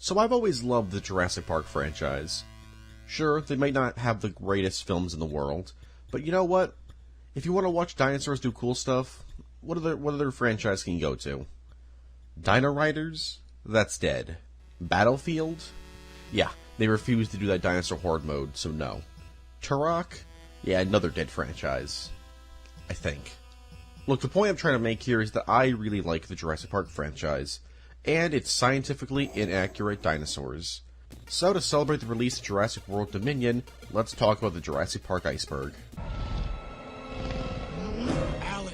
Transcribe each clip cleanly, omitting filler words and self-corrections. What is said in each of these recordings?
So I've always loved the Jurassic Park franchise. Sure, they might not have the greatest films in the world, but you know what? If you want to watch dinosaurs do cool stuff, what other franchise can you go to? Dino Riders? That's dead. Battlefield? Yeah, they refused to do that dinosaur horde mode, so no. Turok? Yeah, another dead franchise. I think. Look, the point I'm trying to make here is that I really like the Jurassic Park franchise, and its scientifically inaccurate dinosaurs. So to celebrate the release of Jurassic World Dominion, let's talk about the Jurassic Park Iceberg. Alan.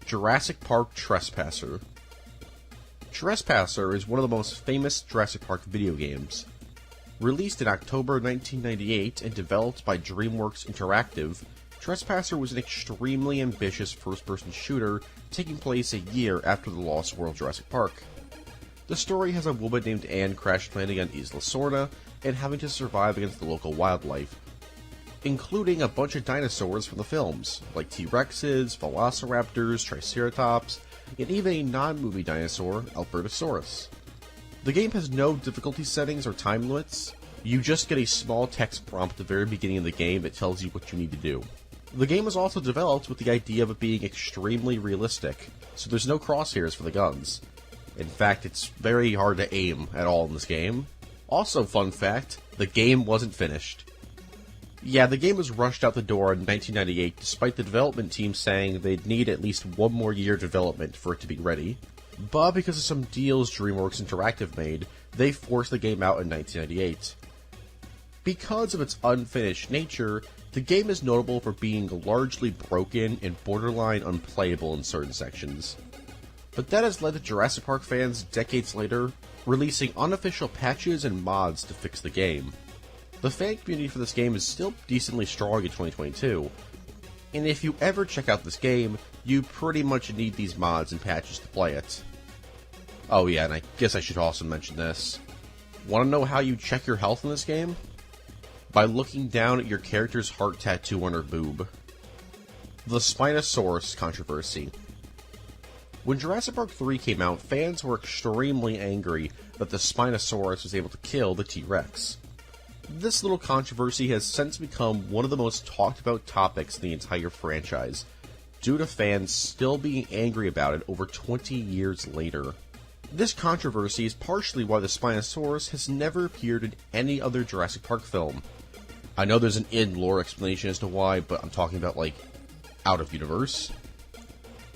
Jurassic Park Trespasser. Trespasser is one of the most famous Jurassic Park video games. Released in October 1998 and developed by DreamWorks Interactive, Trespasser was an extremely ambitious first-person shooter taking place a year after the lost world Jurassic Park. The story has a woman named Anne crash landing on Isla Sorna and having to survive against the local wildlife, including a bunch of dinosaurs from the films, like T-Rexes, Velociraptors, Triceratops, and even a non-movie dinosaur, Albertosaurus. The game has no difficulty settings or time limits. You just get a small text prompt at the very beginning of the game that tells you what you need to do. The game was also developed with the idea of it being extremely realistic, so there's no crosshairs for the guns. In fact, it's very hard to aim at all in this game. Also, fun fact, the game wasn't finished. Yeah, the game was rushed out the door in 1998 despite the development team saying they'd need at least one more year of development for it to be ready. But because of some deals DreamWorks Interactive made, they forced the game out in 1998. Because of its unfinished nature, the game is notable for being largely broken and borderline unplayable in certain sections. But that has led to Jurassic Park fans decades later releasing unofficial patches and mods to fix the game. The fan community for this game is still decently strong in 2022, and if you ever check out this game, you pretty much need these mods and patches to play it. Oh yeah, and I guess I should also mention this. Want to know how you check your health in this game? By looking down at your character's heart tattoo on her boob. The Spinosaurus controversy. When Jurassic Park 3 came out, fans were extremely angry that the Spinosaurus was able to kill the T-Rex. This little controversy has since become one of the most talked about topics in the entire franchise, due to fans still being angry about it over 20 years later. This controversy is partially why the Spinosaurus has never appeared in any other Jurassic Park film. I know there's an in-lore explanation as to why, but I'm talking about, like, out of universe.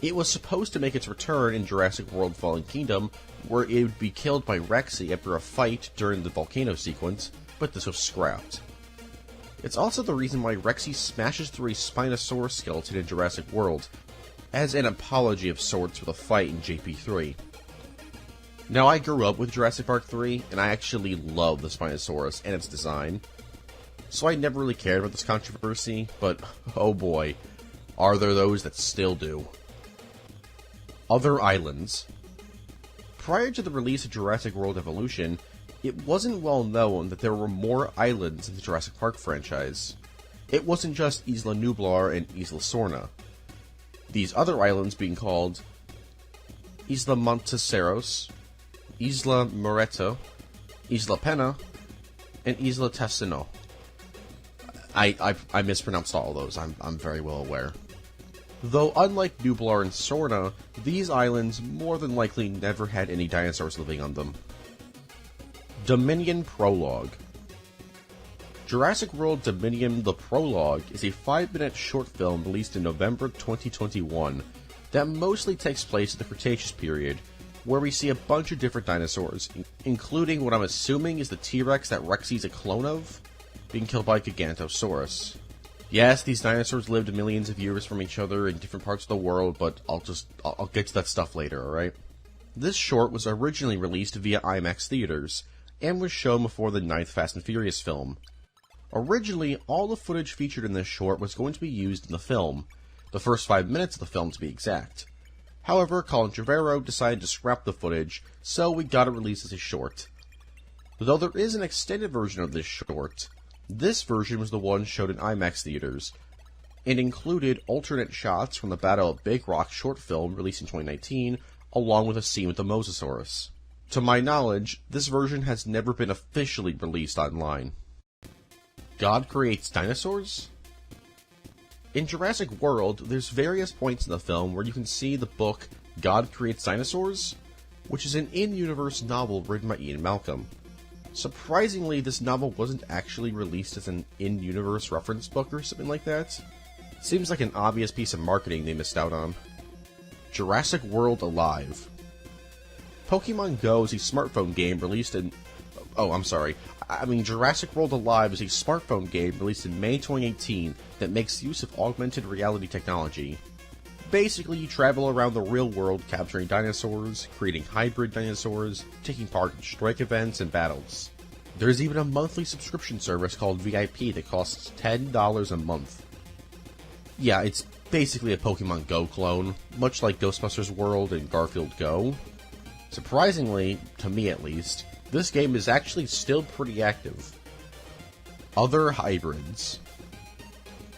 It was supposed to make its return in Jurassic World Fallen Kingdom, where it would be killed by Rexy after a fight during the volcano sequence, but this was scrapped. It's also the reason why Rexy smashes through a Spinosaurus skeleton in Jurassic World, as an apology of sorts for the fight in JP3. Now, I grew up with Jurassic Park 3, and I actually love the Spinosaurus and its design, so I never really cared about this controversy, but oh boy, are there those that still do. Other islands. Prior to the release of Jurassic World Evolution, it wasn't well known that there were more islands in the Jurassic Park franchise. It wasn't just Isla Nublar and Isla Sorna. These other islands being called Isla Mantah, Isla Muerta, Isla Pena, and Isla Testino. I mispronounced all of those, I'm very well aware. Though unlike Nublar and Sorna, these islands more than likely never had any dinosaurs living on them. Dominion Prologue. Jurassic World Dominion The Prologue is a 5-minute short film released in November 2021 that mostly takes place in the Cretaceous period, where we see a bunch of different dinosaurs, including what I'm assuming is the T-Rex that Rexy's a clone of, being killed by Gigantosaurus. Yes, these dinosaurs lived millions of years from each other in different parts of the world, but I'll get to that stuff later, alright? This short was originally released via IMAX theaters, and was shown before the 9th Fast and Furious film. Originally, all the footage featured in this short was going to be used in the film, the first 5 minutes of the film to be exact. However, Colin Trevorrow decided to scrap the footage, so we got it released as a short. Though there is an extended version of this short, this version was the one showed in IMAX theaters, and included alternate shots from the Battle of Big Rock short film released in 2019, along with a scene with the Mosasaurus. To my knowledge, this version has never been officially released online. God creates dinosaurs? In Jurassic World, there's various points in the film where you can see the book God Creates Dinosaurs, which is an in-universe novel written by Ian Malcolm. Surprisingly, this novel wasn't actually released as an in-universe reference book or something like that. Seems like an obvious piece of marketing they missed out on. Jurassic World Alive. Pokemon Go is a smartphone game released in... Jurassic World Alive is a smartphone game released in May 2018 that makes use of augmented reality technology. Basically, you travel around the real world capturing dinosaurs, creating hybrid dinosaurs, taking part in strike events and battles. There's even a monthly subscription service called VIP that costs $10 a month. Yeah, it's basically a Pokemon Go clone, much like Ghostbusters World and Garfield Go. Surprisingly, to me at least, this game is actually still pretty active. Other hybrids.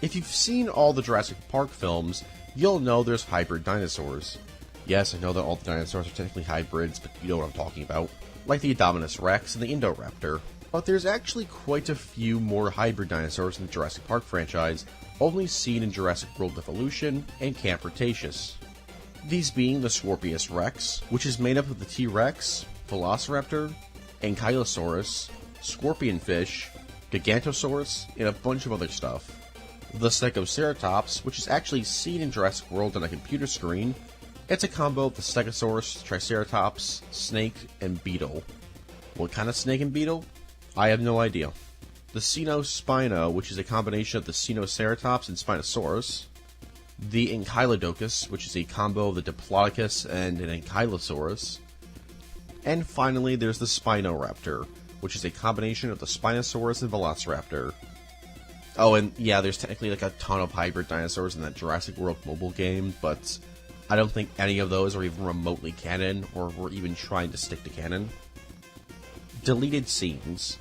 If you've seen all the Jurassic Park films, you'll know there's hybrid dinosaurs. Yes, I know that all the dinosaurs are technically hybrids, but you know what I'm talking about. Like the Indominus Rex and the Indoraptor. But there's actually quite a few more hybrid dinosaurs in the Jurassic Park franchise, only seen in Jurassic World Evolution and Camp Cretaceous. These being the Scorpius Rex, which is made up of the T-Rex, Velociraptor, Ankylosaurus, Scorpionfish, Gigantosaurus, and a bunch of other stuff. The Stegoceratops, which is actually seen in Jurassic World on a computer screen. It's a combo of the Stegosaurus, Triceratops, snake, and beetle. What kind of snake and beetle? I have no idea. The Cenospino, which is a combination of the Cenoceratops and Spinosaurus. The Ankylodocus, which is a combo of the Diplodocus and an Ankylosaurus. And finally, there's the Spinoraptor, which is a combination of the Spinosaurus and Velociraptor. Oh, and yeah, there's technically like a ton of hybrid dinosaurs in that Jurassic World mobile game, but I don't think any of those are even remotely canon, or were even trying to stick to canon. Deleted scenes.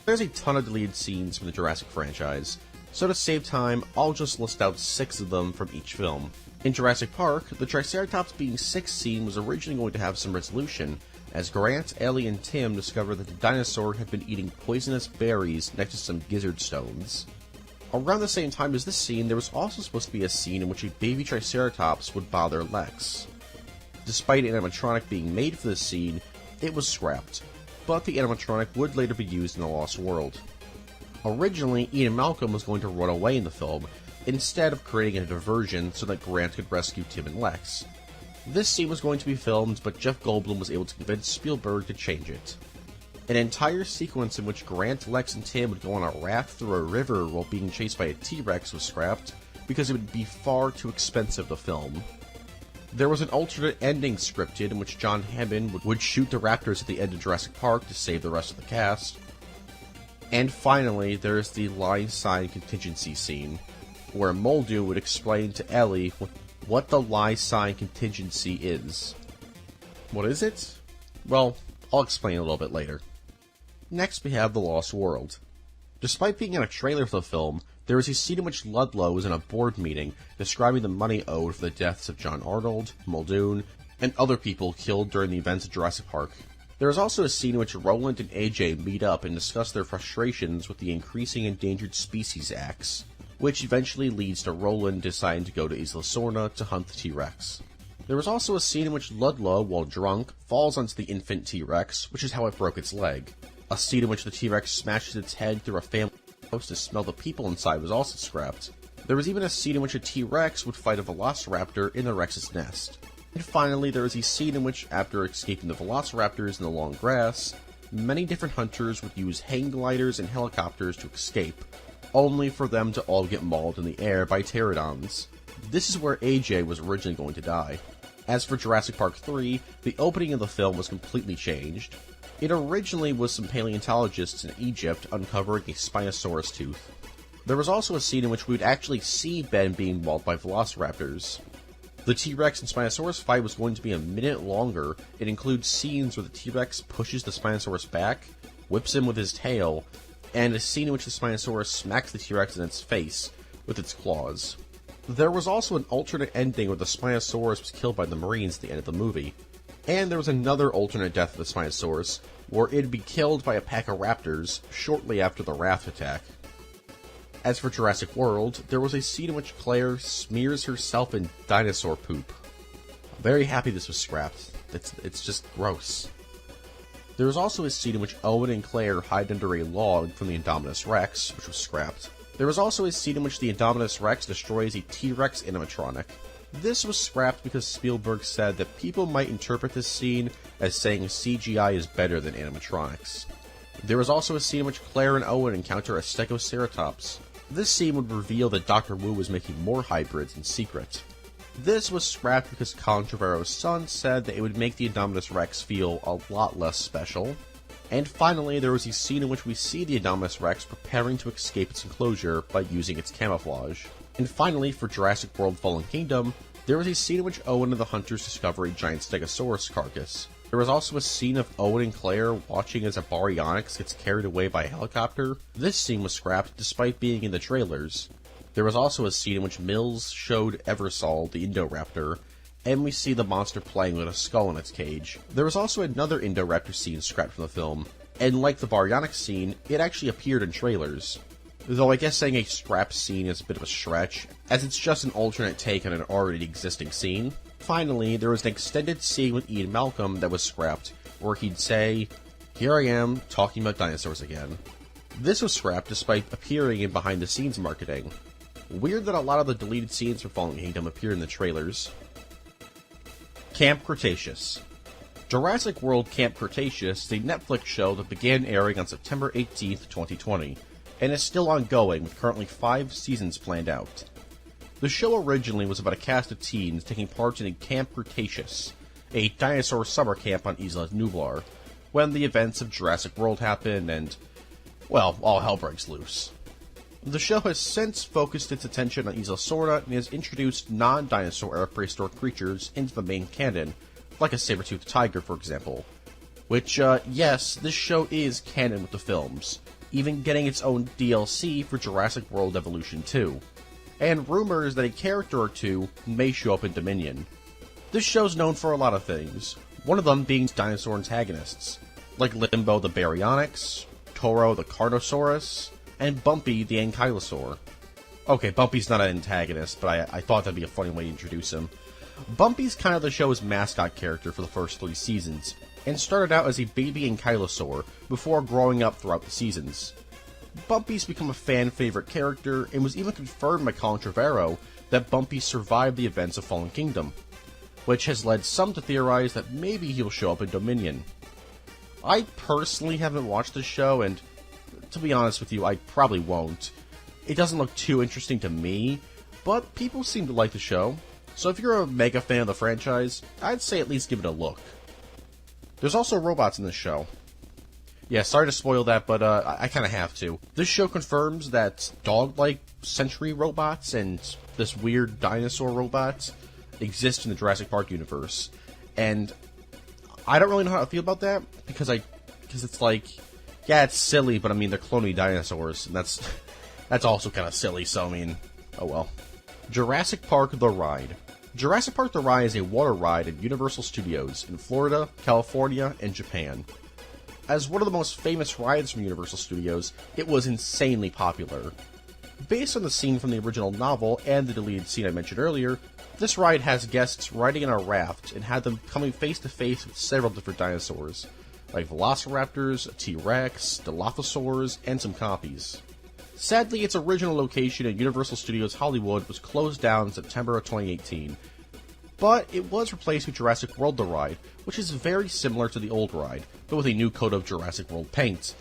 There's a ton of deleted scenes from the Jurassic franchise, so to save time, I'll just list out 6 of them from each film. In Jurassic Park, the Triceratops being 6 scene was originally going to have some resolution, as Grant, Ellie, and Tim discovered that the dinosaur had been eating poisonous berries next to some gizzard stones. Around the same time as this scene, there was also supposed to be a scene in which a baby Triceratops would bother Lex. Despite an animatronic being made for this scene, it was scrapped, but the animatronic would later be used in The Lost World. Originally, Ian Malcolm was going to run away in the film, instead of creating a diversion so that Grant could rescue Tim and Lex. This scene was going to be filmed, but Jeff Goldblum was able to convince Spielberg to change it. An entire sequence in which Grant, Lex, and Tim would go on a raft through a river while being chased by a T-Rex was scrapped, because it would be far too expensive to film. There was an alternate ending scripted in which John Hammond would shoot the raptors at the end of Jurassic Park to save the rest of the cast. And finally, there is the line sign contingency scene, where Muldoon would explain to Ellie what the lie sign contingency is. What is it? Well, I'll explain a little bit later. Next we have The Lost World. Despite being in a trailer for the film, there is a scene in which Ludlow is in a board meeting describing the money owed for the deaths of John Arnold, Muldoon, and other people killed during the events of Jurassic Park. There is also a scene in which Roland and AJ meet up and discuss their frustrations with the Increasing Endangered Species Acts, which eventually leads to Roland deciding to go to Isla Sorna to hunt the T-Rex. There was also a scene in which Ludlow, while drunk, falls onto the infant T-Rex, which is how it broke its leg. A scene in which the T-Rex smashes its head through a family house to smell the people inside was also scrapped. There was even a scene in which a T-Rex would fight a Velociraptor in the Rex's nest. And finally, there is a scene in which, after escaping the Velociraptors in the long grass, many different hunters would use hang gliders and helicopters to escape, only for them to all get mauled in the air by pterodons. This is where AJ was originally going to die. As for Jurassic Park 3, the opening of the film was completely changed. It originally was some paleontologists in Egypt uncovering a Spinosaurus tooth. There was also a scene in which we would actually see Ben being mauled by velociraptors. The T-Rex and Spinosaurus fight was going to be a minute longer. It includes scenes where the T-Rex pushes the Spinosaurus back, whips him with his tail, and a scene in which the Spinosaurus smacks the T-Rex in its face with its claws. There was also an alternate ending where the Spinosaurus was killed by the Marines at the end of the movie. And there was another alternate death of the Spinosaurus, where it'd be killed by a pack of raptors shortly after the raft attack. As for Jurassic World, there was a scene in which Claire smears herself in dinosaur poop. I'm very happy this was scrapped. It's just gross. There was also a scene in which Owen and Claire hide under a log from the Indominus Rex, which was scrapped. There was also a scene in which the Indominus Rex destroys a T-Rex animatronic. This was scrapped because Spielberg said that people might interpret this scene as saying CGI is better than animatronics. There was also a scene in which Claire and Owen encounter a Stegoceratops. This scene would reveal that Dr. Wu was making more hybrids in secret. This was scrapped because Colin Trevorrow's son said that it would make the Indominus Rex feel a lot less special. And finally, there was a scene in which we see the Indominus Rex preparing to escape its enclosure by using its camouflage. And finally, for Jurassic World Fallen Kingdom, there was a scene in which Owen and the hunters discover a giant Stegosaurus carcass. There was also a scene of Owen and Claire watching as a Baryonyx gets carried away by a helicopter. This scene was scrapped despite being in the trailers. There was also a scene in which Mills showed Eversol, the Indoraptor, and we see the monster playing with a skull in its cage. There was also another Indoraptor scene scrapped from the film, and like the Baryonyx scene, it actually appeared in trailers. Though I guess saying a scrap scene is a bit of a stretch, as it's just an alternate take on an already existing scene. Finally, there was an extended scene with Ian Malcolm that was scrapped, where he'd say, "Here I am, talking about dinosaurs again." This was scrapped despite appearing in behind-the-scenes marketing. Weird that a lot of the deleted scenes from Fallen Kingdom appear in the trailers. Camp Cretaceous. Jurassic World Camp Cretaceous is a Netflix show that began airing on September 18th, 2020, and is still ongoing with currently 5 seasons planned out. The show originally was about a cast of teens taking part in a Camp Cretaceous, a dinosaur summer camp on Isla Nublar, when the events of Jurassic World happen and, well, all hell breaks loose. The show has since focused its attention on Isla Sorna and has introduced non-dinosaur era prehistoric creatures into the main canon, like a saber-toothed tiger, for example. Which, yes, this show is canon with the films, even getting its own DLC for Jurassic World Evolution 2. And rumors that a character or two may show up in Dominion. This show's known for a lot of things, one of them being dinosaur antagonists, like Limbo the Baryonyx, Toro the Carnosaurus, and Bumpy the Ankylosaur. Okay, Bumpy's not an antagonist, but I thought that'd be a funny way to introduce him. Bumpy's kind of the show's mascot character for the first 3 seasons, and started out as a baby ankylosaur before growing up throughout the seasons. Bumpy's become a fan-favorite character, and was even confirmed by Colin Trevorrow that Bumpy survived the events of Fallen Kingdom, which has led some to theorize that maybe he'll show up in Dominion. I personally haven't watched this show, and to be honest with you, I probably won't. It doesn't look too interesting to me, but people seem to like the show, so if you're a mega fan of the franchise, I'd say at least give it a look. There's also robots in this show. Yeah, sorry to spoil that, but I kind of have to. This show confirms that dog-like Sentry robots and this weird dinosaur robot exist in the Jurassic Park universe. And I don't really know how to feel about that, because it's like, yeah, it's silly, but I mean, they're cloning dinosaurs, and that's also kind of silly, so I mean, oh well. Jurassic Park The Ride. Jurassic Park The Ride is a water ride at Universal Studios in Florida, California, and Japan. As one of the most famous rides from Universal Studios, it was insanely popular. Based on the scene from the original novel and the deleted scene I mentioned earlier, this ride has guests riding in a raft and had them coming face to face with several different dinosaurs, like velociraptors, a T-Rex, Dilophosaurs, and some copies. Sadly, its original location at Universal Studios Hollywood was closed down in September of 2018, but it was replaced with Jurassic World The Ride, which is very similar to the old ride, but with a new coat of Jurassic World paint,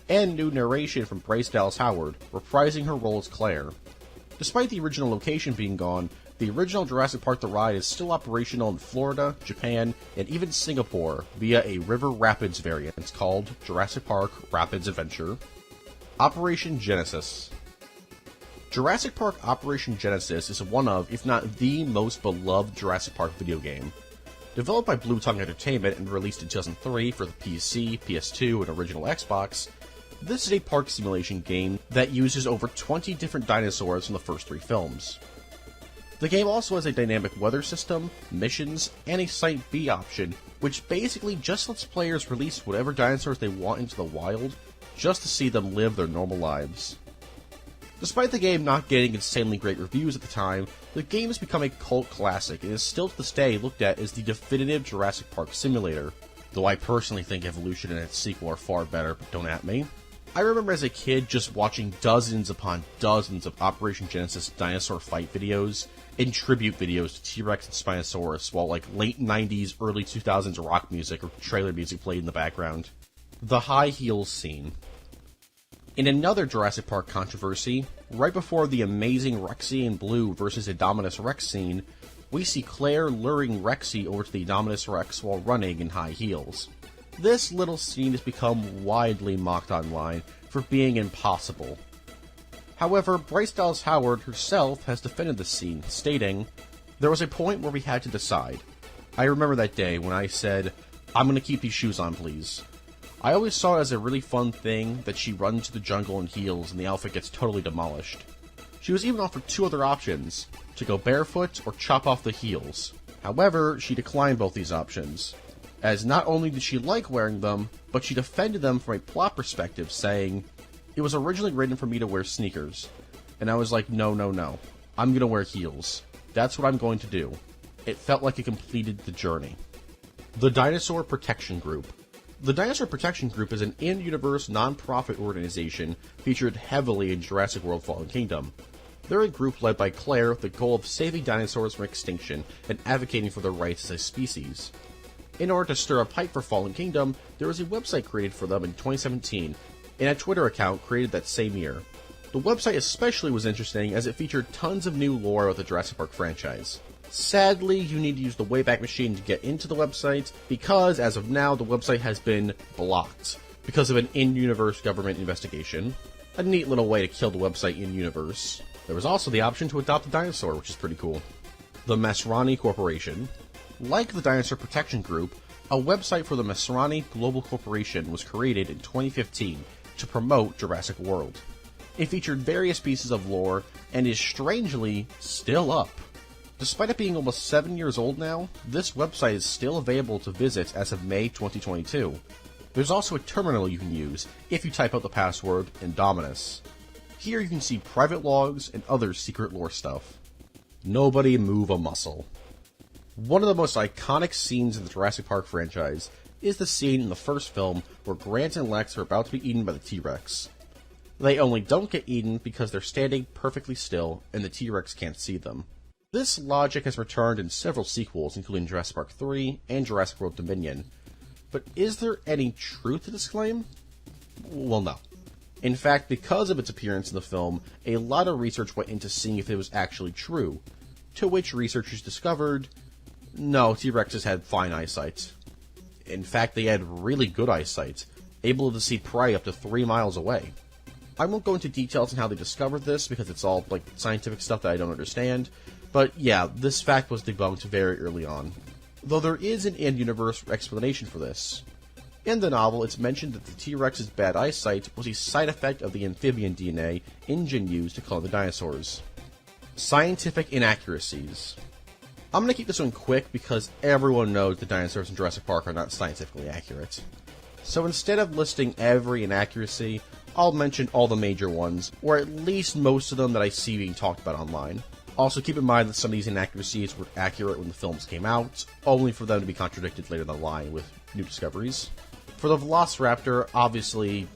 and new narration from Bryce Dallas Howard, reprising her role as Claire. Despite the original location being gone, the original Jurassic Park The Ride is still operational in Florida, Japan, and even Singapore via a River Rapids variant called Jurassic Park Rapids Adventure. Operation Genesis. Jurassic Park Operation Genesis is one of, if not the most beloved Jurassic Park video game. Developed by Blue Tongue Entertainment and released in 2003 for the PC, PS2, and original Xbox, this is a park simulation game that uses over 20 different dinosaurs from the first 3 films. The game also has a dynamic weather system, missions, and a Site B option, which basically just lets players release whatever dinosaurs they want into the wild, just to see them live their normal lives. Despite the game not getting insanely great reviews at the time, the game has become a cult classic and is still to this day looked at as the definitive Jurassic Park simulator, though I personally think Evolution and its sequel are far better, but don't at me. I remember as a kid just watching dozens upon dozens of Operation Genesis dinosaur fight videos and tribute videos to T-Rex and Spinosaurus while late 90s, early 2000s rock music or trailer music played in the background. The high heels scene. In another Jurassic Park controversy, right before the amazing Rexy and Blue versus Indominus Rex scene, we see Claire luring Rexy over to the Indominus Rex while running in high heels. This little scene has become widely mocked online for being impossible. However, Bryce Dallas Howard herself has defended the scene, stating, "There was a point where we had to decide. I remember that day when I said, 'I'm gonna keep these shoes on, please.' I always saw it as a really fun thing that she runs to the jungle in heels and the outfit gets totally demolished. She was even offered two other options, to go barefoot or chop off the heels. However, she declined both these options, as not only did she like wearing them, but she defended them from a plot perspective, saying, 'It was originally written for me to wear sneakers.' And I was like, no, I'm gonna wear heels. That's what I'm going to do. It felt like it completed the journey." The Dinosaur Protection Group. The Dinosaur Protection Group is an in-universe non-profit organization featured heavily in Jurassic World Fallen Kingdom. They're a group led by Claire with the goal of saving dinosaurs from extinction and advocating for their rights as a species. In order to stir up hype for Fallen Kingdom, there was a website created for them in 2017, and a Twitter account created that same year. The website especially was interesting as it featured tons of new lore of the Jurassic Park franchise. Sadly, you need to use the Wayback Machine to get into the website, because as of now, the website has been blocked because of an in-universe government investigation. A neat little way to kill the website in-universe. There was also the option to adopt a dinosaur, which is pretty cool. The Masrani Corporation. Like the Dinosaur Protection Group, a website for the Masrani Global Corporation was created in 2015 to promote Jurassic World. It featured various pieces of lore and is strangely still up. Despite it being almost 7 years old now, this website is still available to visit as of May 2022. There's also a terminal you can use if you type out the password Indominus. Here you can see private logs and other secret lore stuff. Nobody move a muscle. One of the most iconic scenes in the Jurassic Park franchise is the scene in the first film where Grant and Lex are about to be eaten by the T-Rex. They only don't get eaten because they're standing perfectly still and the T-Rex can't see them. This logic has returned in several sequels, including Jurassic Park 3 and Jurassic World Dominion. But is there any truth to this claim? Well, no. In fact, because of its appearance in the film, a lot of research went into seeing if it was actually true, to which researchers discovered, no, T-Rexes had fine eyesight. In fact, they had really good eyesight, able to see prey up to 3 miles away. I won't go into details on how they discovered this, because it's all scientific stuff that I don't understand, but yeah, this fact was debunked very early on. Though there is an in-universe explanation for this. In the novel, it's mentioned that the T-Rex's bad eyesight was a side effect of the amphibian DNA InGen used to clone the dinosaurs. Scientific inaccuracies. I'm going to keep this one quick because everyone knows the dinosaurs in Jurassic Park are not scientifically accurate. So instead of listing every inaccuracy, I'll mention all the major ones, or at least most of them that I see being talked about online. Also, keep in mind that some of these inaccuracies were accurate when the films came out, only for them to be contradicted later down the line with new discoveries. For the Velociraptor, obviously,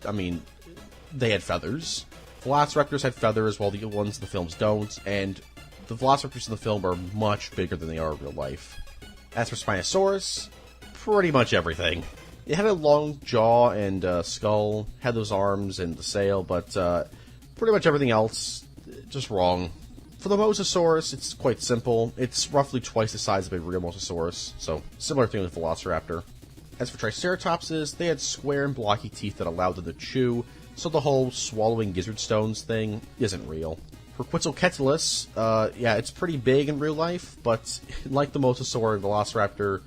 they had feathers. Velociraptors had feathers while the ones in the films don't, and the Velociraptors in the film are much bigger than they are in real life. As for Spinosaurus, pretty much everything. It had a long jaw and skull, had those arms and the sail, but pretty much everything else, just wrong. For the Mosasaurus, it's quite simple. It's roughly twice the size of a real Mosasaurus, so similar thing with Velociraptor. As for Triceratopses, they had square and blocky teeth that allowed them to chew, so the whole swallowing gizzard stones thing isn't real. For Quetzalcoatlus, yeah, it's pretty big in real life, but like the Mosasaur and Velociraptor,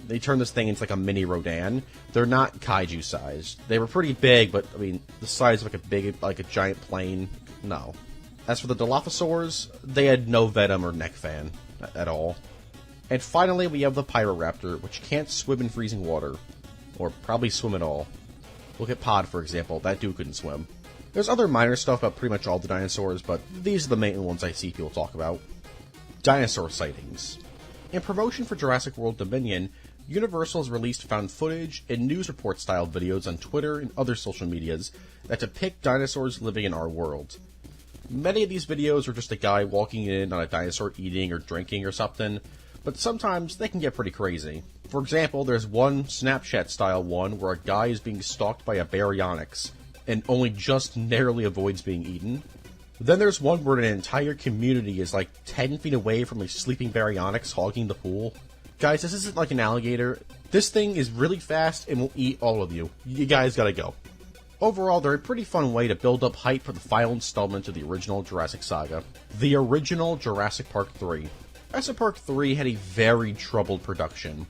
they turned this thing into like a mini Rodan. They're not kaiju sized. They were pretty big, but the size of like a giant plane, no. As for the Dilophosaurs, they had no venom or neck fan at all. And finally, we have the Pyroraptor, which can't swim in freezing water. Or probably swim at all. Look at Pod, for example. That dude couldn't swim. There's other minor stuff about pretty much all the dinosaurs, but these are the main ones I see people talk about. Dinosaur sightings. In promotion for Jurassic World Dominion, Universal has released found footage and news report style videos on Twitter and other social medias that depict dinosaurs living in our world. Many of these videos are just a guy walking in on a dinosaur eating or drinking or something, but sometimes they can get pretty crazy. For example, there's one Snapchat style one where a guy is being stalked by a baryonyx and only just narrowly avoids being eaten. Then there's one where an entire community is like 10 feet away from a sleeping baryonyx hogging the pool. Guys, this isn't like an alligator. This thing is really fast and will eat all of you. You guys gotta go. Overall, they're a pretty fun way to build up hype for the final installment of the original Jurassic saga. The original Jurassic Park 3. Jurassic Park 3 had a very troubled production.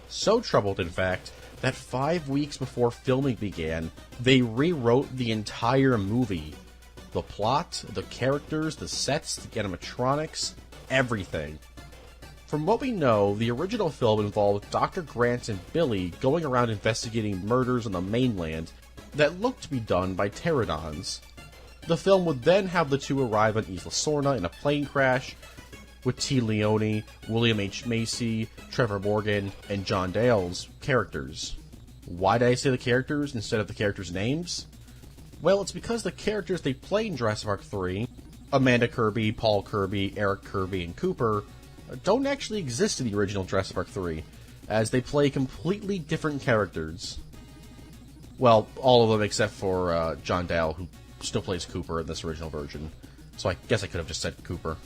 So troubled, in fact, that 5 weeks before filming began, they rewrote the entire movie. The plot, the characters, the sets, the animatronics, everything. From what we know, the original film involved Dr. Grant and Billy going around investigating murders on the mainland that looked to be done by pterodons. The film would then have the two arrive on Isla Sorna in a plane crash, with T. Leone, William H. Macy, Trevor Morgan, and John Dale's characters. Why did I say the characters instead of the characters' names? Well, it's because the characters they play in Jurassic Park 3, Amanda Kirby, Paul Kirby, Eric Kirby, and Cooper, don't actually exist in the original Jurassic Park 3, as they play completely different characters. Well, all of them except for John Dale, who still plays Cooper in this original version. So I guess I could have just said Cooper.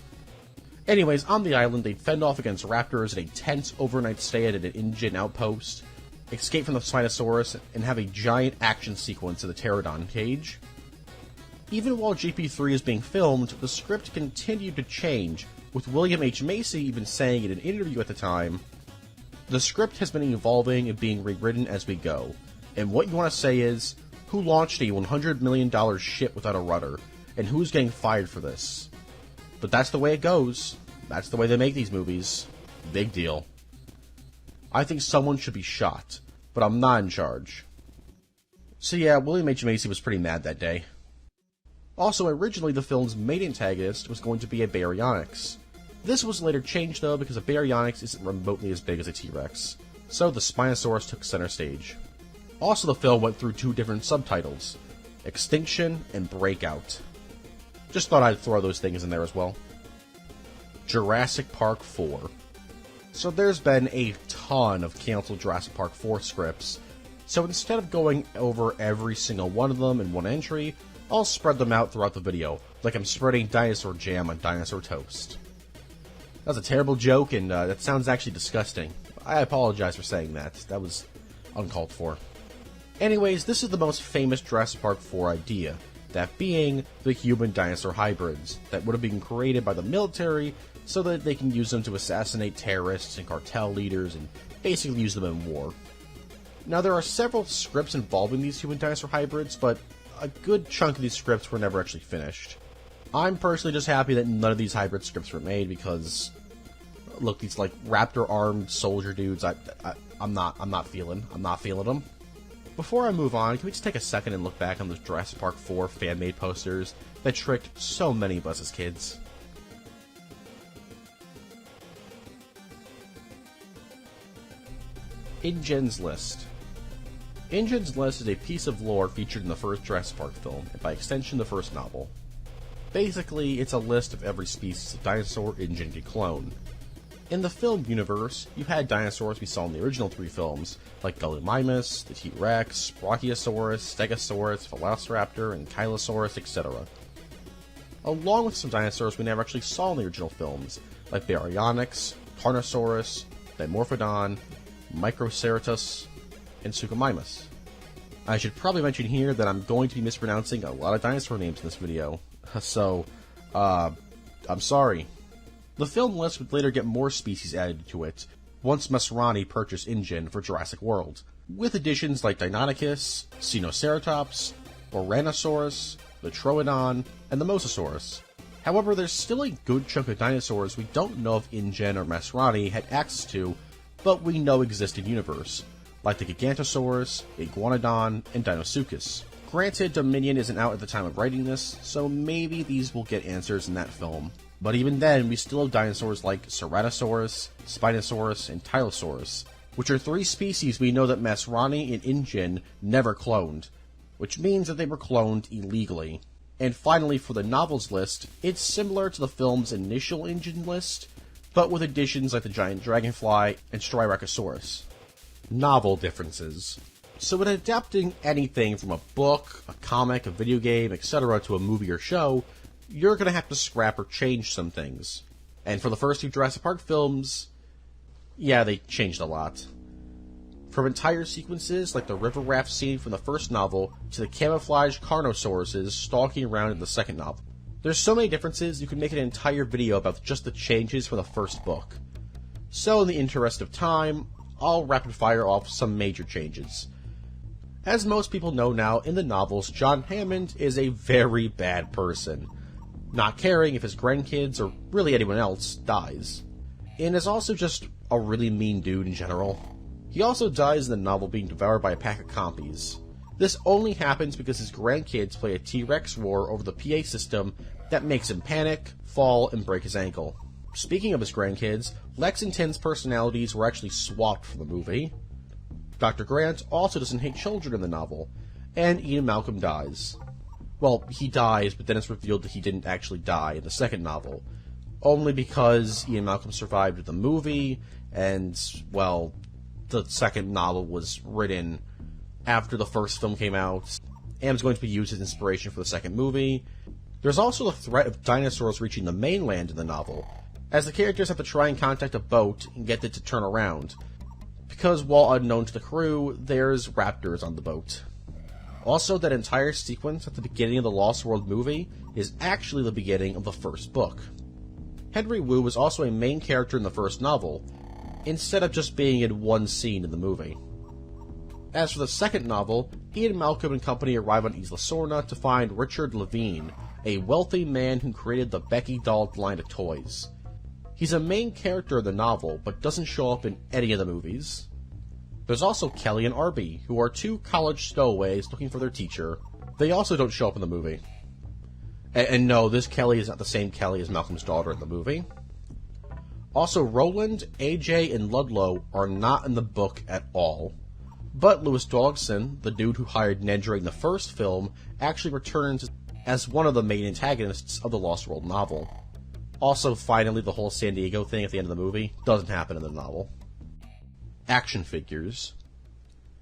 Anyways, on the island, they'd fend off against raptors in a tense overnight stay at an Indian outpost, escape from the Spinosaurus, and have a giant action sequence in the pterodon cage. Even while GP3 is being filmed, the script continued to change, with William H. Macy even saying in an interview at the time, "The script has been evolving and being rewritten as we go. And what you want to say is, who launched a $100 million ship without a rudder, and who's getting fired for this? But that's the way it goes. That's the way they make these movies. Big deal. I think someone should be shot, but I'm not in charge." So yeah, William H. Macy was pretty mad that day. Also, originally the film's main antagonist was going to be a baryonyx. This was later changed though because a baryonyx isn't remotely as big as a T-Rex, so the Spinosaurus took center stage. Also, the film went through 2 different subtitles, Extinction and Breakout. Just thought I'd throw those things in there as well. Jurassic Park 4. So there's been a ton of canceled Jurassic Park 4 scripts, so instead of going over every single one of them in one entry, I'll spread them out throughout the video, like I'm spreading dinosaur jam on dinosaur toast. That was a terrible joke, and that sounds actually disgusting. I apologize for saying that. That was uncalled for. Anyways, this is the most famous Jurassic Park 4 idea, that being the human-dinosaur hybrids that would have been created by the military so that they can use them to assassinate terrorists and cartel leaders and basically use them in war. Now, there are several scripts involving these human-dinosaur hybrids, but a good chunk of these scripts were never actually finished. I'm personally just happy that none of these hybrid scripts were made because, look, these like raptor-armed soldier dudes, I'm not feeling them. Before I move on, can we just take a second and look back on those Jurassic Park 4 fan-made posters that tricked so many of us as kids? InGen's List. InGen's List is a piece of lore featured in the first Jurassic Park film, and by extension the first novel. Basically, it's a list of every species of dinosaur InGen could clone. In the film universe, you had dinosaurs we saw in the original 3 films, like Gallimimus, the T-Rex, Brachiosaurus, Stegosaurus, Velociraptor, and Kylosaurus, etc. Along with some dinosaurs we never actually saw in the original films, like Baryonyx, Carnosaurus, Dimorphodon, Microceratus, and Suchomimus. I should probably mention here that I'm going to be mispronouncing a lot of dinosaur names in this video, so, I'm sorry. The film list would later get more species added to it, once Masrani purchased InGen for Jurassic World, with additions like Deinonychus, Sinoceratops, Oranosaurus, the Troodon, and the Mosasaurus. However, there's still a good chunk of dinosaurs we don't know if InGen or Masrani had access to, but we know exist in universe, like the Gigantosaurus, Iguanodon, and Deinosuchus. Granted, Dominion isn't out at the time of writing this, so maybe these will get answers in that film. But even then, we still have dinosaurs like Ceratosaurus, Spinosaurus, and Tylosaurus, which are 3 species we know that Masrani and InGen never cloned, which means that they were cloned illegally. And finally, for the novels list, it's similar to the film's initial InGen list, but with additions like the giant dragonfly and Styracosaurus. Novel differences. So when adapting anything from a book, a comic, a video game, etc. to a movie or show, you're going to have to scrap or change some things. And for the first 2 Jurassic Park films, yeah, they changed a lot. From entire sequences like the river raft scene from the first novel to the camouflage Carnosauruses stalking around in the second novel. There's so many differences you could make an entire video about just the changes from the first book. So in the interest of time, I'll rapid fire off some major changes. As most people know now, in the novels, John Hammond is a very bad person, not caring if his grandkids, or really anyone else, dies. And is also just a really mean dude in general. He also dies in the novel being devoured by a pack of compies. This only happens because his grandkids play a T-Rex war over the PA system that makes him panic, fall, and break his ankle. Speaking of his grandkids, Lex and Tim's personalities were actually swapped for the movie. Dr. Grant also doesn't hate children in the novel, and Ian Malcolm dies. Well, he dies, but then it's revealed that he didn't actually die in the second novel, only because Ian Malcolm survived the movie, and, well, the second novel was written after the first film came out, and was going to be used as inspiration for the second movie. There's also the threat of dinosaurs reaching the mainland in the novel, as the characters have to try and contact a boat and get it to turn around, because while unknown to the crew, there's raptors on the boat. Also, that entire sequence at the beginning of the Lost World movie is actually the beginning of the first book. Henry Wu was also a main character in the first novel, instead of just being in one scene in the movie. As for the second novel, Ian Malcolm and company arrive on Isla Sorna to find Richard Levine, a wealthy man who created the Becky doll line of toys. He's a main character in the novel, but doesn't show up in any of the movies. There's also Kelly and Arby, who are 2 college stowaways looking for their teacher. They also don't show up in the movie. And no, this Kelly is not the same Kelly as Malcolm's daughter in the movie. Also, Roland, AJ, and Ludlow are not in the book at all. But Lewis Dodgson, the dude who hired Ned during the first film, actually returns as one of the main antagonists of the Lost World novel. Also, finally, the whole San Diego thing at the end of the movie doesn't happen in the novel. Action figures.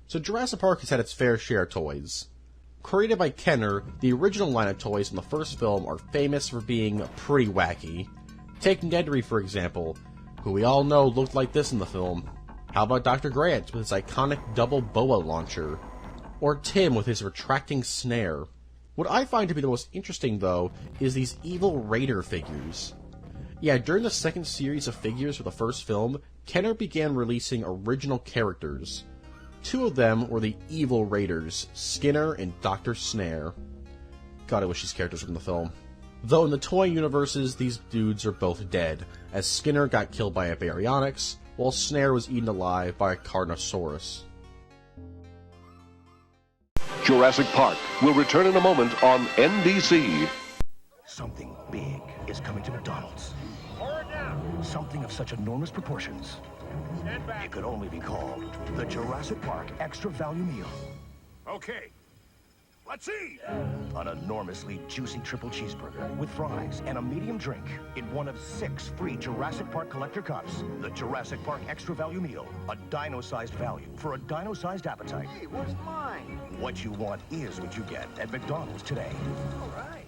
So Jurassic Park has had its fair share of toys. Created by Kenner, the original line of toys in the first film are famous for being pretty wacky. Take Nedry, for example, who we all know looked like this in the film. How about Dr. Grant with his iconic double boa launcher? Or Tim with his retracting snare? What I find to be the most interesting, though, is these evil Raider figures. Yeah, during the second series of figures for the first film, Kenner began releasing original characters. 2 of them were the evil Raiders, Skinner and Dr. Snare. God, I wish these characters were in the film. Though in the toy universes, these dudes are both dead, as Skinner got killed by a Baryonyx, while Snare was eaten alive by a Carnosaurus. Jurassic Park will return in a moment on NBC. Something big is coming to McDonald's. Something of such enormous proportions, it could only be called the Jurassic Park Extra Value Meal. Okay, let's eat! An enormously juicy triple cheeseburger with fries and a medium drink in one of 6 free Jurassic Park collector cups. The Jurassic Park Extra Value Meal. A dino-sized value for a dino-sized appetite. Hey, where's mine? What you want is what you get at McDonald's today. All right.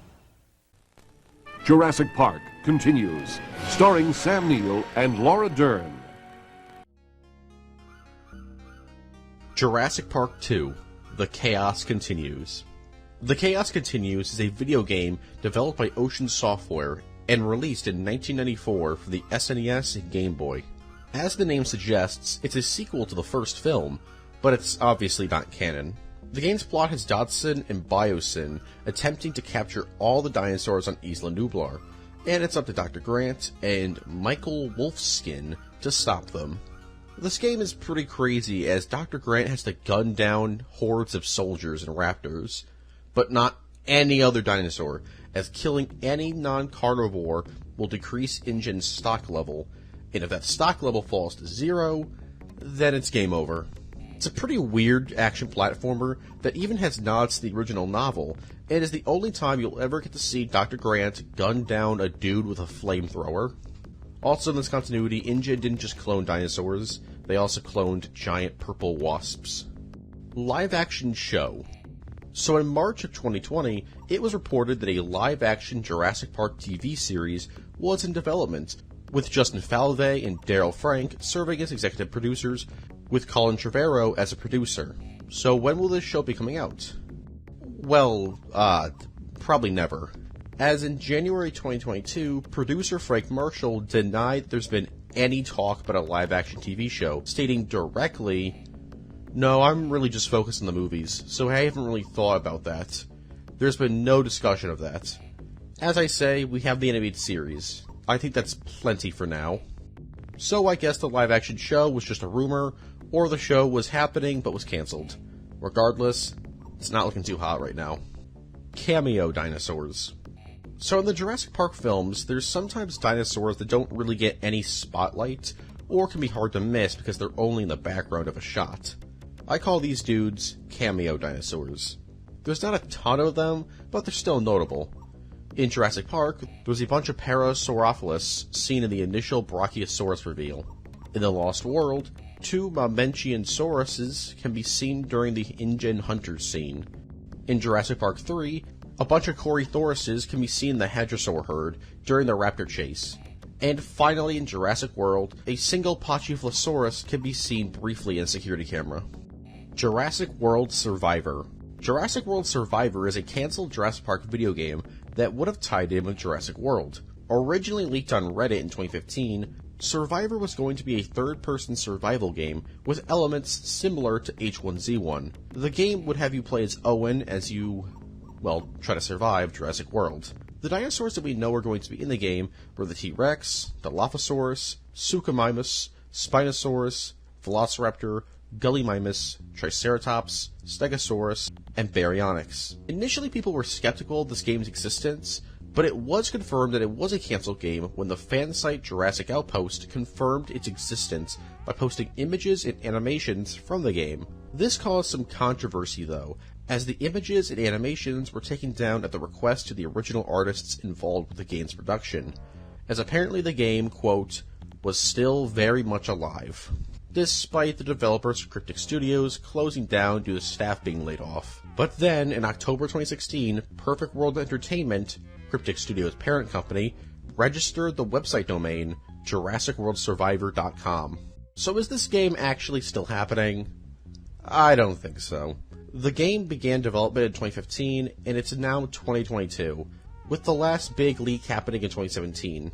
Jurassic Park continues, starring Sam Neill and Laura Dern. Jurassic Park 2: The Chaos Continues. The Chaos Continues is a video game developed by Ocean Software and released in 1994 for the SNES and Game Boy. As the name suggests, it's a sequel to the first film, but it's obviously not canon. The game's plot has Dodson and Biosyn attempting to capture all the dinosaurs on Isla Nublar, and it's up to Dr. Grant and Michael Wolfskin to stop them. This game is pretty crazy, as Dr. Grant has to gun down hordes of soldiers and raptors, but not any other dinosaur, as killing any non-carnivore will decrease InGen's stock level, and if that stock level falls to 0, then it's game over. It's a pretty weird action platformer that even has nods to the original novel, and is the only time you'll ever get to see Dr. Grant gun down a dude with a flamethrower. Also in this continuity, InGen didn't just clone dinosaurs, they also cloned giant purple wasps. Live-action show. So in March of 2020, it was reported that a live-action Jurassic Park TV series was in development, with Justin Falvey and Daryl Frank serving as executive producers, with Colin Trevorrow as a producer. So when will this show be coming out? Well, probably never. As in January 2022, producer Frank Marshall denied there's been any talk about a live-action TV show, stating directly, "No, I'm really just focused on the movies, so I haven't really thought about that. There's been no discussion of that. As I say, we have the animated series. I think that's plenty for now." So I guess the live-action show was just a rumor, or the show was happening but was cancelled. Regardless, it's not looking too hot right now. Cameo dinosaurs. So in the Jurassic Park films, there's sometimes dinosaurs that don't really get any spotlight, or can be hard to miss because they're only in the background of a shot. I call these dudes cameo dinosaurs. There's not a ton of them, but they're still notable. In Jurassic Park, there's a bunch of Parasaurolophus seen in the initial Brachiosaurus reveal. In The Lost World, 2 Mamenchiansauruses can be seen during the InGen Hunters scene. In Jurassic Park 3, a bunch of Corythauruses can be seen in the Hadrosaur herd during the raptor chase. And finally, in Jurassic World, a single Pachycephalosaurus can be seen briefly in a security camera. Jurassic World Survivor. Jurassic World Survivor is a cancelled Jurassic Park video game that would have tied in with Jurassic World. Originally leaked on Reddit in 2015, Survivor was going to be a third-person survival game with elements similar to H1Z1. The game would have you play as Owen as you, try to survive Jurassic World. The dinosaurs that we know are going to be in the game were the T-Rex, Dilophosaurus, Suchomimus, Spinosaurus, Velociraptor, Gallimimus, Triceratops, Stegosaurus, and Baryonyx. Initially, people were skeptical of this game's existence, but it was confirmed that it was a cancelled game when the fan site Jurassic Outpost confirmed its existence by posting images and animations from the game. This caused some controversy though, as the images and animations were taken down at the request of the original artists involved with the game's production, as apparently the game, quote, was still very much alive, despite the developers of Cryptic Studios closing down due to staff being laid off. But then, in October 2016, Perfect World Entertainment, Cryptic Studios' parent company, registered the website domain JurassicWorldSurvivor.com. So is this game actually still happening? I don't think so. The game began development in 2015, and it's now 2022, with the last big leak happening in 2017.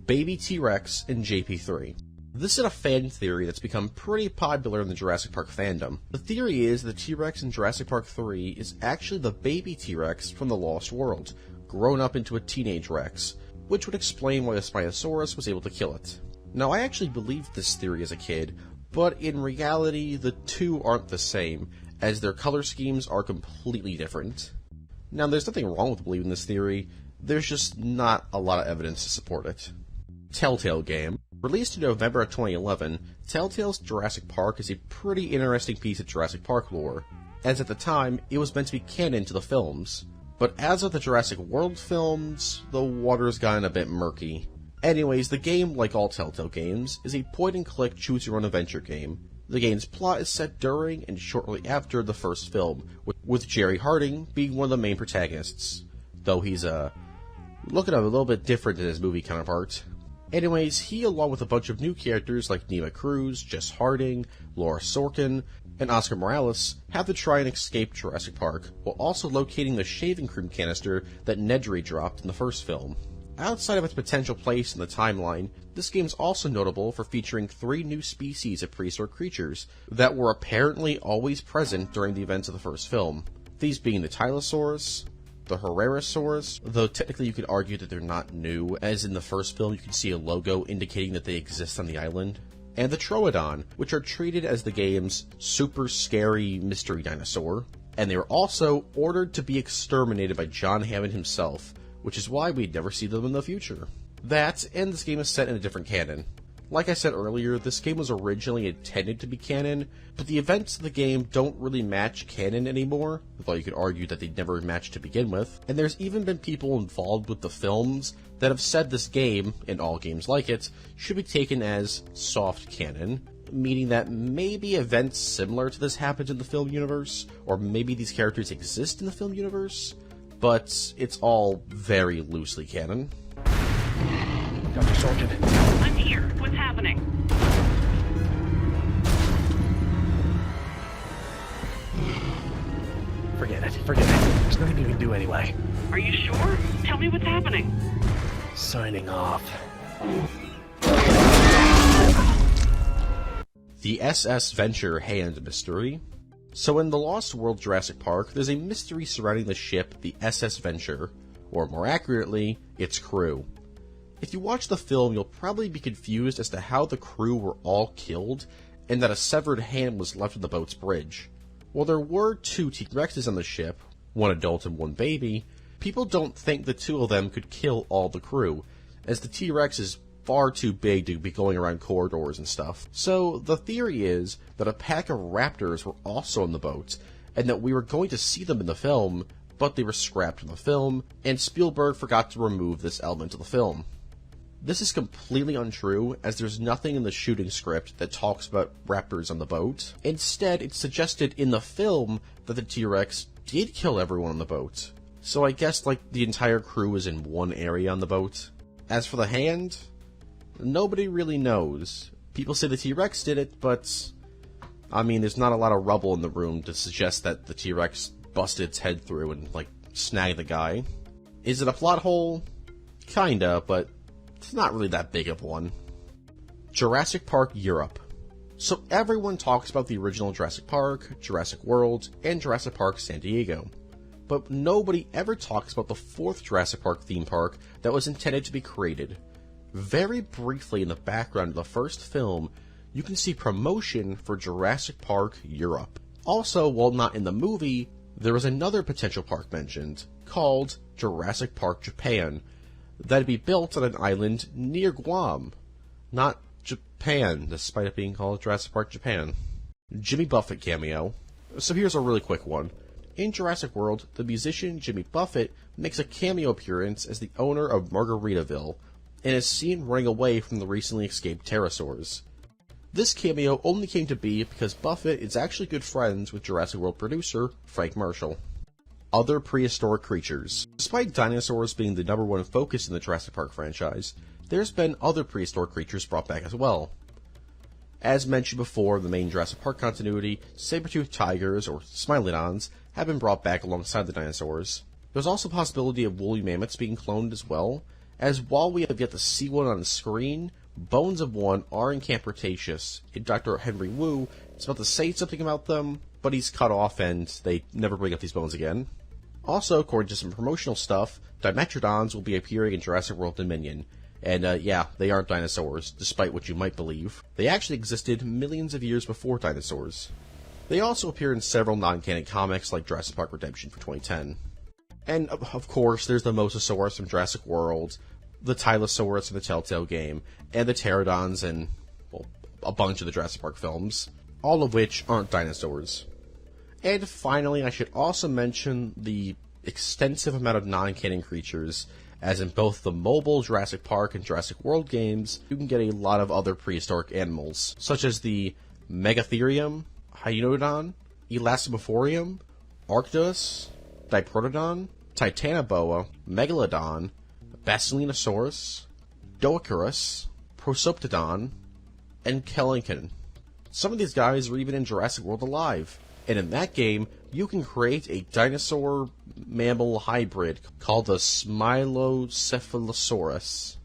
Baby T-Rex and JP3. This is a fan theory that's become pretty popular in the Jurassic Park fandom. The theory is that the T-Rex in Jurassic Park 3 is actually the baby T-Rex from The Lost World, grown up into a teenage Rex, which would explain why the Spinosaurus was able to kill it. Now, I actually believed this theory as a kid, but in reality, the two aren't the same, as their color schemes are completely different. Now, there's nothing wrong with believing this theory, there's just not a lot of evidence to support it. Telltale game. Released in November of 2011, Telltale's Jurassic Park is a pretty interesting piece of Jurassic Park lore, as at the time, it was meant to be canon to the films. But as of the Jurassic World films, the water's gotten a bit murky. Anyways, the game, like all Telltale games, is a point-and-click choose-your-own-adventure game. The game's plot is set during and shortly after the first film, with Jerry Harding being one of the main protagonists, though he's looking a little bit different than his movie counterpart. Anyways, he, along with a bunch of new characters like Nema Cruz, Jess Harding, Laura Sorkin, and Oscar Morales, have to try and escape Jurassic Park, while also locating the shaving cream canister that Nedry dropped in the first film. Outside of its potential place in the timeline, this game is also notable for featuring 3 new species of prehistoric creatures that were apparently always present during the events of the first film, these being the Tylosaurus, the Herrerasaurus, though technically you could argue that they're not new, as in the first film you can see a logo indicating that they exist on the island, and the Troodon, which are treated as the game's super scary mystery dinosaur, and they were also ordered to be exterminated by John Hammond himself, which is why we'd never see them in the future. That, and this game is set in a different canon. Like I said earlier, this game was originally intended to be canon, but the events of the game don't really match canon anymore, although you could argue that they never matched to begin with, and there's even been people involved with the films that have said this game, and all games like it, should be taken as soft canon, meaning that maybe events similar to this happened in the film universe, or maybe these characters exist in the film universe, but it's all very loosely canon. Dr. Sorkin. I'm here. What's happening? Forget it. There's nothing you can do anyway. Are you sure? Tell me what's happening. Signing off. The SS Venture Hand Mystery. So in the Lost World Jurassic Park, there's a mystery surrounding the ship, the SS Venture, or more accurately, its crew. If you watch the film, you'll probably be confused as to how the crew were all killed, and that a severed hand was left on the boat's bridge. While there were 2 T-Rexes on the ship, one adult and one baby, people don't think the 2 of them could kill all the crew, as the T-Rex is far too big to be going around corridors and stuff. So the theory is that a pack of raptors were also on the boat, and that we were going to see them in the film, but they were scrapped from the film, and Spielberg forgot to remove this element of the film. This is completely untrue, as there's nothing in the shooting script that talks about raptors on the boat. Instead, it's suggested in the film that the T-Rex did kill everyone on the boat. So I guess, like, the entire crew was in one area on the boat. As for the hand, nobody really knows. People say the T-Rex did it, but I mean, there's not a lot of rubble in the room to suggest that the T-Rex busted its head through and, like, snagged the guy. Is it a plot hole? Kinda, but it's not really that big of one. Jurassic Park Europe. So everyone talks about the original Jurassic Park, Jurassic World, and Jurassic Park San Diego. But nobody ever talks about the 4th Jurassic Park theme park that was intended to be created. Very briefly in the background of the first film, you can see promotion for Jurassic Park Europe. Also, while not in the movie, there was another potential park mentioned, called Jurassic Park Japan, that'd be built on an island near Guam. Not Japan, despite it being called Jurassic Park Japan. Jimmy Buffett cameo. So here's a really quick one. In Jurassic World, the musician Jimmy Buffett makes a cameo appearance as the owner of Margaritaville, and is seen running away from the recently escaped pterosaurs. This cameo only came to be because Buffett is actually good friends with Jurassic World producer Frank Marshall. Other prehistoric creatures. Despite dinosaurs being the #1 focus in the Jurassic Park franchise, there's been other prehistoric creatures brought back as well. As mentioned before in the main Jurassic Park continuity, saber-toothed tigers, or smilodons, have been brought back alongside the dinosaurs. There's also a possibility of woolly mammoths being cloned as well, as while we have yet to see one on the screen, bones of one are in Camp Cretaceous, and Dr. Henry Wu is about to say something about them, but he's cut off and they never bring up these bones again. Also, according to some promotional stuff, Dimetrodons will be appearing in Jurassic World Dominion, and yeah, they aren't dinosaurs, despite what you might believe. They actually existed millions of years before dinosaurs. They also appear in several non-canon comics like Jurassic Park Redemption for 2010. And, of course, there's the Mosasaurus from Jurassic World, the Tylosaurus from the Telltale game, and the Pterodons in, well, a bunch of the Jurassic Park films, all of which aren't dinosaurs. And finally, I should also mention the extensive amount of non-canon creatures, as in both the mobile Jurassic Park and Jurassic World games, you can get a lot of other prehistoric animals, such as the Megatherium, Hyenodon, Elasmophorium, Arctos, Diprotodon, Titanoboa, Megalodon, Basilinosaurus, Doacarus, Prosoptodon, and Kelinkin. Some of these guys are even in Jurassic World Alive, and in that game, you can create a dinosaur-mammal hybrid called the Smylocephalosaurus.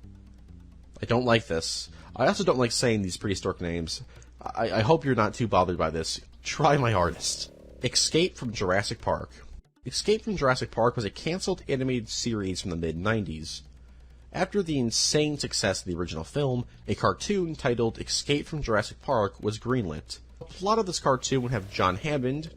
I don't like this. I also don't like saying these prehistoric names. I hope you're not too bothered by this. Try my hardest. Escape from Jurassic Park. Escape from Jurassic Park was a cancelled animated series from the mid-90s. After the insane success of the original film, a cartoon titled Escape from Jurassic Park was greenlit. The plot of this cartoon would have John Hammond,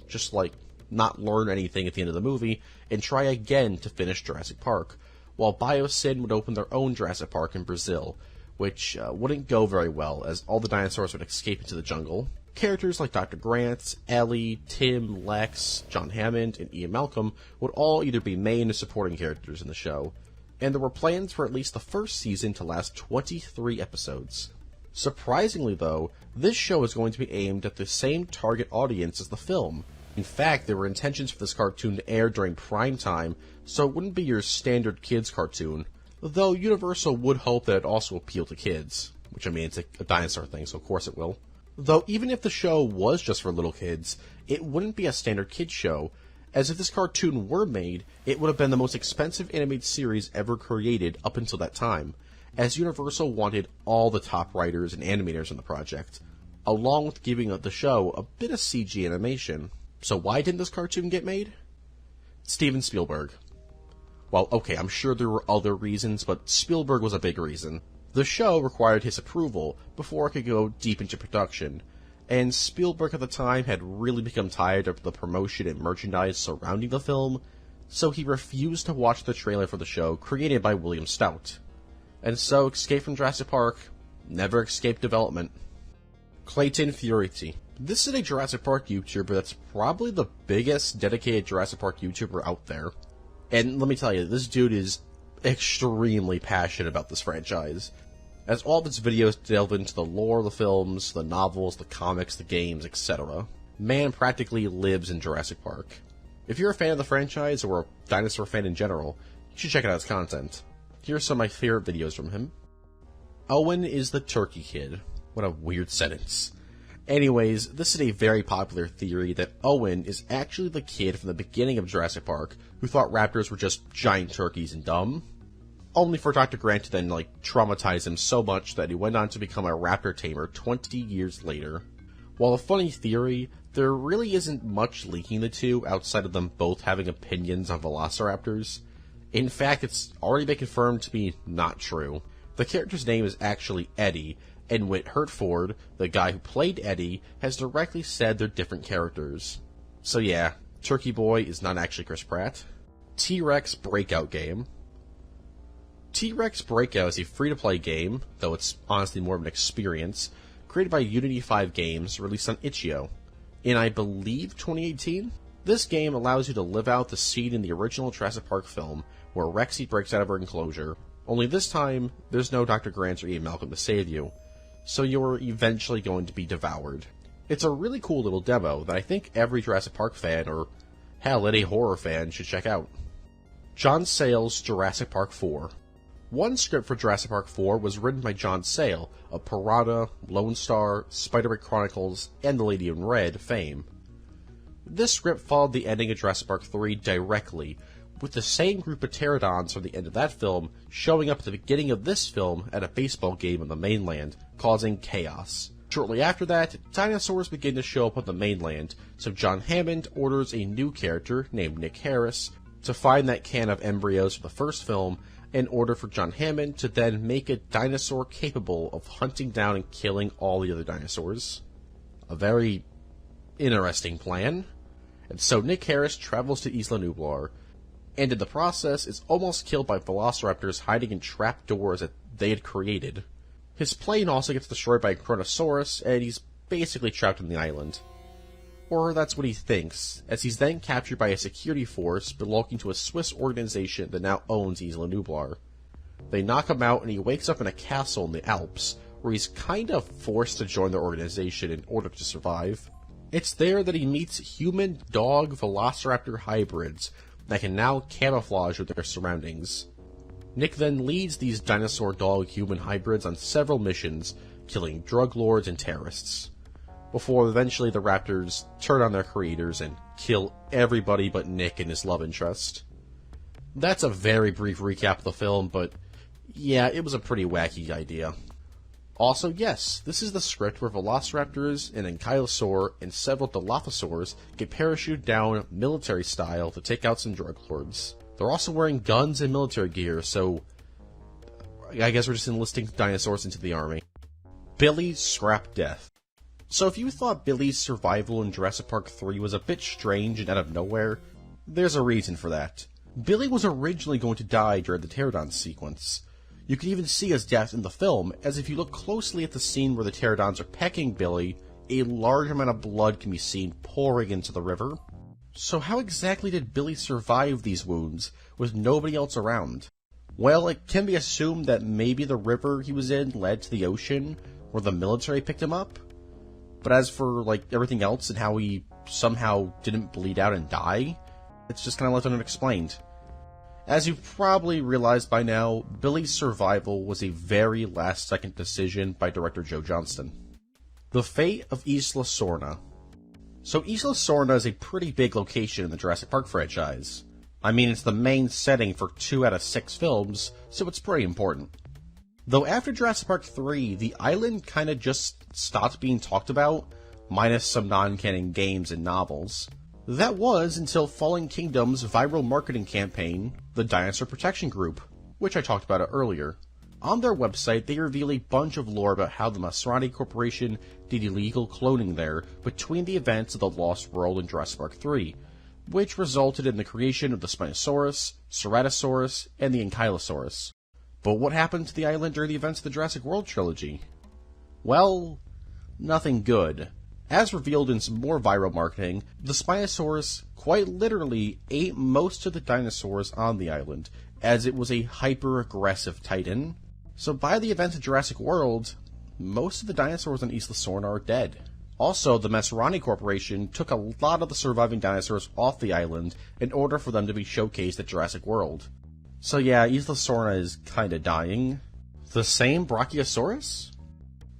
not learn anything at the end of the movie, and try again to finish Jurassic Park, while Biosyn would open their own Jurassic Park in Brazil, which wouldn't go very well, as all the dinosaurs would escape into the jungle. Characters like Dr. Grant, Ellie, Tim, Lex, John Hammond, and Ian Malcolm would all either be main or supporting characters in the show, and there were plans for at least the first season to last 23 episodes. Surprisingly though, this show is going to be aimed at the same target audience as the film. In fact, there were intentions for this cartoon to air during prime time, so it wouldn't be your standard kids cartoon, though Universal would hope that it also appeal to kids, which it's a dinosaur thing, so of course it will. Though even if the show was just for little kids, it wouldn't be a standard kids show, as if this cartoon were made, it would have been the most expensive animated series ever created up until that time, as Universal wanted all the top writers and animators in the project, along with giving the show a bit of CG animation. So why didn't this cartoon get made? Steven Spielberg. Well, okay, I'm sure there were other reasons, but Spielberg was a big reason. The show required his approval before it could go deep into production, and Spielberg at the time had really become tired of the promotion and merchandise surrounding the film, so he refused to watch the trailer for the show created by William Stout. And so Escape from Jurassic Park never escaped development. Clayton Fioriti. This is a Jurassic Park YouTuber that's probably the biggest dedicated Jurassic Park YouTuber out there. And let me tell you, this dude is extremely passionate about this franchise, as all of its videos delve into the lore of the films, the novels, the comics, the games, etc. Man practically lives in Jurassic Park. If you're a fan of the franchise, or a dinosaur fan in general, you should check out his content. Here are some of my favorite videos from him. Owen is the turkey kid. What a weird sentence. Anyways, this is a very popular theory that Owen is actually the kid from the beginning of Jurassic Park who thought raptors were just giant turkeys and dumb, only for Dr. Grant to then, traumatize him so much that he went on to become a raptor tamer 20 years later. While a funny theory, there really isn't much linking the two outside of them both having opinions on velociraptors. In fact, it's already been confirmed to be not true. The character's name is actually Eddie, and Whit Hertford, the guy who played Eddie, has directly said they're different characters. So yeah, Turkey Boy is not actually Chris Pratt. T-Rex Breakout Game. T-Rex Breakout is a free-to-play game, though it's honestly more of an experience, created by Unity 5 Games, released on itch.io. In, I believe, 2018? This game allows you to live out the scene in the original Jurassic Park film, where Rexy breaks out of her enclosure, only this time, there's no Dr. Grant or Ian Malcolm to save you, so you're eventually going to be devoured. It's a really cool little demo that I think every Jurassic Park fan, or hell, any horror fan, should check out. John Sayles' Jurassic Park 4. One script for Jurassic Park 4 was written by John Sayles of Piranha, Lone Star, Spider-Man Chronicles, and The Lady in Red fame. This script followed the ending of Jurassic Park 3 directly, with the same group of pterodons from the end of that film showing up at the beginning of this film at a baseball game on the mainland, causing chaos. Shortly after that, dinosaurs begin to show up on the mainland, so John Hammond orders a new character named Nick Harris to find that can of embryos from the first film, in order for John Hammond to then make a dinosaur capable of hunting down and killing all the other dinosaurs. A very interesting plan. And so Nick Harris travels to Isla Nublar, and in the process is almost killed by velociraptors hiding in trapdoors that they had created. His plane also gets destroyed by a Kronosaurus, and he's basically trapped on the island. Or that's what he thinks, as he's then captured by a security force belonging to a Swiss organization that now owns Isla Nublar. They knock him out and he wakes up in a castle in the Alps, where he's kind of forced to join their organization in order to survive. It's there that he meets human-dog velociraptor hybrids that can now camouflage with their surroundings. Nick then leads these dinosaur-dog-human hybrids on several missions, killing drug lords and terrorists, before eventually the raptors turn on their creators and kill everybody but Nick and his love interest. That's a very brief recap of the film, but yeah, it was a pretty wacky idea. Also, yes, this is the script where velociraptors, an ankylosaur, and several dilophosaurs get parachuted down military style to take out some drug lords. They're also wearing guns and military gear, so I guess we're just enlisting dinosaurs into the army. Billy's scrap death. So if you thought Billy's survival in Jurassic Park 3 was a bit strange and out of nowhere, there's a reason for that. Billy was originally going to die during the pterodon sequence. You can even see his death in the film, as if you look closely at the scene where the pterodons are pecking Billy, a large amount of blood can be seen pouring into the river. So how exactly did Billy survive these wounds, with nobody else around? Well, it can be assumed that maybe the river he was in led to the ocean, where the military picked him up. But as for, everything else and how he somehow didn't bleed out and die, it's just kind of left unexplained. As you've probably realized by now, Billy's survival was a very last-second decision by director Joe Johnston. The fate of Isla Sorna. So Isla Sorna is a pretty big location in the Jurassic Park franchise. I mean, it's the main setting for 2 out of 6 films, so it's pretty important. Though after Jurassic Park 3, the island kinda just stopped being talked about, minus some non-canon games and novels. That was until Fallen Kingdom's viral marketing campaign, the Dinosaur Protection Group, which I talked about earlier. On their website, they reveal a bunch of lore about how the Masrani Corporation did illegal cloning there between the events of the Lost World and Jurassic Park 3, which resulted in the creation of the Spinosaurus, Ceratosaurus, and the Ankylosaurus. But what happened to the island during the events of the Jurassic World trilogy? Well, nothing good. As revealed in some more viral marketing, the Spinosaurus quite literally ate most of the dinosaurs on the island, as it was a hyper-aggressive titan. So by the events of Jurassic World, most of the dinosaurs on Isla Sorna are dead. Also, the Masrani Corporation took a lot of the surviving dinosaurs off the island in order for them to be showcased at Jurassic World. So yeah, Isla Sorna is kinda dying. The same Brachiosaurus?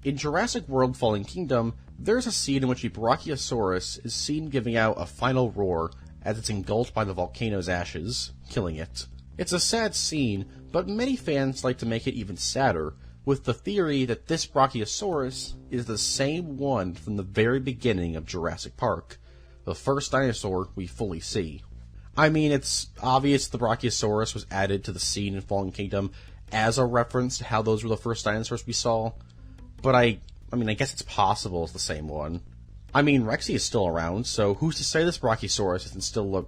In Jurassic World Fallen Kingdom, there's a scene in which a Brachiosaurus is seen giving out a final roar as it's engulfed by the volcano's ashes, killing it. It's a sad scene, but many fans like to make it even sadder, with the theory that this Brachiosaurus is the same one from the very beginning of Jurassic Park, the first dinosaur we fully see. I mean, it's obvious the Brachiosaurus was added to the scene in Fallen Kingdom as a reference to how those were the first dinosaurs we saw, but I guess it's possible it's the same one. I mean, Rexy is still around, so who's to say this Brachiosaurus isn't still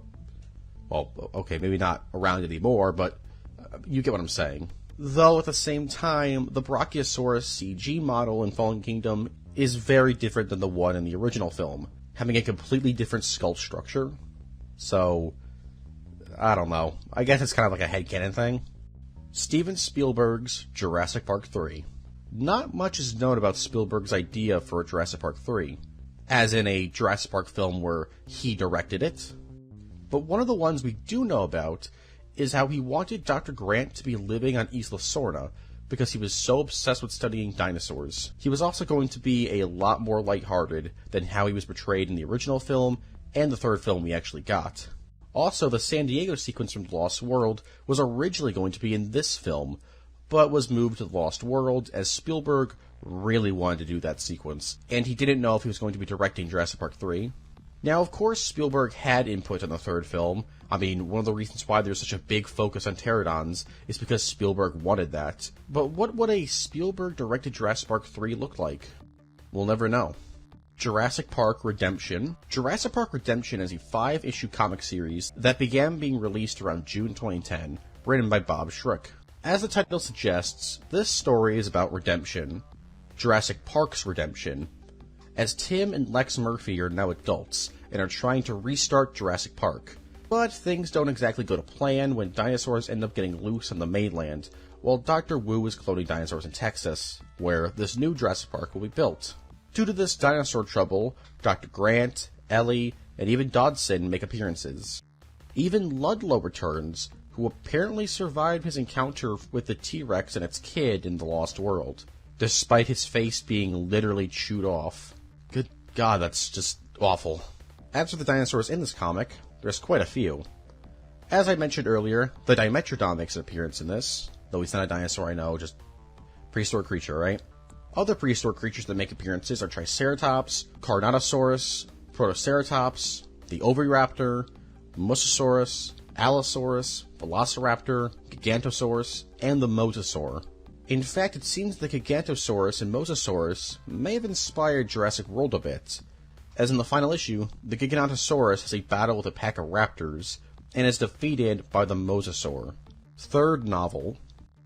well, okay, maybe not around anymore, but you get what I'm saying. Though at the same time, the Brachiosaurus CG model in Fallen Kingdom is very different than the one in the original film, having a completely different skull structure. So, I don't know. I guess it's kind of like a headcanon thing. Steven Spielberg's Jurassic Park 3. Not much is known about Spielberg's idea for a Jurassic Park 3, as in a Jurassic Park film where he directed it. But one of the ones we do know about is how he wanted Dr. Grant to be living on Isla Sorna because he was so obsessed with studying dinosaurs. He was also going to be a lot more lighthearted than how he was portrayed in the original film and the third film we actually got. Also, the San Diego sequence from The Lost World was originally going to be in this film, but was moved to The Lost World as Spielberg really wanted to do that sequence, and he didn't know if he was going to be directing Jurassic Park 3. Now, of course, Spielberg had input on the third film. I mean, one of the reasons why there's such a big focus on pterodons is because Spielberg wanted that. But what would a Spielberg-directed Jurassic Park 3 look like? We'll never know. Jurassic Park Redemption. Jurassic Park Redemption is a 5-issue comic series that began being released around June 2010, written by Bob Schrock. As the title suggests, this story is about redemption. Jurassic Park's redemption, as Tim and Lex Murphy are now adults and are trying to restart Jurassic Park. But things don't exactly go to plan when dinosaurs end up getting loose on the mainland, while Dr. Wu is cloning dinosaurs in Texas, where this new Jurassic Park will be built. Due to this dinosaur trouble, Dr. Grant, Ellie, and even Dodson make appearances. Even Ludlow returns, who apparently survived his encounter with the T-Rex and its kid in The Lost World, despite his face being literally chewed off. Good God, that's just awful. As for the dinosaurs in this comic, there's quite a few. As I mentioned earlier, the Dimetrodon makes an appearance in this, though he's not a dinosaur, I know, just prehistoric creature, right? Other prehistoric creatures that make appearances are Triceratops, Carnotaurus, Protoceratops, the Oviraptor, Mosasaurus, Allosaurus, Velociraptor, Gigantosaurus, and the Mosasaur. In fact, it seems the Gigantosaurus and Mosasaurus may have inspired Jurassic World a bit, as in the final issue, the Gigantosaurus has a battle with a pack of raptors, and is defeated by the Mosasaur. Third novel.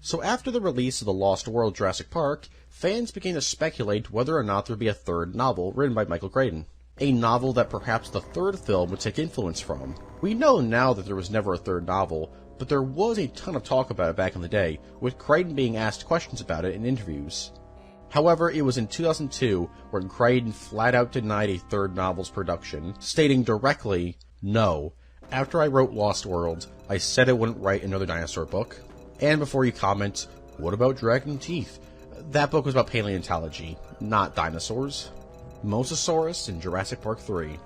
So after the release of the Lost World Jurassic Park, fans began to speculate whether or not there would be a third novel written by Michael Crichton. A novel that perhaps the third film would take influence from. We know now that there was never a third novel, but there was a ton of talk about it back in the day, with Crichton being asked questions about it in interviews. However, it was in 2002 when Crichton flat out denied a third novel's production, stating directly, "No, after I wrote Lost World, I said I wouldn't write another dinosaur book." And before you comment, what about Dragon Teeth? That book was about paleontology, not dinosaurs. Mosasaurus in Jurassic Park 3.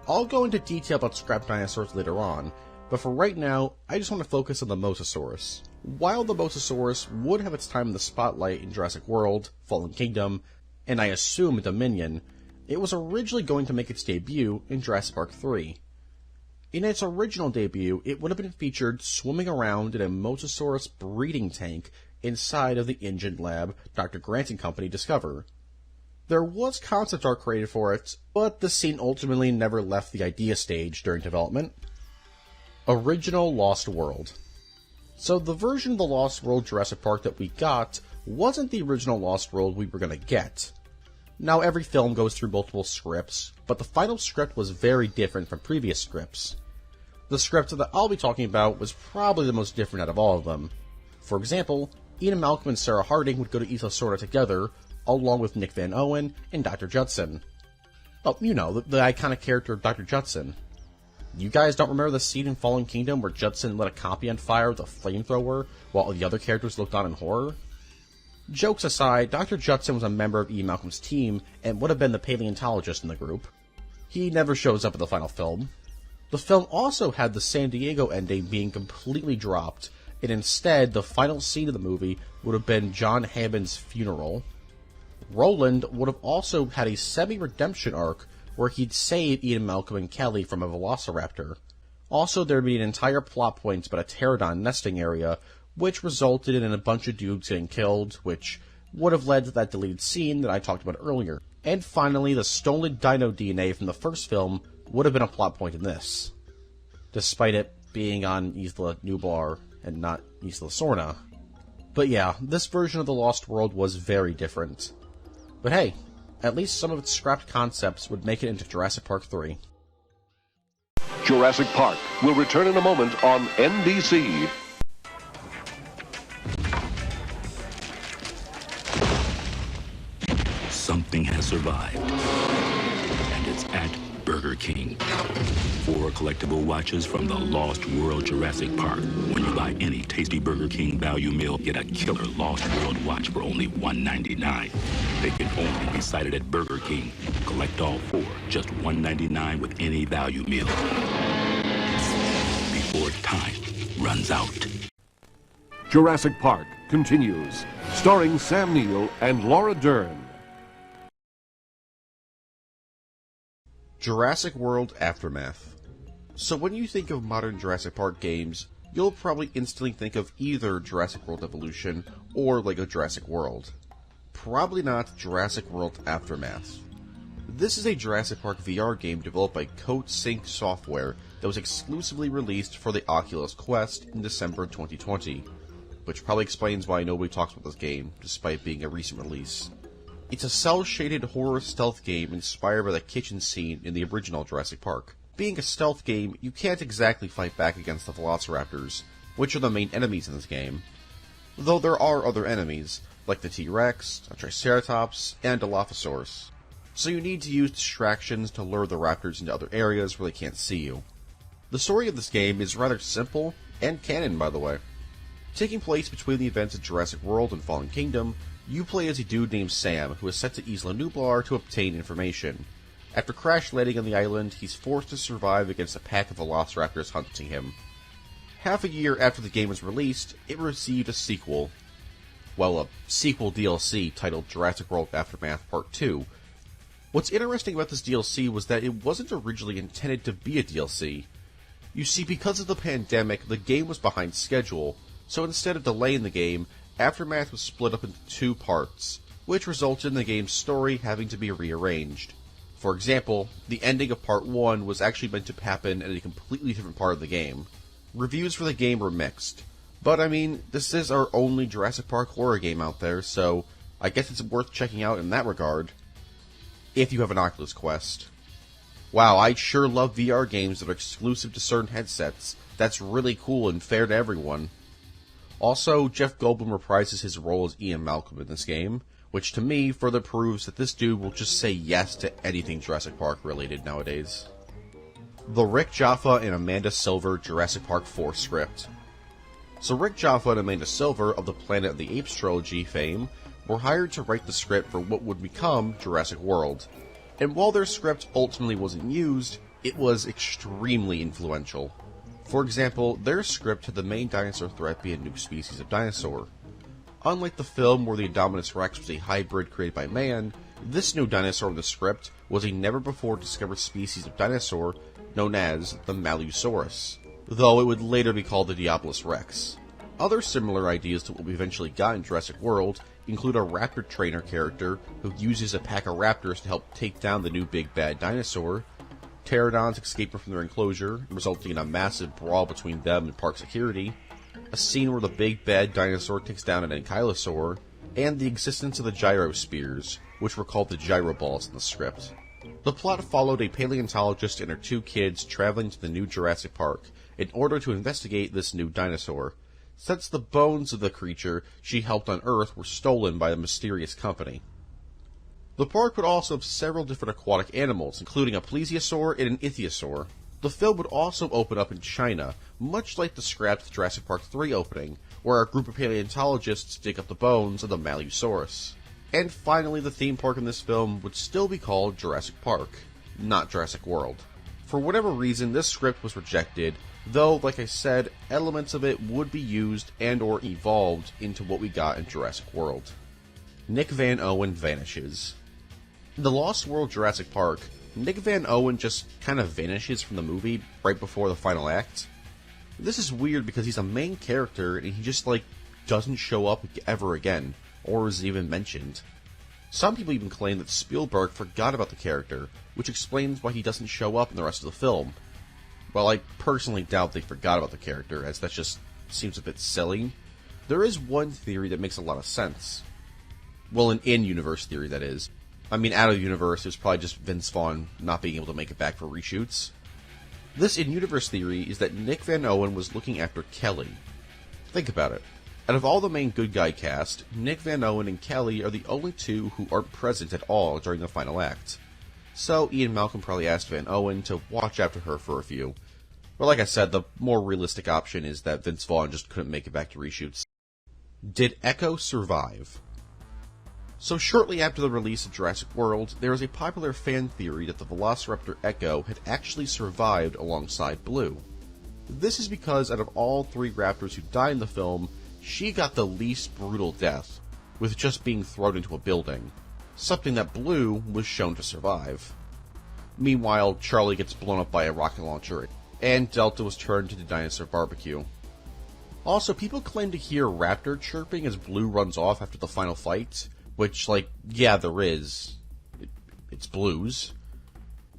I'll go into detail about scrap dinosaurs later on, but for right now, I just want to focus on the Mosasaurus. While the Mosasaurus would have its time in the spotlight in Jurassic World, Fallen Kingdom, and I assume Dominion, it was originally going to make its debut in Jurassic Park 3. In its original debut, it would have been featured swimming around in a Mosasaurus breeding tank inside of the InGen lab Dr. Grant and company discover. There was concept art created for it, but the scene ultimately never left the idea stage during development. Original Lost World. So the version of the Lost World Jurassic Park that we got wasn't the original Lost World we were going to get. Now every film goes through multiple scripts, but the final script was very different from previous scripts. The script that I'll be talking about was probably the most different out of all of them. For example, Ian Malcolm and Sarah Harding would go to Isla Sorna together, along with Nick Van Owen and Dr. Judson. Oh, you know, the iconic character of Dr. Judson. You guys don't remember the scene in Fallen Kingdom where Judson lit a copy on fire with a flamethrower while the other characters looked on in horror? Jokes aside, Dr. Judson was a member of Ian Malcolm's team and would have been the paleontologist in the group. He never shows up in the final film. The film also had the San Diego ending being completely dropped, and instead the final scene of the movie would have been John Hammond's funeral. Roland would have also had a semi-redemption arc where he'd save Ian Malcolm and Kelly from a velociraptor. Also, there'd be an entire plot point about a pterodon nesting area, which resulted in a bunch of dudes getting killed, which would have led to that deleted scene that I talked about earlier. And finally, the stolen dino DNA from the first film would have been a plot point in this, despite it being on Isla Nublar and not Isla Sorna. But yeah, this version of the Lost World was very different. But hey, at least some of its scrapped concepts would make it into Jurassic Park 3. Jurassic Park will return in a moment on NBC. Something has survived, and it's at Burger King. 4 collectible watches from the Lost World Jurassic Park. When you buy any tasty Burger King value meal, get a killer Lost World watch for only $1.99. They can only be sighted at Burger King. Collect all 4, just $1.99 with any value meal. Before time runs out. Jurassic Park continues, starring Sam Neill and Laura Dern. Jurassic World Aftermath. So when you think of modern Jurassic Park games, you'll probably instantly think of either Jurassic World Evolution or LEGO Jurassic World. Probably not Jurassic World Aftermath. This is a Jurassic Park VR game developed by CodeSync Software that was exclusively released for the Oculus Quest in December 2020, which probably explains why nobody talks about this game, despite being a recent release. It's a cel-shaded horror stealth game inspired by the kitchen scene in the original Jurassic Park. Being a stealth game, you can't exactly fight back against the Velociraptors, which are the main enemies in this game. Though there are other enemies, like the T-Rex, a Triceratops, and a Dilophosaurus. So you need to use distractions to lure the raptors into other areas where they can't see you. The story of this game is rather simple, and canon by the way. Taking place between the events of Jurassic World and Fallen Kingdom, you play as a dude named Sam who is sent to Isla Nublar to obtain information. After crash landing on the island, he's forced to survive against a pack of velociraptors hunting him. Half a year after the game was released, it received a sequel. well, a sequel DLC titled Jurassic World Aftermath Part 2. What's interesting about this DLC was that it wasn't originally intended to be a DLC. You see, because of the pandemic, the game was behind schedule, so instead of delaying the game, Aftermath was split up into 2 parts, which resulted in the game's story having to be rearranged. For example, the ending of Part 1 was actually meant to happen in a completely different part of the game. Reviews for the game were mixed, but I mean, this is our only Jurassic Park horror game out there, so I guess it's worth checking out in that regard, if you have an Oculus Quest. Wow, I sure love VR games that are exclusive to certain headsets. That's really cool and fair to everyone. Also, Jeff Goldblum reprises his role as Ian Malcolm in this game, which to me further proves that this dude will just say yes to anything Jurassic Park related nowadays. The Rick Jaffa and Amanda Silver Jurassic Park 4 script. So Rick Jaffa and Amanda Silver of the Planet of the Apes trilogy fame were hired to write the script for what would become Jurassic World. And while their script ultimately wasn't used, it was extremely influential. For example, their script had the main dinosaur threat be a new species of dinosaur. Unlike the film where the Indominus Rex was a hybrid created by man, this new dinosaur in the script was a never-before-discovered species of dinosaur known as the Malusaurus, though it would later be called the Diabolus Rex. Other similar ideas to what we eventually got in Jurassic World include a raptor trainer character who uses a pack of raptors to help take down the new big bad dinosaur, pterodons escaping from their enclosure, resulting in a massive brawl between them and park security, a scene where the big bad dinosaur takes down an ankylosaur, and the existence of the gyrospheres, which were called the gyroballs in the script. The plot followed a paleontologist and her 2 kids traveling to the new Jurassic Park in order to investigate this new dinosaur, since the bones of the creature she helped unearth were stolen by a mysterious company. The park would also have several different aquatic animals, including a plesiosaur and an ichthyosaur. The film would also open up in China, much like the scrapped Jurassic Park 3 opening, where a group of paleontologists dig up the bones of the Malusaurus. And finally, the theme park in this film would still be called Jurassic Park, not Jurassic World. For whatever reason, this script was rejected, though, like I said, elements of it would be used and or evolved into what we got in Jurassic World. Nick Van Owen vanishes. In The Lost World Jurassic Park, Nick Van Owen just kind of vanishes from the movie right before the final act. This is weird because he's a main character and he just, doesn't show up ever again, or is even mentioned. Some people even claim that Spielberg forgot about the character, which explains why he doesn't show up in the rest of the film. Well, I personally doubt they forgot about the character, as that just seems a bit silly. There is one theory that makes a lot of sense. Well, an in-universe theory, that is. I mean, out of the universe, it was probably just Vince Vaughn not being able to make it back for reshoots. This in-universe theory is that Nick Van Owen was looking after Kelly. Think about it. Out of all the main good guy cast, Nick Van Owen and Kelly are the only 2 who aren't present at all during the final act. So Ian Malcolm probably asked Van Owen to watch after her for a few. But like I said, the more realistic option is that Vince Vaughn just couldn't make it back to reshoots. Did Echo survive? So shortly after the release of Jurassic World, there was a popular fan theory that the Velociraptor Echo had actually survived alongside Blue. This is because out of all 3 raptors who died in the film, she got the least brutal death, with just being thrown into a building, something that Blue was shown to survive. Meanwhile, Charlie gets blown up by a rocket launcher, and Delta was turned into dinosaur barbecue. Also, people claim to hear raptor chirping as Blue runs off after the final fight, which, yeah, there is. It's Blue's.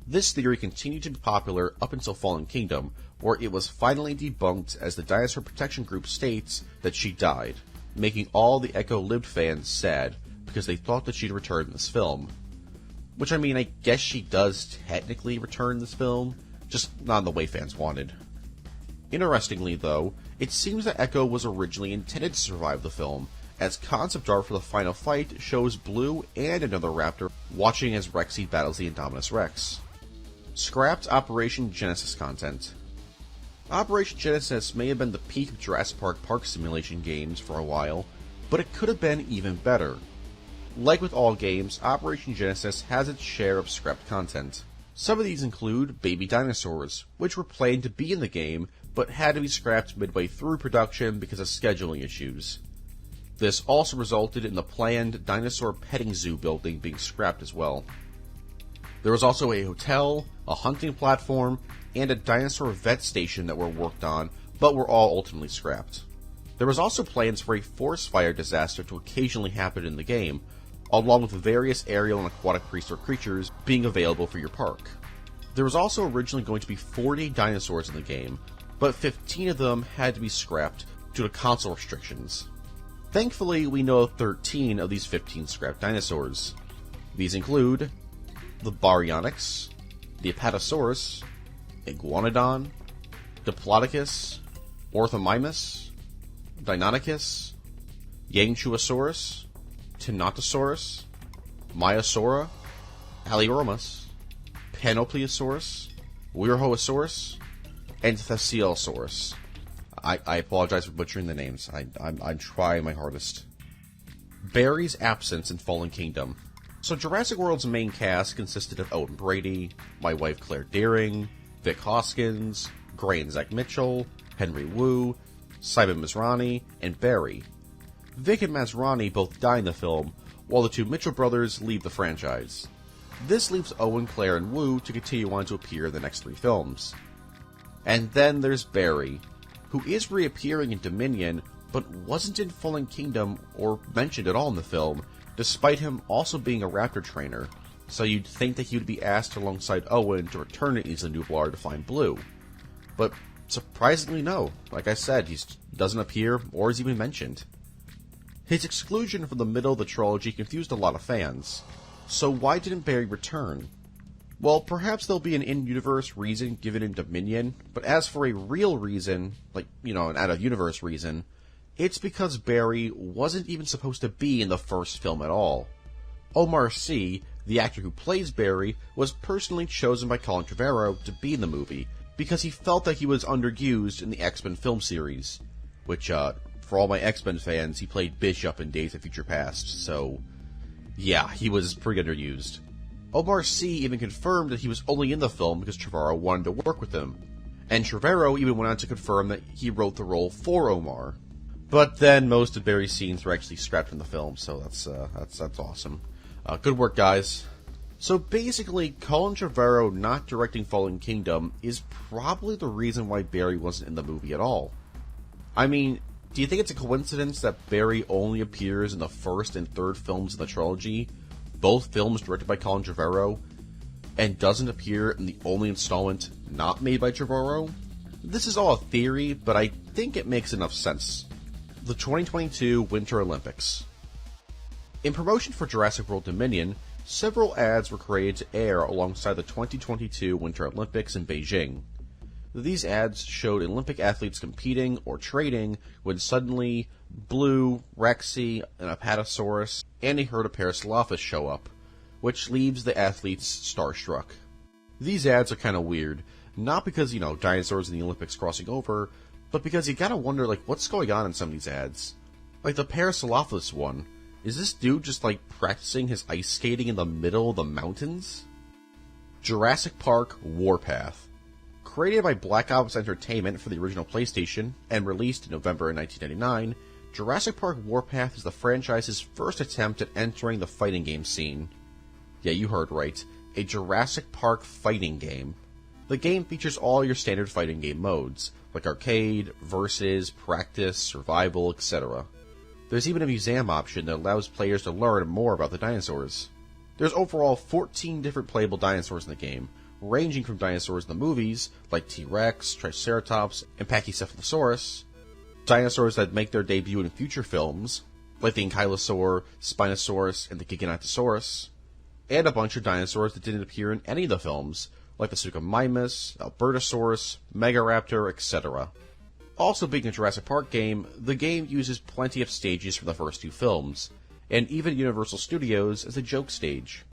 This theory continued to be popular up until Fallen Kingdom, where it was finally debunked as the Dinosaur Protection Group states that she died, making all the Echo Lived fans sad, because they thought that she'd return in this film. Which, I mean, I guess she does technically return in this film, just not in the way fans wanted. Interestingly, though, it seems that Echo was originally intended to survive the film, as concept art for the final fight shows Blue and another raptor watching as Rexy battles the Indominus Rex. Scrapped Operation Genesis content. Operation Genesis may have been the peak of Jurassic Park simulation games for a while, but it could have been even better. Like with all games, Operation Genesis has its share of scrapped content. Some of these include baby dinosaurs, which were planned to be in the game, but had to be scrapped midway through production because of scheduling issues. This also resulted in the planned dinosaur petting zoo building being scrapped as well. There was also a hotel, a hunting platform, and a dinosaur vet station that were worked on, but were all ultimately scrapped. There was also plans for a forest fire disaster to occasionally happen in the game, along with various aerial and aquatic prehistoric creatures being available for your park. There was also originally going to be 40 dinosaurs in the game, but 15 of them had to be scrapped due to console restrictions. Thankfully, we know of 13 of these 15 scrapped dinosaurs. These include the Baryonyx, the Apatosaurus, Iguanodon, Diplodocus, Orthomimus, Deinonychus, Yangchuosaurus, Tenontosaurus, Maiasaura, Alioramus, Panopleosaurus, Wirhosaurus, and Thesialosaurus. I apologize for butchering the names. I'm trying my hardest. Barry's absence in Fallen Kingdom. So Jurassic World's main cast consisted of Owen Brady, my wife Claire Deering, Vic Hoskins, Gray and Zach Mitchell, Henry Wu, Simon Masrani, and Barry. Vic and Masrani both die in the film, while the two Mitchell brothers leave the franchise. This leaves Owen, Claire, and Wu to continue on to appear in the next 3 films. And then there's Barry, who is reappearing in Dominion, but wasn't in Fallen Kingdom or mentioned at all in the film, despite him also being a raptor trainer, so you'd think that he would be asked alongside Owen to return to Isla Nublar to find Blue. But surprisingly no, like I said, he doesn't appear or is even mentioned. His exclusion from the middle of the trilogy confused a lot of fans. So why didn't Barry return? Well, perhaps there'll be an in-universe reason given in Dominion, but as for a real reason, like, an out-of-universe reason, it's because Barry wasn't even supposed to be in the first film at all. Omar Sy, the actor who plays Barry, was personally chosen by Colin Trevorrow to be in the movie, because he felt that he was underused in the X-Men film series, which, for all my X-Men fans, he played Bishop in Days of Future Past, so yeah, he was pretty underused. Omar Sy even confirmed that he was only in the film because Trevorrow wanted to work with him, and Trevorrow even went on to confirm that he wrote the role for Omar. But then most of Barry's scenes were actually scrapped from the film, so that's awesome. Good work, guys. So basically, Colin Trevorrow not directing Fallen Kingdom is probably the reason why Barry wasn't in the movie at all. I mean, do you think it's a coincidence that Barry only appears in the first and third films in the trilogy, both films directed by Colin Trevorrow, and doesn't appear in the only installment not made by Trevorrow? This is all a theory, but I think it makes enough sense. The 2022 Winter Olympics. In promotion for Jurassic World Dominion, several ads were created to air alongside the 2022 Winter Olympics in Beijing. These ads showed Olympic athletes competing or trading when suddenly Blue, Rexy, an Apatosaurus, and a herd of Parasaurolophus show up, which leaves the athletes starstruck. These ads are kind of weird, not because, dinosaurs in the Olympics crossing over, but because you gotta wonder, what's going on in some of these ads. Like the Parasaurolophus one, is this dude just, practicing his ice skating in the middle of the mountains? Jurassic Park Warpath. Created by Black Ops Entertainment for the original PlayStation, and released in November 1999, Jurassic Park Warpath is the franchise's first attempt at entering the fighting game scene. Yeah, you heard right, a Jurassic Park fighting game. The game features all your standard fighting game modes, like arcade, versus, practice, survival, etc. There's even a museum option that allows players to learn more about the dinosaurs. There's overall 14 different playable dinosaurs in the game, ranging from dinosaurs in the movies, like T-Rex, Triceratops, and Pachycephalosaurus, dinosaurs that make their debut in future films, like the Ankylosaur, Spinosaurus, and the Giganotosaurus, and a bunch of dinosaurs that didn't appear in any of the films, like the Suchomimus, Albertosaurus, Megaraptor, etc. Also being a Jurassic Park game, the game uses plenty of stages from the first 2 films, and even Universal Studios as a joke stage.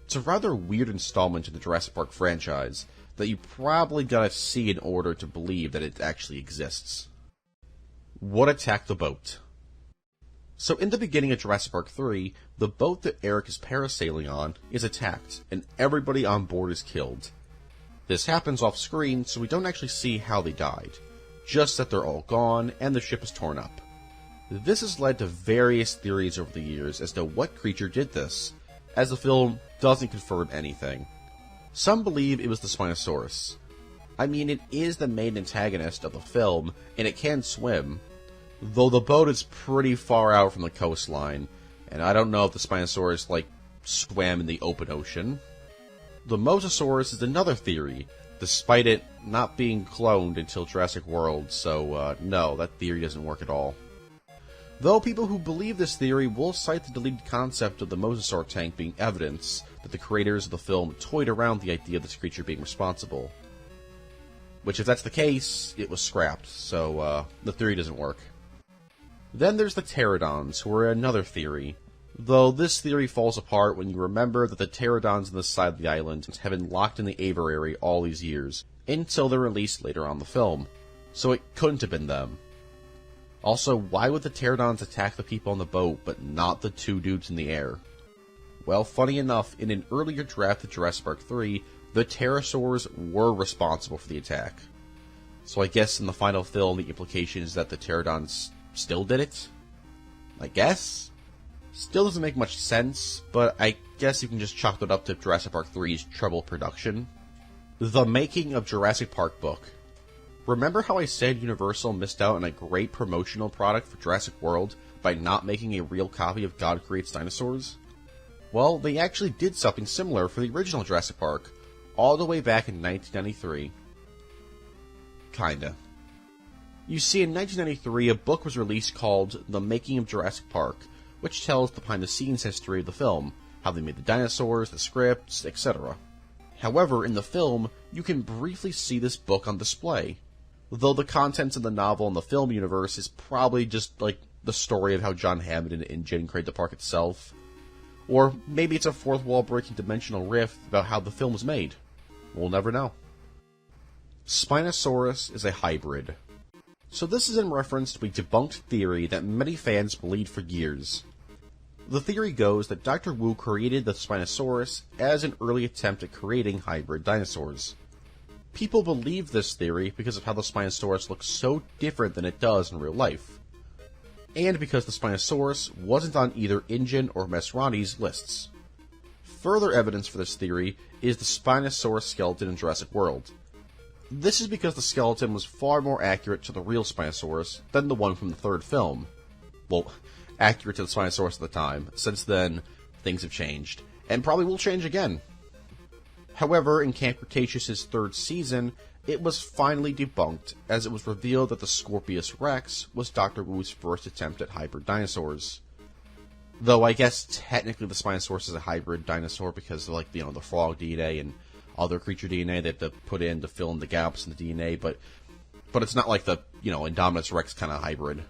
It's a rather weird installment in the Jurassic Park franchise that you probably gotta see in order to believe that it actually exists. What attacked the boat? So in the beginning of Jurassic Park 3, the boat that Eric is parasailing on is attacked, and everybody on board is killed. This happens off screen, so we don't actually see how they died, just that they're all gone and the ship is torn up. This has led to various theories over the years as to what creature did this, as the film doesn't confirm anything. Some believe it was the Spinosaurus. I mean, it is the main antagonist of the film, and it can swim, though the boat is pretty far out from the coastline, and I don't know if the Spinosaurus, swam in the open ocean. The Mosasaurus is another theory, despite it not being cloned until Jurassic World, so no, that theory doesn't work at all. Though people who believe this theory will cite the deleted concept of the Mosasaur tank being evidence that the creators of the film toyed around the idea of this creature being responsible. Which, if that's the case, it was scrapped, so the theory doesn't work. Then there's the pterodons, who are another theory, though this theory falls apart when you remember that the pterodons on the side of the island have been locked in the aviary all these years, until they're released later on in the film, so it couldn't have been them. Also, why would the pterodons attack the people on the boat, but not the two dudes in the air? Well, funny enough, in an earlier draft of Jurassic Park 3, the pterosaurs were responsible for the attack. So I guess in the final film, the implication is that the pterodons still did it? I guess? Still doesn't make much sense, but I guess you can just chalk it up to Jurassic Park 3's trouble production. The making of Jurassic Park book. Remember how I said Universal missed out on a great promotional product for Jurassic World by not making a real copy of God Creates Dinosaurs? Well, they actually did something similar for the original Jurassic Park, all the way back in 1993. Kinda. You see, in 1993, a book was released called The Making of Jurassic Park, which tells the behind-the-scenes history of the film, how they made the dinosaurs, the scripts, etc. However, in the film, you can briefly see this book on display, though the contents of the novel in the film universe is probably just the story of how John Hammond and InGen created the park itself. Or maybe it's a fourth wall breaking dimensional riff about how the film was made. We'll never know. Spinosaurus is a hybrid. So this is in reference to a debunked theory that many fans believed for years. The theory goes that Dr. Wu created the Spinosaurus as an early attempt at creating hybrid dinosaurs. People believe this theory because of how the Spinosaurus looks so different than it does in real life, and because the Spinosaurus wasn't on either InGen or Masrani's lists. Further evidence for this theory is the Spinosaurus skeleton in Jurassic World. This is because the skeleton was far more accurate to the real Spinosaurus than the one from the third film. Well, accurate to the Spinosaurus at the time. Since then, things have changed, and probably will change again. However, in Camp Cretaceous' third season, it was finally debunked, as it was revealed that the Scorpius Rex was Dr. Wu's first attempt at hybrid dinosaurs. Though I guess technically the Spinosaurus is a hybrid dinosaur because of, the frog DNA and other creature DNA they have to put in to fill in the gaps in the DNA, but it's not like the, Indominus Rex kind of hybrid.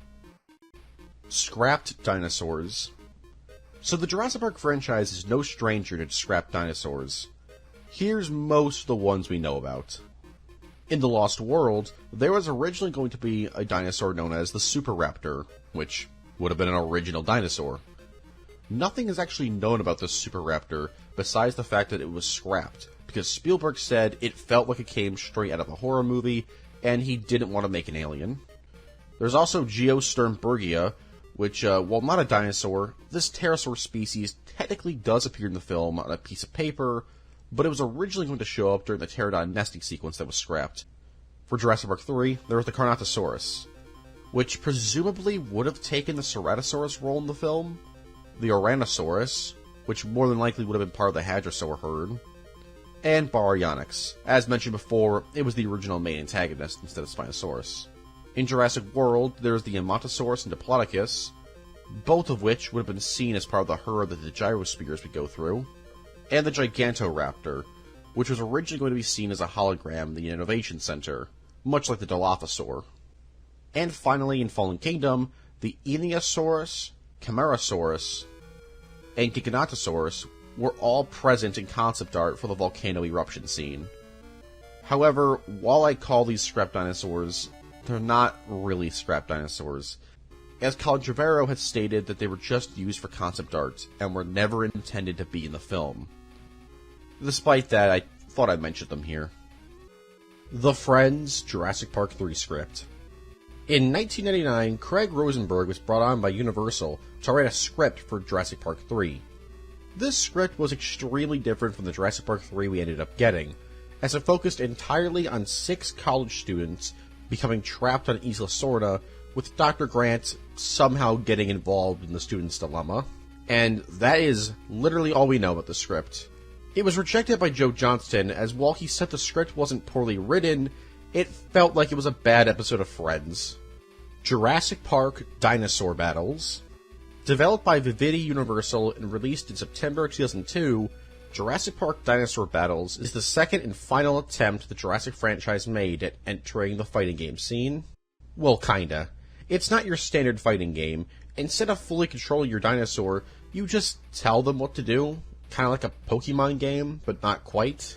Scrapped dinosaurs. So the Jurassic Park franchise is no stranger to scrapped dinosaurs. Here's most of the ones we know about. In The Lost World, there was originally going to be a dinosaur known as the Superraptor, which would have been an original dinosaur. Nothing is actually known about this Superraptor besides the fact that it was scrapped, because Spielberg said it felt like it came straight out of a horror movie, and he didn't want to make an alien. There's also Geosternbergia, which, while not a dinosaur, this pterosaur species technically does appear in the film on a piece of paper, but it was originally going to show up during the pterodon nesting sequence that was scrapped. For Jurassic Park 3, there was the Carnotaurus, which presumably would have taken the Ceratosaurus role in the film, the Ouranosaurus, which more than likely would have been part of the Hadrosaur herd, and Baryonyx. As mentioned before, it was the original main antagonist instead of Spinosaurus. In Jurassic World, there's the Ammontosaurus and Diplodocus, both of which would have been seen as part of the herd that the gyrospheres would go through, and the Gigantoraptor, which was originally going to be seen as a hologram in the Innovation Center, much like the Dilophosaur. And finally, in Fallen Kingdom, the Enosaurus, Camarasaurus, and Giganotosaurus were all present in concept art for the volcano eruption scene. However, while I call these scrap dinosaurs, they're not really scrap dinosaurs, as Colin Trevorrow had stated that they were just used for concept art and were never intended to be in the film. Despite that, I thought I'd mention them here. The Friends Jurassic Park 3 script. In 1999, Craig Rosenberg was brought on by Universal to write a script for Jurassic Park 3. This script was extremely different from the Jurassic Park 3 we ended up getting, as it focused entirely on 6 college students becoming trapped on Isla Sorna, with Dr. Grant somehow getting involved in the student's dilemma. And that is literally all we know about the script. It was rejected by Joe Johnston, as while he said the script wasn't poorly written, it felt like it was a bad episode of Friends. Jurassic Park Dinosaur Battles. Developed by Vividity Universal and released in September 2002, Jurassic Park Dinosaur Battles is the second and final attempt the Jurassic franchise made at entering the fighting game scene. Well, kinda. It's not your standard fighting game. Instead of fully controlling your dinosaur, you just tell them what to do, kinda like a Pokemon game, but not quite.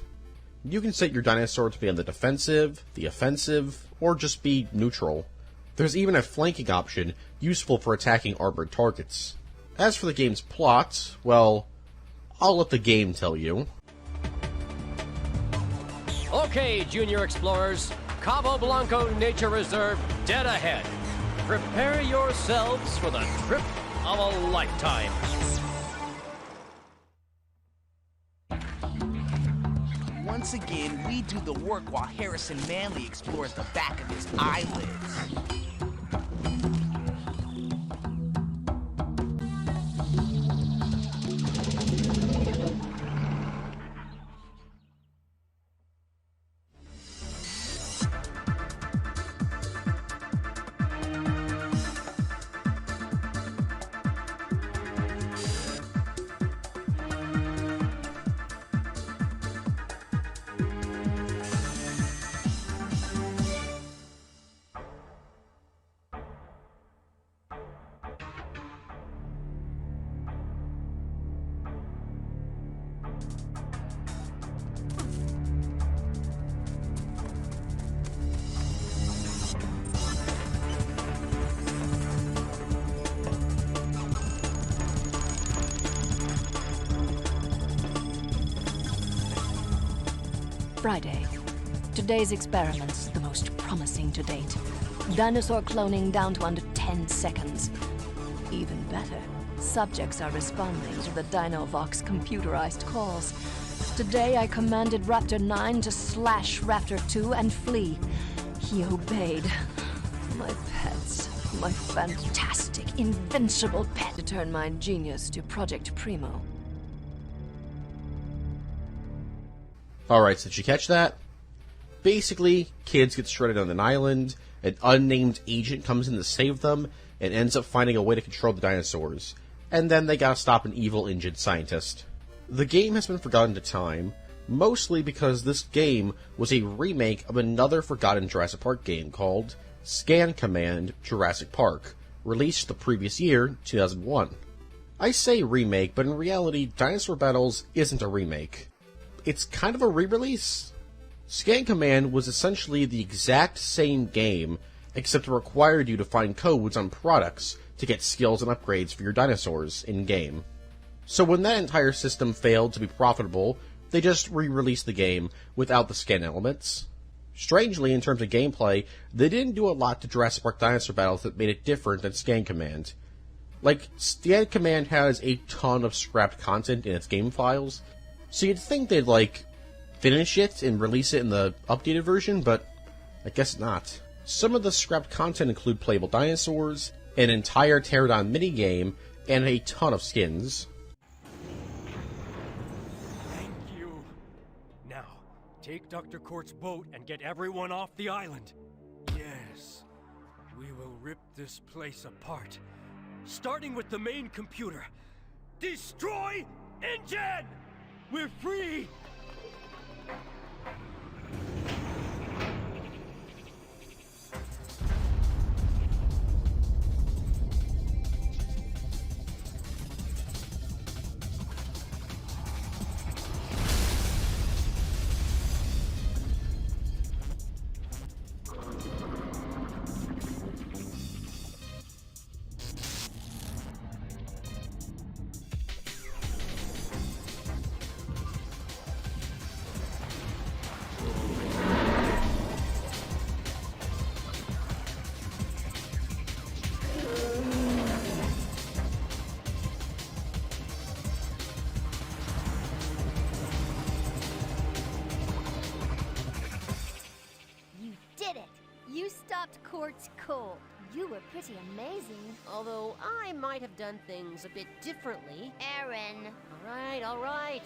You can set your dinosaur to be on the defensive, the offensive, or just be neutral. There's even a flanking option, useful for attacking armored targets. As for the game's plot, well, I'll let the game tell you. Okay, Junior Explorers, Cabo Blanco Nature Reserve, dead ahead. Prepare yourselves for the trip of a lifetime. Once again, we do the work while Harrison Manley explores the back of his eyelids. Friday. Today's experiments, the most promising to date. Dinosaur cloning down to under 10 seconds. Even better, subjects are responding to the DinoVox computerized calls. Today I commanded Raptor 9 to slash Raptor 2 and flee. He obeyed. My pets, my fantastic, invincible pet, to turn my genius to Project Primo. Alright, so did you catch that? Basically, kids get shredded on an island, an unnamed agent comes in to save them, and ends up finding a way to control the dinosaurs. And then they gotta stop an evil injured scientist. The game has been forgotten to time, mostly because this game was a remake of another forgotten Jurassic Park game called Scan Command Jurassic Park, released the previous year, 2001. I say remake, but in reality, Dinosaur Battles isn't a remake. It's kind of a re-release. Scan Command was essentially the exact same game, except it required you to find codes on products to get skills and upgrades for your dinosaurs in-game. So when that entire system failed to be profitable, they just re-released the game without the scan elements. Strangely, in terms of gameplay, they didn't do a lot to Jurassic Park Dinosaur Battles that made it different than Scan Command. Like, Scan Command has a ton of scrapped content in its game files, so you'd think they'd, finish it and release it in the updated version, but I guess not. Some of the scrapped content include playable dinosaurs, an entire Pterodon minigame, and a ton of skins. Thank you. Now, take Dr. Cort's boat and get everyone off the island. Yes, we will rip this place apart. Starting with the main computer. Destroy engine! We're free! stopped Corp's cold. You were pretty amazing. Although I might have done things a bit differently. Aaron. All right.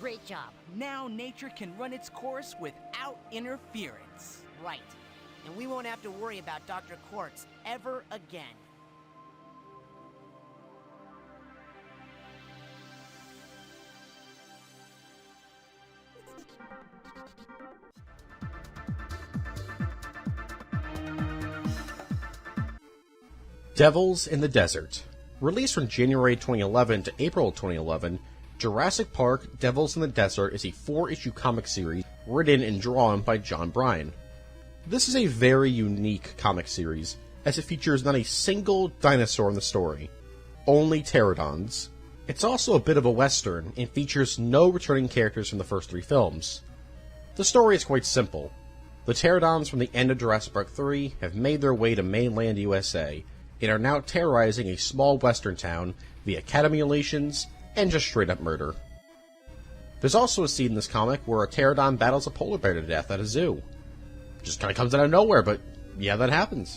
Great job. Now nature can run its course without interference. Right. And we won't have to worry about Dr. Quartz ever again. Devils in the Desert. Released from January 2011 to April 2011, Jurassic Park Devils in the Desert is a 4-issue comic series written and drawn by John Bryan. This is a very unique comic series, as it features not a single dinosaur in the story, only pterodons. It's also a bit of a western, and features no returning characters from the first 3 films. The story is quite simple. The pterodons from the end of Jurassic Park 3 have made their way to mainland USA, and are now terrorizing a small western town via cat-emulations and just straight-up murder. There's also a scene in this comic where a pterodon battles a polar bear to death at a zoo. Just kinda comes out of nowhere, but yeah, that happens.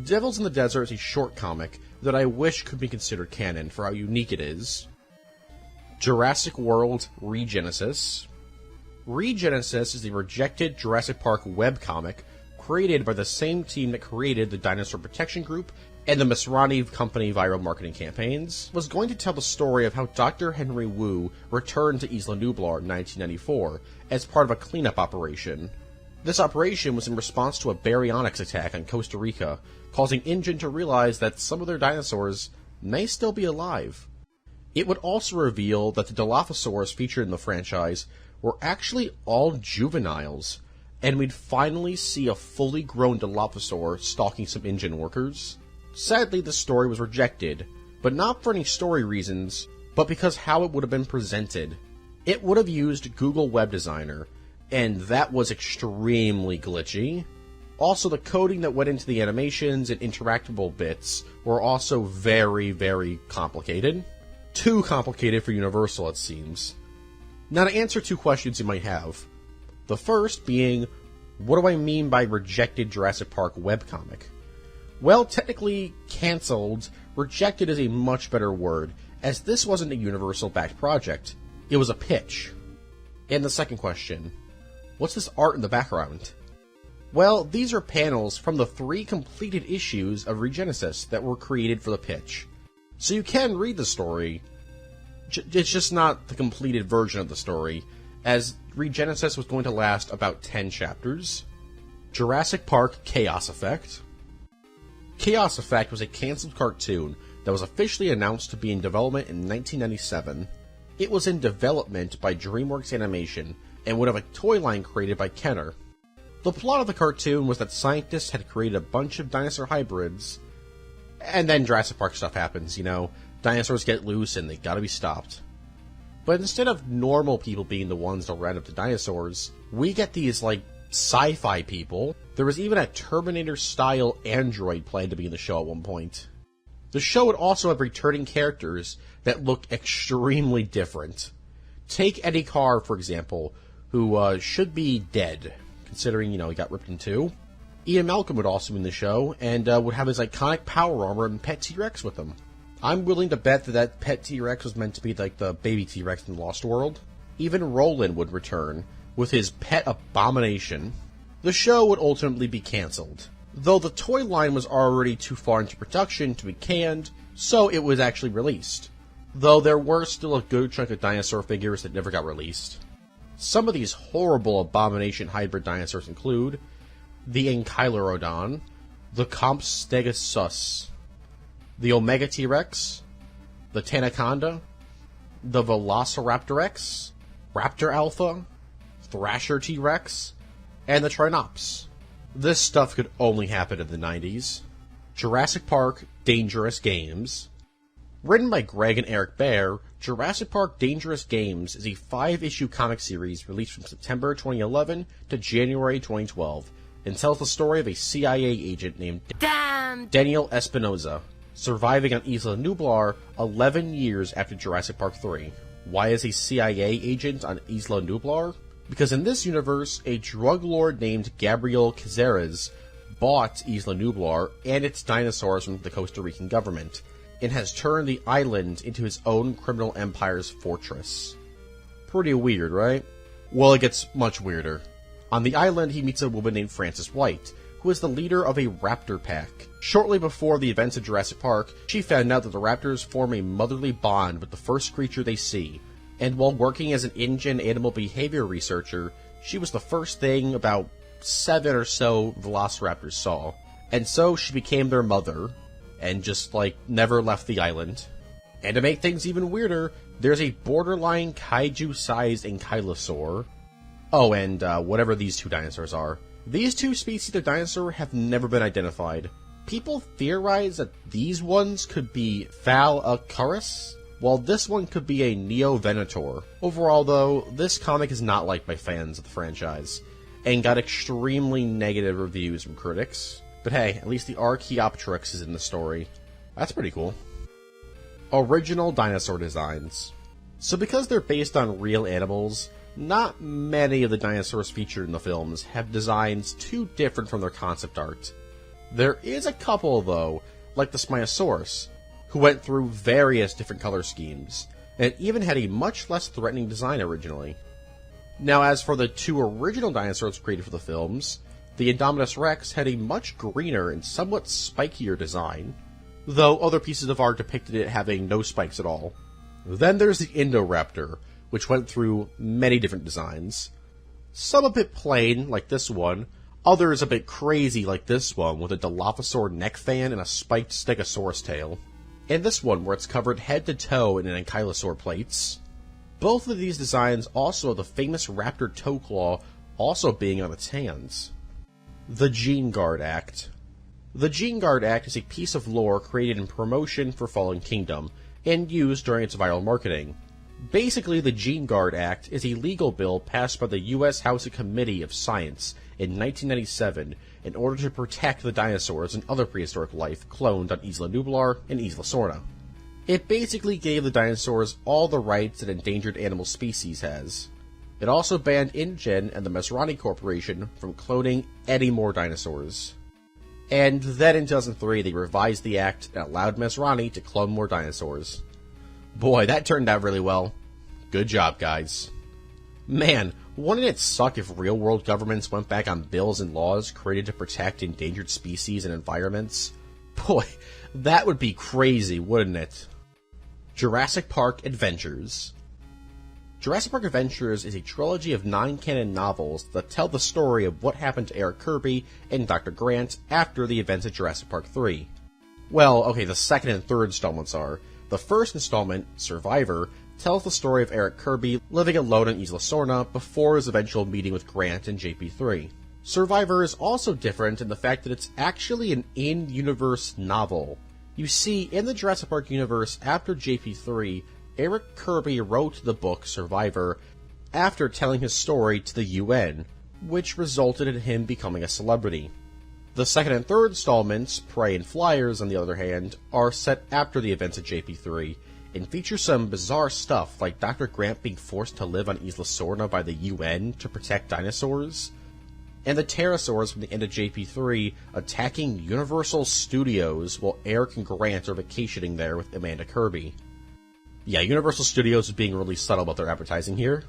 Devils in the Desert is a short comic that I wish could be considered canon for how unique it is. Jurassic World Regenesis. Regenesis is a rejected Jurassic Park webcomic created by the same team that created the Dinosaur Protection Group and the Masrani Company viral marketing campaigns. Was going to tell the story of how Dr. Henry Wu returned to Isla Nublar in 1994 as part of a cleanup operation. This operation was in response to a baryonyx attack on Costa Rica, causing InGen to realize that some of their dinosaurs may still be alive. It would also reveal that the Dilophosaurs featured in the franchise were actually all juveniles, and we'd finally see a fully grown Dilophosaur stalking some InGen workers. Sadly, the story was rejected, but not for any story reasons, but because how it would have been presented. It would have used Google Web Designer, and that was extremely glitchy. Also, the coding that went into the animations and interactable bits were also very, very complicated. Too complicated for Universal, it seems. Now, to answer 2 questions you might have. The first being, what do I mean by rejected Jurassic Park webcomic? Well, technically, cancelled, rejected is a much better word, as this wasn't a Universal-backed project. It was a pitch. And the second question, what's this art in the background? Well, these are panels from the 3 completed issues of Regenesis that were created for the pitch. So you can read the story, it's just not the completed version of the story, as Regenesis was going to last about 10 chapters. Jurassic Park Chaos Effect. Chaos Effect was a cancelled cartoon that was officially announced to be in development in 1997. It was in development by DreamWorks Animation and would have a toy line created by Kenner. The plot of the cartoon was that scientists had created a bunch of dinosaur hybrids, and then Jurassic Park stuff happens, you know, dinosaurs get loose and they gotta be stopped. But instead of normal people being the ones to round up the dinosaurs, we get these, sci-fi people. There was even a Terminator-style android planned to be in the show at one point. The show would also have returning characters that look extremely different. Take Eddie Carr, for example, who should be dead, considering, he got ripped in 2. Ian Malcolm would also be in the show, and would have his iconic power armor and pet T-Rex with him. I'm willing to bet that pet T-Rex was meant to be like the baby T-Rex in the Lost World. Even Roland would return, with his pet Abomination. The show would ultimately be cancelled, though the toy line was already too far into production to be canned, so it was actually released. Though there were still a good chunk of dinosaur figures that never got released. Some of these horrible Abomination hybrid dinosaurs include the Ankylorodon, the Compsognathus, the Omega T-Rex, the Tanaconda, the Velociraptor X, Raptor Alpha, Thrasher T-Rex, and the Trinops. This stuff could only happen in the 90s. Jurassic Park Dangerous Games. Written by Greg and Eric Baer, Jurassic Park Dangerous Games is a 5-issue comic series released from September 2011 to January 2012, and tells the story of a CIA agent named Daniel Espinosa, surviving on Isla Nublar 11 years after Jurassic Park 3. Why is a CIA agent on Isla Nublar? Because in this universe, a drug lord named Gabriel Cazares bought Isla Nublar and its dinosaurs from the Costa Rican government, and has turned the island into his own criminal empire's fortress. Pretty weird, right? Well, it gets much weirder. On the island, he meets a woman named Frances White, who is the leader of a raptor pack. Shortly before the events of Jurassic Park, she found out that the raptors form a motherly bond with the first creature they see, and while working as an InGen animal behavior researcher, she was the first thing about 7 or so velociraptors saw. And so she became their mother, and just, never left the island. And to make things even weirder, there's a borderline kaiju-sized ankylosaur. Oh, and whatever these two dinosaurs are. These two species of dinosaur have never been identified. People theorize that these ones could be Phalacurus, while this one could be a Neovenator. Overall, though, this comic is not liked by fans of the franchise, and got extremely negative reviews from critics. But hey, at least the Archaeopteryx is in the story. That's pretty cool. Original dinosaur designs. So because they're based on real animals, not many of the dinosaurs featured in the films have designs too different from their concept art. There is a couple, though, like the Spinosaurus, who went through various different color schemes, and even had a much less threatening design originally. Now, as for the two original dinosaurs created for the films, the Indominus Rex had a much greener and somewhat spikier design, though other pieces of art depicted it having no spikes at all. Then there's the Indoraptor, which went through many different designs. Some a bit plain, like this one, others a bit crazy, like this one, with a Dilophosaur neck fan and a spiked Stegosaurus tail. And this one, where it's covered head to toe in an ankylosaur plates. Both of these designs also have the famous raptor toe claw also being on its hands. The Gene Guard Act. The Gene Guard Act is a piece of lore created in promotion for Fallen Kingdom, and used during its viral marketing. Basically, the Gene Guard Act is a legal bill passed by the U.S. House Committee of Science in 1997 in order to protect the dinosaurs and other prehistoric life cloned on Isla Nublar and Isla Sorna. It basically gave the dinosaurs all the rights an endangered animal species has. It also banned InGen and the Masrani Corporation from cloning any more dinosaurs. And then in 2003, they revised the act and allowed Masrani to clone more dinosaurs. Boy, that turned out really well. Good job, guys. Man, wouldn't it suck if real-world governments went back on bills and laws created to protect endangered species and environments? Boy, that would be crazy, wouldn't it? Jurassic Park Adventures. Jurassic Park Adventures is a trilogy of 9 canon novels that tell the story of what happened to Eric Kirby and Dr. Grant after the events of Jurassic Park 3. Well, okay, the second and third installments are. The first installment, Survivor, tells the story of Eric Kirby living alone on Isla Sorna before his eventual meeting with Grant in JP3. Survivor is also different in the fact that it's actually an in-universe novel. You see, in the Jurassic Park universe after JP3, Eric Kirby wrote the book Survivor after telling his story to the UN, which resulted in him becoming a celebrity. The second and third installments, Prey and Flyers, on the other hand, are set after the events of JP3, and feature some bizarre stuff like Dr. Grant being forced to live on Isla Sorna by the UN to protect dinosaurs, and the pterosaurs from the end of JP3 attacking Universal Studios while Eric and Grant are vacationing there with Amanda Kirby. Yeah, Universal Studios is being really subtle about their advertising here.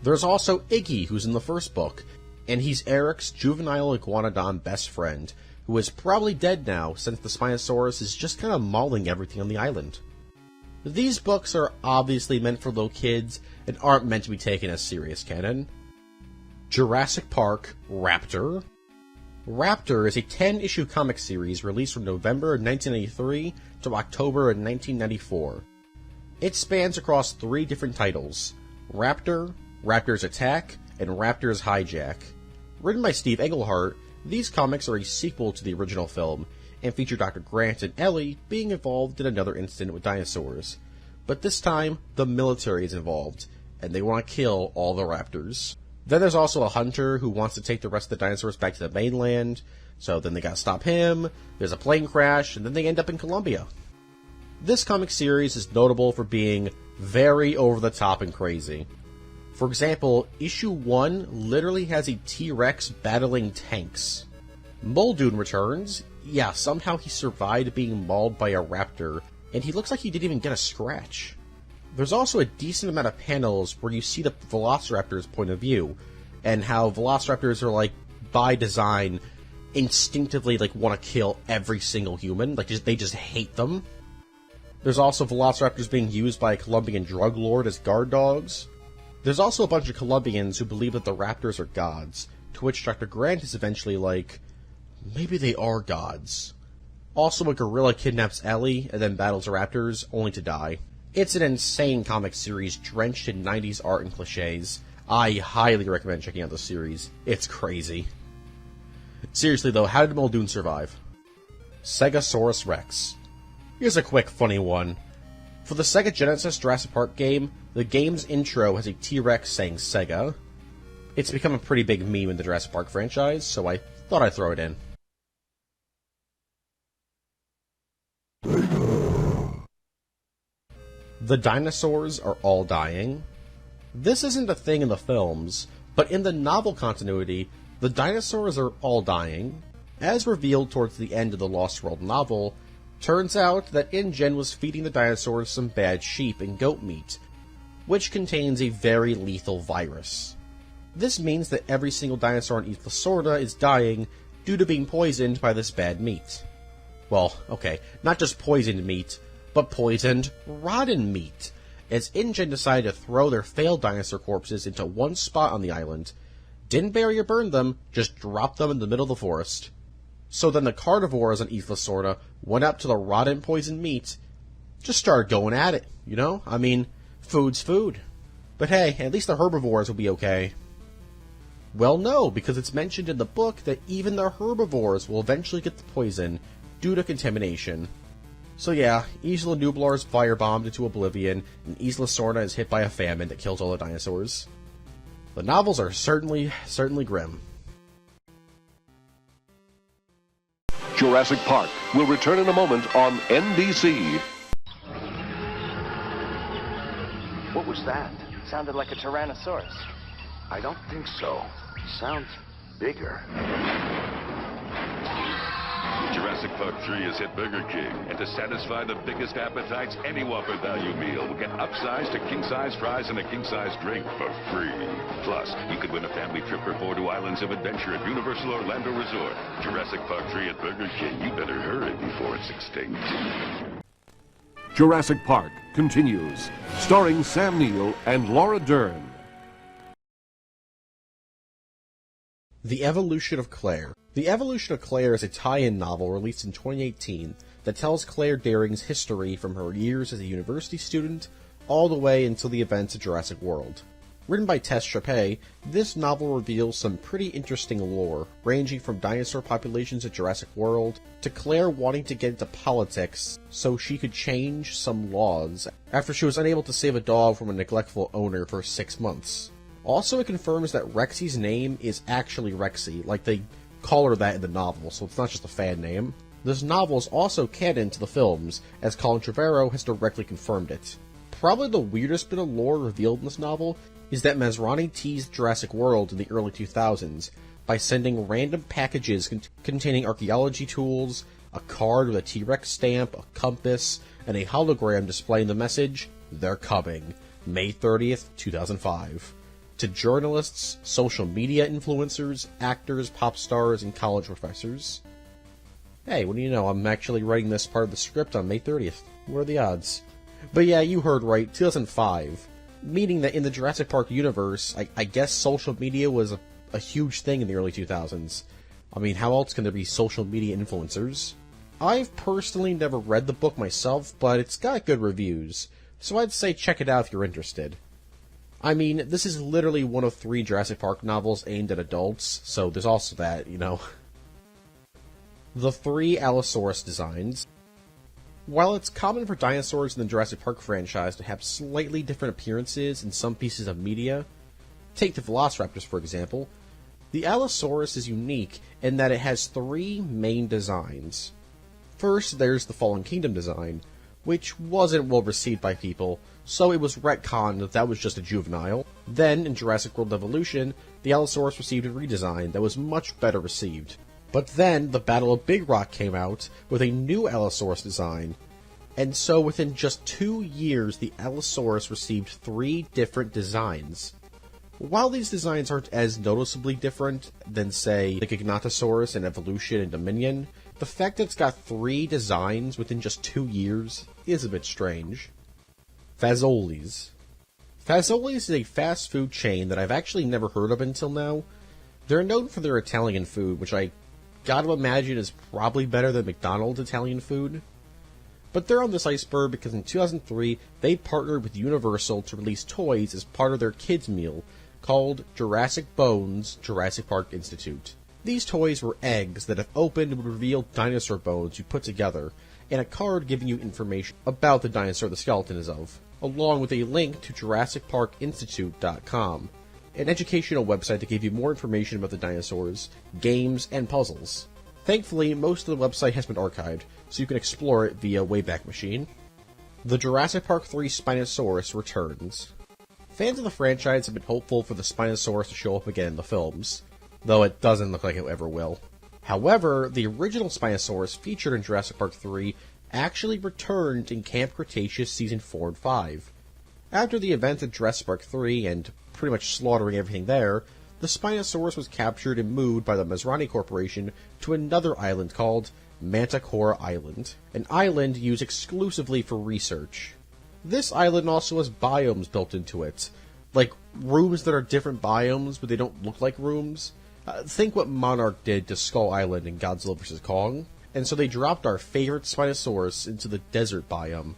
There's also Iggy, who's in the first book, and he's Eric's juvenile iguanodon best friend, who is probably dead now since the Spinosaurus is just kind of mauling everything on the island. These books are obviously meant for little kids and aren't meant to be taken as serious canon. Jurassic Park Raptor. Raptor is a 10-issue comic series released from November 1993 to October 1994. It spans across 3 different titles: Raptor, Raptor's Attack, and Raptor's Hijack. Written by Steve Englehart, these comics are a sequel to the original film, and feature Dr. Grant and Ellie being involved in another incident with dinosaurs. But this time, the military is involved, and they want to kill all the raptors. Then there's also a hunter who wants to take the rest of the dinosaurs back to the mainland, so then they gotta stop him, there's a plane crash, and then they end up in Colombia. This comic series is notable for being very over-the-top and crazy. For example, issue 1 literally has a T-Rex battling tanks. Muldoon returns. Yeah, somehow he survived being mauled by a raptor, and he looks like he didn't even get a scratch. There's also a decent amount of panels where you see the Velociraptor's point of view, and how Velociraptors are, like, by design, instinctively, like, want to kill every single human. Like, they just hate them. There's also Velociraptors being used by a Colombian drug lord as guard dogs. There's also a bunch of Colombians who believe that the raptors are gods, to which Dr. Grant is eventually like, maybe they are gods. Also, a gorilla kidnaps Ellie and then battles the raptors, only to die. It's an insane comic series drenched in 90s art and cliches. I highly recommend checking out this series. It's crazy. Seriously though, how did Muldoon survive? Stegosaurus Rex. Here's a quick funny one. For the Sega Genesis Jurassic Park game, the game's intro has a T-Rex saying Sega. It's become a pretty big meme in the Jurassic Park franchise, so I thought I'd throw it in. The dinosaurs are all dying. This isn't a thing in the films, but in the novel continuity, the dinosaurs are all dying. As revealed towards the end of the Lost World novel, turns out that InGen was feeding the dinosaurs some bad sheep and goat meat, which contains a very lethal virus. This means that every single dinosaur in Isla Sorna is dying due to being poisoned by this bad meat. Well, okay, not just poisoned meat, but poisoned, rotten meat, as InGen decided to throw their failed dinosaur corpses into one spot on the island, didn't bury or burn them, just dropped them in the middle of the forest. So then the carnivores on Isla Sorna went up to the rotten poisoned meat, just started going at it, you know? I mean, food's food. But hey, at least the herbivores will be okay. Well, no, because it's mentioned in the book that even the herbivores will eventually get the poison due to contamination. So yeah, Isla Nublar is firebombed into oblivion, and Isla Sorna is hit by a famine that kills all the dinosaurs. The novels are certainly grim. Jurassic Park will return in a moment on NBC. What was that? Sounded like a Tyrannosaurus. I don't think so. Sounds bigger. Jurassic Park 3 has hit Burger King, and to satisfy the biggest appetites, any Whopper value meal will get upsized to king-size fries and a king-size drink for free. Plus, you could win a family trip for 4 to Islands of Adventure at Universal Orlando Resort. Jurassic Park 3 at Burger King. You better hurry before it's extinct. Jurassic Park continues, starring Sam Neill and Laura Dern. The Evolution of Claire. The Evolution of Claire is a tie-in novel released in 2018 that tells Claire Dearing's history from her years as a university student all the way until the events of Jurassic World. Written by Tess Chappé, this novel reveals some pretty interesting lore, ranging from dinosaur populations at Jurassic World to Claire wanting to get into politics so she could change some laws after she was unable to save a dog from a neglectful owner for 6 months. Also, it confirms that Rexy's name is actually Rexy, like they call her that in the novel, so it's not just a fan name. This novel is also canon to the films, as Colin Trevorrow has directly confirmed it. Probably the weirdest bit of lore revealed in this novel is that Masrani teased Jurassic World in the early 2000s by sending random packages containing archaeology tools, a card with a T-Rex stamp, a compass, and a hologram displaying the message, "They're coming, May 30th, 2005. to journalists, social media influencers, actors, pop stars, and college professors. Hey, what do you know, I'm actually writing this part of the script on May 30th. What are the odds? But yeah, you heard right, 2005. Meaning that in the Jurassic Park universe, I guess social media was a huge thing in the early 2000s. I mean, how else can there be social media influencers? I've personally never read the book myself, but it's got good reviews, so I'd say check it out if you're interested. I mean, this is literally one of 3 Jurassic Park novels aimed at adults, so there's also that, you know. The 3 Allosaurus designs. While it's common for dinosaurs in the Jurassic Park franchise to have slightly different appearances in some pieces of media, take the Velociraptors for example, the Allosaurus is unique in that it has 3 main designs. First, there's the Fallen Kingdom design, which wasn't well received by people, so it was retconned that was just a juvenile. Then, in Jurassic World Evolution, the Allosaurus received a redesign that was much better received. But then the Battle of Big Rock came out with a new Allosaurus design, and so within just 2 years the Allosaurus received 3 different designs. While these designs aren't as noticeably different than, say, the Giganotosaurus in Evolution and Dominion, the fact that it's got 3 designs within just 2 years is a bit strange. Fazoli's. Fazoli's is a fast food chain that I've actually never heard of until now. They're known for their Italian food, which I gotta imagine is probably better than McDonald's Italian food. But they're on this iceberg because in 2003, they partnered with Universal to release toys as part of their kids' meal called Jurassic Bones Jurassic Park Institute. These toys were eggs that, if opened, would reveal dinosaur bones you put together, and a card giving you information about the dinosaur the skeleton is of, along with a link to JurassicParkInstitute.com, an educational website that gave you more information about the dinosaurs, games, and puzzles. Thankfully, most of the website has been archived, so you can explore it via Wayback Machine. The Jurassic Park 3 Spinosaurus returns. Fans of the franchise have been hopeful for the Spinosaurus to show up again in the films, though it doesn't look like it ever will. However, the original Spinosaurus featured in Jurassic Park 3 actually returned in Camp Cretaceous Season 4 and 5. After the events of Jurassic Park 3 and pretty much slaughtering everything there, the Spinosaurus was captured and moved by the Masrani Corporation to another island called Mantah Island, an island used exclusively for research. This island also has biomes built into it, like rooms that are different biomes but they don't look like rooms. Think what Monarch did to Skull Island in Godzilla vs. Kong, and so they dropped our favorite Spinosaurus into the desert biome.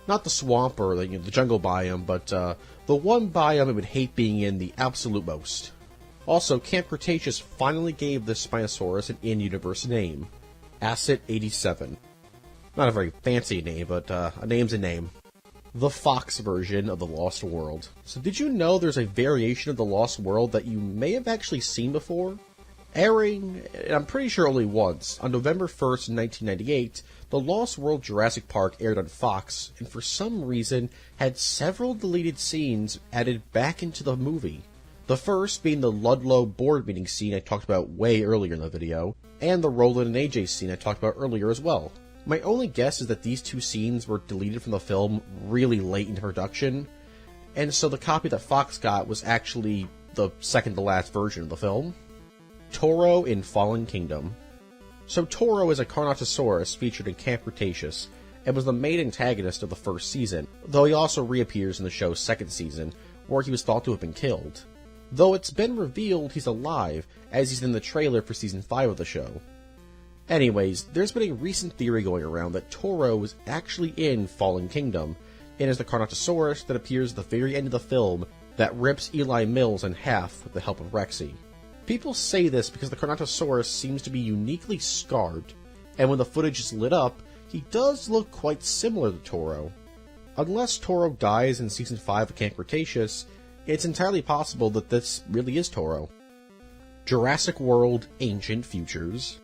Not the swamp or the jungle biome, but the one biome it would hate being in the absolute most. Also, Camp Cretaceous finally gave this Spinosaurus an in-universe name, Asset 87. Not a very fancy name, but a name's a name. The Fox version of The Lost World. So did you know there's a variation of The Lost World that you may have actually seen before? Airing, and I'm pretty sure only once, on November 1st, 1998, The Lost World Jurassic Park aired on Fox, and for some reason had several deleted scenes added back into the movie. The first being the Ludlow board meeting scene I talked about way earlier in the video, and the Roland and AJ scene I talked about earlier as well. My only guess is that these 2 scenes were deleted from the film really late into production, and so the copy that Fox got was actually the second-to-last version of the film. Toro in Fallen Kingdom. So Toro is a Carnotaurus featured in Camp Cretaceous, and was the main antagonist of the first season, though he also reappears in the show's second season, where he was thought to have been killed. Though it's been revealed he's alive, as he's in the trailer for Season 5 of the show. Anyways, there's been a recent theory going around that Toro was actually in Fallen Kingdom, and is the Carnotaurus that appears at the very end of the film that rips Eli Mills in half with the help of Rexy. People say this because the Carnotaurus seems to be uniquely scarred, and when the footage is lit up, he does look quite similar to Toro. Unless Toro dies in Season 5 of Camp Cretaceous, it's entirely possible that this really is Toro. Jurassic World Ancient Futures.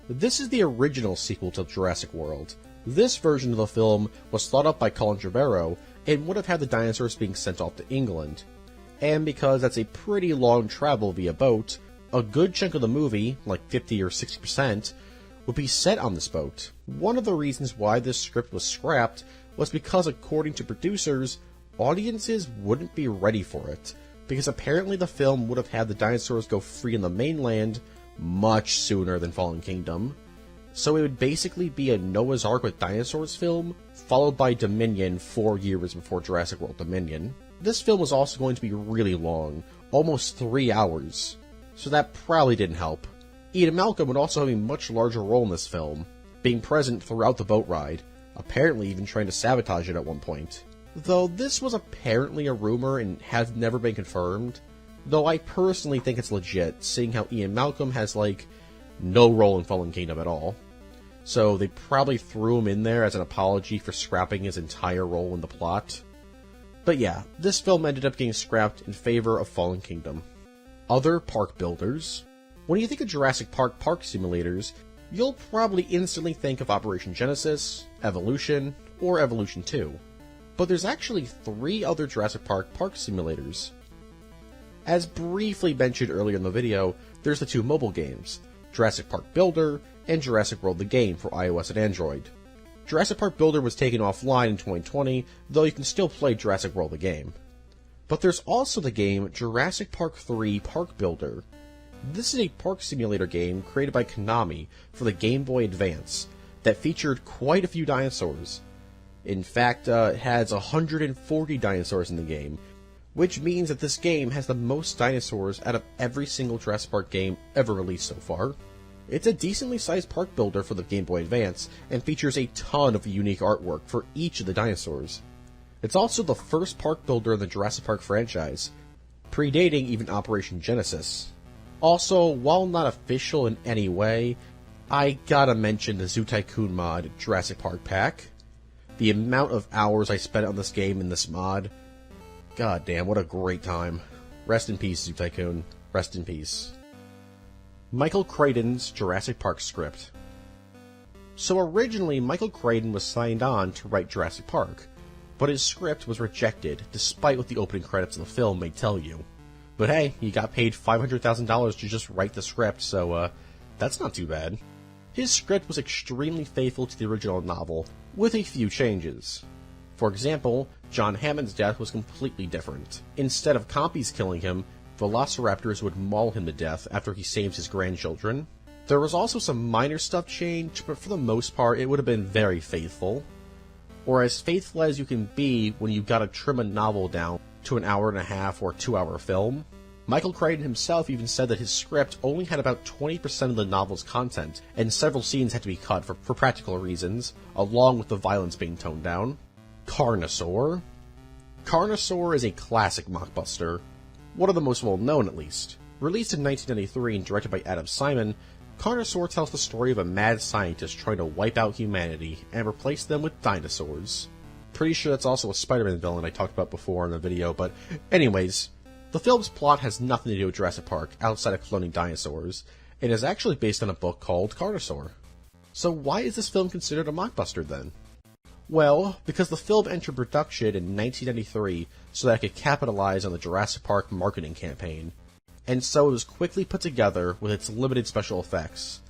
This is the original sequel to Jurassic World. This version of the film was thought up by Colin Trevorrow and would have had the dinosaurs being sent off to England. And because that's a pretty long travel via boat, a good chunk of the movie, like 50 or 60%, would be set on this boat. One of the reasons why this script was scrapped was because, according to producers, audiences wouldn't be ready for it, because apparently the film would have had the dinosaurs go free in the mainland much sooner than Fallen Kingdom. So it would basically be a Noah's Ark with dinosaurs film, followed by Dominion 4 years before Jurassic World Dominion. This film was also going to be really long, almost 3 hours, so that probably didn't help. Ian Malcolm would also have a much larger role in this film, being present throughout the boat ride, apparently even trying to sabotage it at one point. Though this was apparently a rumor and has never been confirmed, though I personally think it's legit, seeing how Ian Malcolm has, no role in Fallen Kingdom at all. So they probably threw him in there as an apology for scrapping his entire role in the plot. But yeah, this film ended up getting scrapped in favor of Fallen Kingdom. Other park builders. When you think of Jurassic Park park simulators, you'll probably instantly think of Operation Genesis, Evolution, or Evolution 2. But there's actually 3 other Jurassic Park park simulators. As briefly mentioned earlier in the video, there's the 2 mobile games, Jurassic Park Builder, and Jurassic World the Game for iOS and Android. Jurassic Park Builder was taken offline in 2020, though you can still play Jurassic World the Game. But there's also the game Jurassic Park 3 Park Builder. This is a park simulator game created by Konami for the Game Boy Advance that featured quite a few dinosaurs. In fact, it has 140 dinosaurs in the game, which means that this game has the most dinosaurs out of every single Jurassic Park game ever released so far. It's a decently sized park builder for the Game Boy Advance, and features a ton of unique artwork for each of the dinosaurs. It's also the first park builder in the Jurassic Park franchise, predating even Operation Genesis. Also, while not official in any way, I gotta mention the Zoo Tycoon mod Jurassic Park Pack. The amount of hours I spent on this game in this mod, god damn, what a great time. Rest in peace, Zoo Tycoon. Rest in peace. Michael Crichton's Jurassic Park script. So originally, Michael Crichton was signed on to write Jurassic Park, but his script was rejected, despite what the opening credits of the film may tell you. But hey, he got paid $500,000 to just write the script, so that's not too bad. His script was extremely faithful to the original novel, with a few changes. For example, John Hammond's death was completely different. Instead of compies killing him, velociraptors would maul him to death after he saves his grandchildren. There was also some minor stuff changed, but for the most part it would have been very faithful. Or as faithful as you can be when you've got to trim a novel down to an hour and a half or 2-hour film. Michael Crichton himself even said that his script only had about 20% of the novel's content, and several scenes had to be cut for practical reasons, along with the violence being toned down. Carnosaur. Carnosaur is a classic mockbuster, one of the most well-known at least. Released in 1993 and directed by Adam Simon, Carnosaur tells the story of a mad scientist trying to wipe out humanity and replace them with dinosaurs. Pretty sure that's also a Spider-Man villain I talked about before in the video, but anyways, the film's plot has nothing to do with Jurassic Park outside of cloning dinosaurs, and is actually based on a book called Carnosaur. So why is this film considered a mockbuster then? Well, because the film entered production in 1993 so that it could capitalize on the Jurassic Park marketing campaign, and so it was quickly put together with its limited special effects.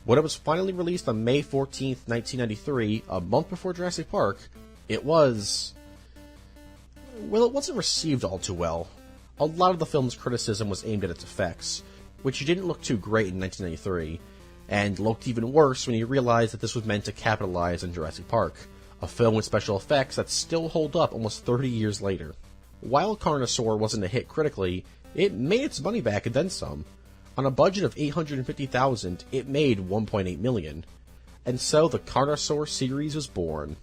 When it was finally released on May 14, 1993, a month before Jurassic Park, it wasn't received all too well. A lot of the film's criticism was aimed at its effects, which didn't look too great in 1993, and looked even worse when you realized that this was meant to capitalize on Jurassic Park, a film with special effects that still hold up almost 30 years later. While Carnosaur wasn't a hit critically, it made its money back and then some. On a budget of $850,000, it made $1.8 million. And so the Carnosaur series was born.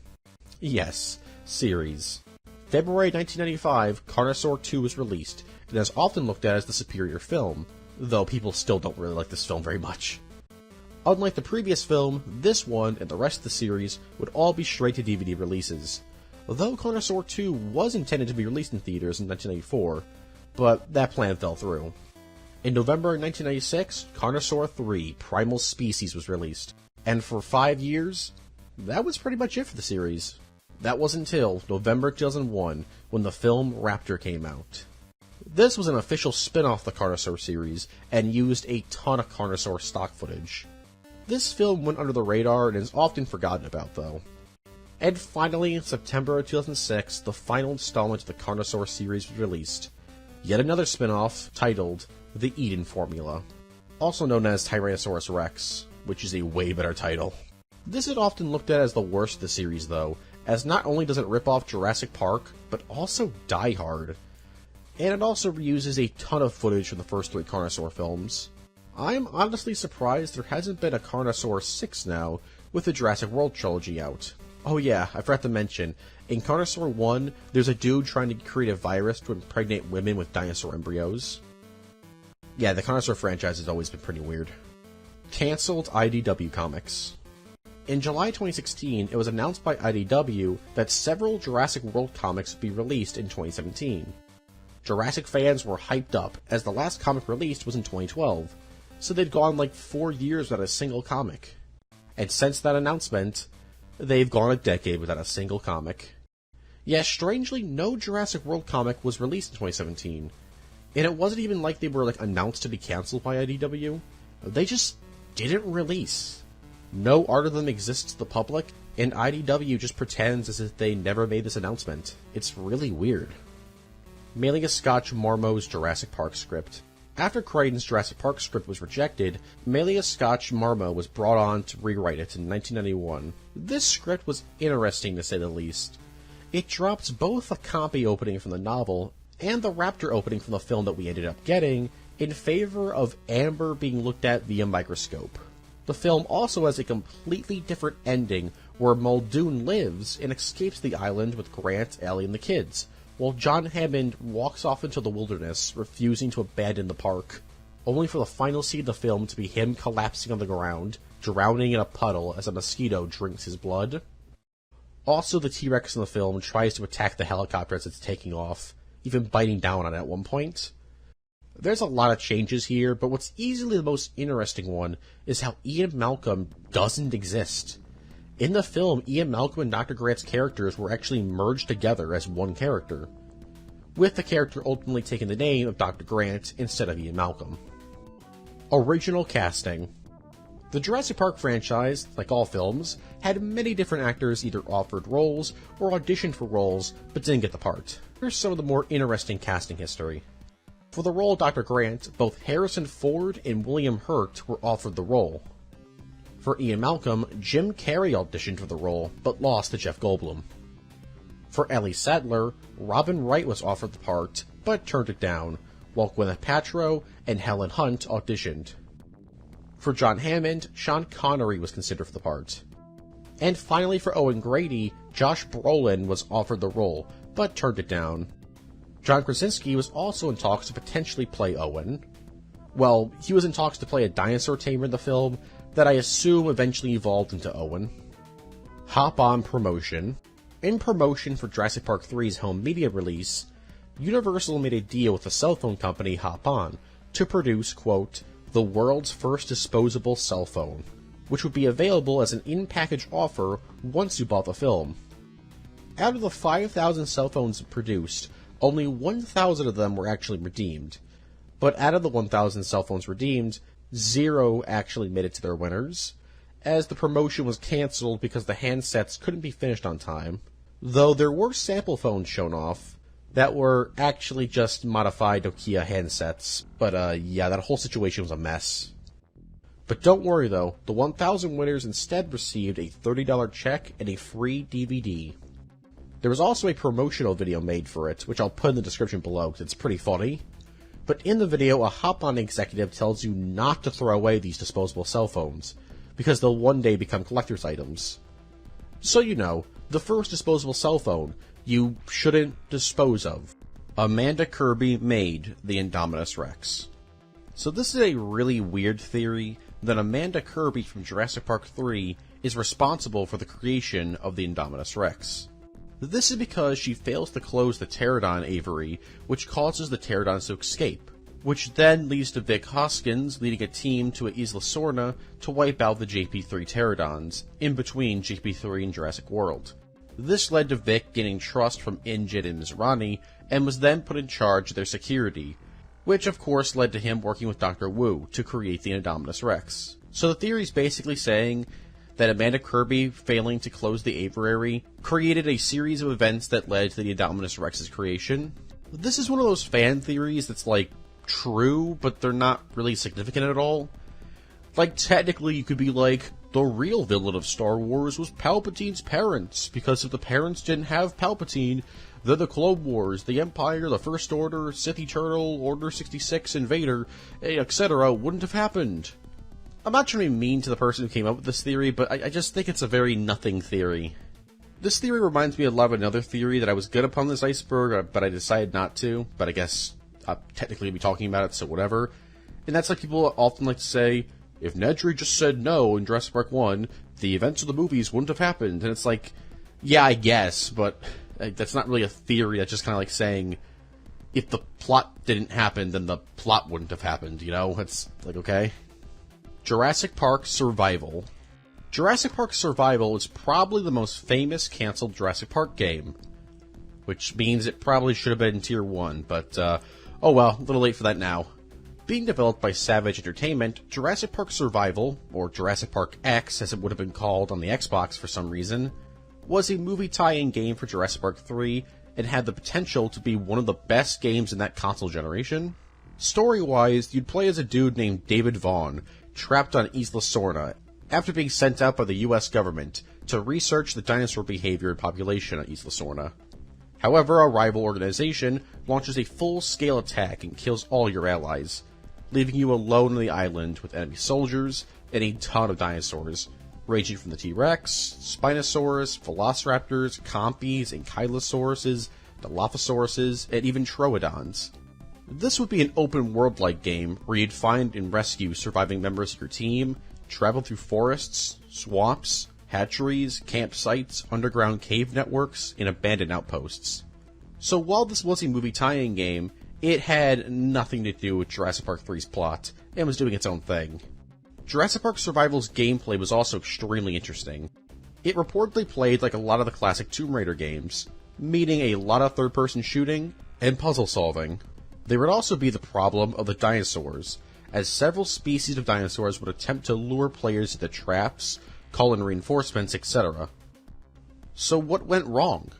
Yes, series. February 1995, Carnosaur 2 was released, and is often looked at as the superior film, though people still don't really like this film very much. Unlike the previous film, this one and the rest of the series would all be straight-to-DVD releases, though Carnosaur 2 was intended to be released in theaters in 1994, but that plan fell through. In November 1996, Carnosaur 3 Primal Species was released, and for 5 years, that was pretty much it for the series. That was until November 2001, when the film Raptor came out. This was an official spin-off of the Carnosaur series, and used a ton of Carnosaur stock footage. This film went under the radar and is often forgotten about, though. And finally, in September of 2006, the final installment of the Carnosaur series was released. Yet another spin-off, titled The Eden Formula, also known as Tyrannosaurus Rex, which is a way better title. This is often looked at as the worst of the series, though, as not only does it rip off Jurassic Park, but also Die Hard. And it also reuses a ton of footage from the first 3 Carnosaur films. I'm honestly surprised there hasn't been a Carnosaur 6 now, with the Jurassic World trilogy out. Oh yeah, I forgot to mention, in Carnosaur 1, there's a dude trying to create a virus to impregnate women with dinosaur embryos. Yeah, the Carnosaur franchise has always been pretty weird. Cancelled IDW Comics. In July 2016, it was announced by IDW that several Jurassic World comics would be released in 2017. Jurassic fans were hyped up, as the last comic released was in 2012, so they'd gone like 4 years without a single comic. And since that announcement, they've gone a decade without a single comic. Yeah, strangely, no Jurassic World comic was released in 2017. And it wasn't even like they were announced to be cancelled by IDW. They just didn't release. No art of them exists to the public, and IDW just pretends as if they never made this announcement. It's really weird. Malia Scotch Marmot's Jurassic Park script. After Crichton's Jurassic Park script was rejected, Malia Scotch Marmot was brought on to rewrite it in 1991. This script was interesting to say the least. It drops both a copy opening from the novel and the raptor opening from the film that we ended up getting in favor of Amber being looked at via microscope. The film also has a completely different ending where Muldoon lives and escapes the island with Grant, Ellie, and the kids, while John Hammond walks off into the wilderness, refusing to abandon the park, only for the final scene of the film to be him collapsing on the ground, drowning in a puddle as a mosquito drinks his blood. Also, the T-Rex in the film tries to attack the helicopter as it's taking off, even biting down on it at one point. There's a lot of changes here, but what's easily the most interesting one is how Ian Malcolm doesn't exist. In the film, Ian Malcolm and Dr. Grant's characters were actually merged together as one character, with the character ultimately taking the name of Dr. Grant instead of Ian Malcolm. Original casting. The Jurassic Park franchise, like all films, had many different actors either offered roles or auditioned for roles but didn't get the part. Here's some of the more interesting casting history. For the role of Dr. Grant, both Harrison Ford and William Hurt were offered the role. For Ian Malcolm, Jim Carrey auditioned for the role, but lost to Jeff Goldblum. For Ellie Sattler, Robin Wright was offered the part, but turned it down, while Gwyneth Paltrow and Helen Hunt auditioned. For John Hammond, Sean Connery was considered for the part. And finally for Owen Grady, Josh Brolin was offered the role, but turned it down. John Krasinski was also in talks to potentially play Owen. Well, he was in talks to play a dinosaur tamer in the film that I assume eventually evolved into Owen. Hop On promotion. In promotion for Jurassic Park 3's home media release, Universal made a deal with the cell phone company Hop On to produce, quote, the world's first disposable cell phone, which would be available as an in-package offer once you bought the film. Out of the 5,000 cell phones produced, only 1,000 of them were actually redeemed. But out of the 1,000 cell phones redeemed, 0 actually made it to their winners, as the promotion was cancelled because the handsets couldn't be finished on time, though there were sample phones shown off that were actually just modified Nokia handsets, but yeah, that whole situation was a mess. But don't worry though, the 1,000 winners instead received a $30 check and a free DVD. There was also a promotional video made for it, which I'll put in the description below because it's pretty funny. But in the video, a Hop-On executive tells you not to throw away these disposable cell phones, because they'll one day become collector's items. So you know, the first disposable cell phone you shouldn't dispose of. Amanda Kirby made the Indominus Rex. So this is a really weird theory that Amanda Kirby from Jurassic Park 3 is responsible for the creation of the Indominus Rex. This is because she fails to close the pterodon aviary, which causes the pterodons to escape, which then leads to Vic Hoskins leading a team to Isla Sorna to wipe out the JP3 pterodons, in between JP3 and Jurassic World. This led to Vic gaining trust from Injit and Mizrani, and was then put in charge of their security, which of course led to him working with Dr. Wu to create the Indominus Rex. So the theory is basically saying that Amanda Kirby failing to close the aviary created a series of events that led to the Indominus Rex's creation. This is one of those fan theories that's like true, but they're not really significant at all. Like technically you could be like, the real villain of Star Wars was Palpatine's parents, because if the parents didn't have Palpatine, then the Clone Wars, the Empire, the First Order, Sith Eternal, Order 66, and Vader, etc. wouldn't have happened. I'm not trying to be mean to the person who came up with this theory, but I just think it's a very nothing theory. This theory reminds me a lot of another theory that I was good upon this Iceberg, but I decided not to, but I guess I'll technically be talking about it, so whatever. And that's like people often like to say, if Nedry just said no in Jurassic Park 1, the events of the movies wouldn't have happened. And it's like, yeah, I guess, but that's not really a theory. That's just kind of like saying, if the plot didn't happen, then the plot wouldn't have happened, you know? It's like, okay. Jurassic Park Survival. Jurassic Park Survival is probably the most famous cancelled Jurassic Park game, which means it probably should have been in Tier 1, but, oh well, a little late for that now. Being developed by Savage Entertainment, Jurassic Park Survival, or Jurassic Park X as it would have been called on the Xbox for some reason, was a movie tie-in game for Jurassic Park 3 and had the potential to be one of the best games in that console generation. Story-wise, you'd play as a dude named David Vaughn, trapped on Isla Sorna, after being sent out by the US government to research the dinosaur behavior and population on Isla Sorna. However, a rival organization launches a full-scale attack and kills all your allies, leaving you alone on the island with enemy soldiers and a ton of dinosaurs, ranging from the T-Rex, Spinosaurus, Velociraptors, Compies, Ankylosauruses, Dilophosauruses, and even Troodons. This would be an open-world-like game where you'd find and rescue surviving members of your team, travel through forests, swamps, hatcheries, campsites, underground cave networks, and abandoned outposts. So while this was a movie tie-in game, it had nothing to do with Jurassic Park 3's plot, and was doing its own thing. Jurassic Park Survival's gameplay was also extremely interesting. It reportedly played like a lot of the classic Tomb Raider games, meaning a lot of third-person shooting and puzzle solving. There would also be the problem of the dinosaurs, as several species of dinosaurs would attempt to lure players into traps, call in reinforcements, etc. So what went wrong?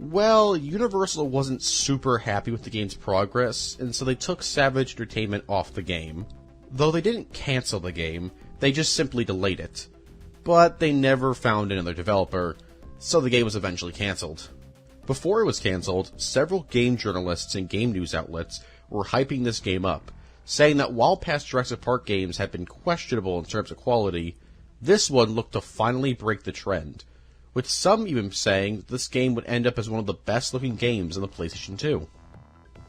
Well, Universal wasn't super happy with the game's progress, and so they took Savage Entertainment off the game. Though they didn't cancel the game, they just simply delayed it. But they never found another developer, so the game was eventually cancelled. Before it was cancelled, several game journalists and game news outlets were hyping this game up, saying that while past Jurassic Park games had been questionable in terms of quality, this one looked to finally break the trend, with some even saying that this game would end up as one of the best looking games on the PlayStation 2.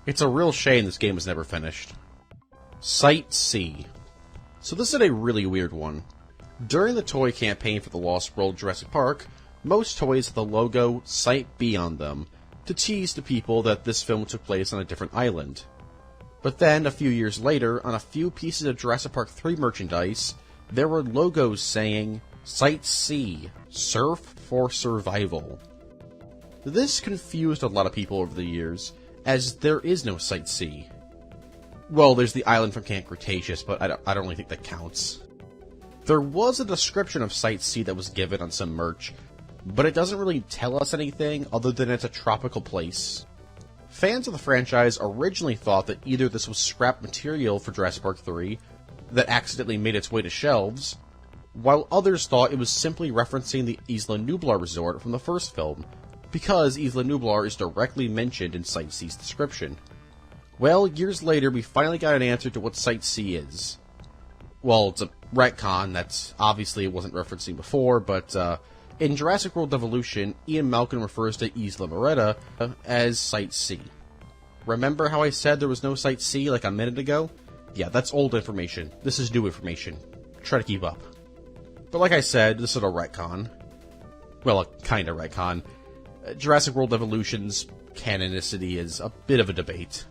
It's a real shame this game was never finished. Site C. So this is a really weird one. During the toy campaign for the Lost World Jurassic Park, most toys have the logo Site B on them, to tease to people that this film took place on a different island. But then, a few years later, on a few pieces of Jurassic Park 3 merchandise, there were logos saying, Site C, Surf for Survival. This confused a lot of people over the years, as there is no Site C. Well, there's the island from Camp Cretaceous, but I don't really think that counts. There was a description of Site C that was given on some merch, but it doesn't really tell us anything other than it's a tropical place. Fans of the franchise originally thought that either this was scrap material for Jurassic Park 3 that accidentally made its way to shelves, while others thought it was simply referencing the Isla Nublar resort from the first film, because Isla Nublar is directly mentioned in Site C's description. Well, years later, we finally got an answer to what Site C is. Well, it's a retcon that obviously it wasn't referencing before, but in Jurassic World Evolution, Ian Malcolm refers to Isla Muerta as Site C. Remember how I said there was no Site C like a minute ago? Yeah, that's old information. This is new information. Try to keep up. But like I said, this is a retcon. Well, a kind of retcon. Jurassic World Evolution's canonicity is a bit of a debate.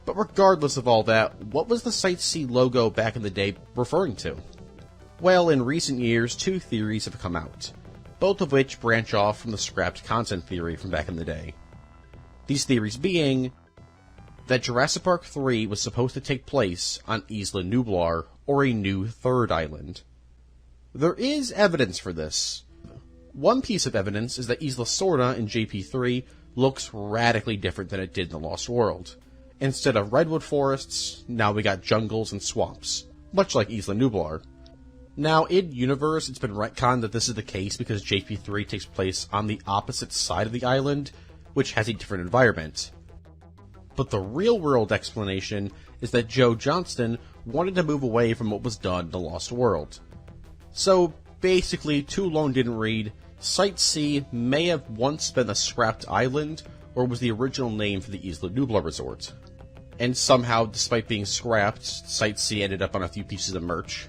But regardless of all that, what was the Site C logo back in the day referring to? Well, in recent years, two theories have come out, both of which branch off from the scrapped content theory from back in the day. These theories being that Jurassic Park 3 was supposed to take place on Isla Nublar, or a new third island. There is evidence for this. One piece of evidence is that Isla Sorna in JP3 looks radically different than it did in the Lost World. Instead of redwood forests, now we got jungles and swamps, much like Isla Nublar. Now, in universe, it's been retconned that this is the case because JP3 takes place on the opposite side of the island, which has a different environment. But the real-world explanation is that Joe Johnston wanted to move away from what was done in the Lost World. So, basically, too long didn't read, Site C may have once been a scrapped island, or was the original name for the Isla Nublar resort. And somehow, despite being scrapped, Site C ended up on a few pieces of merch.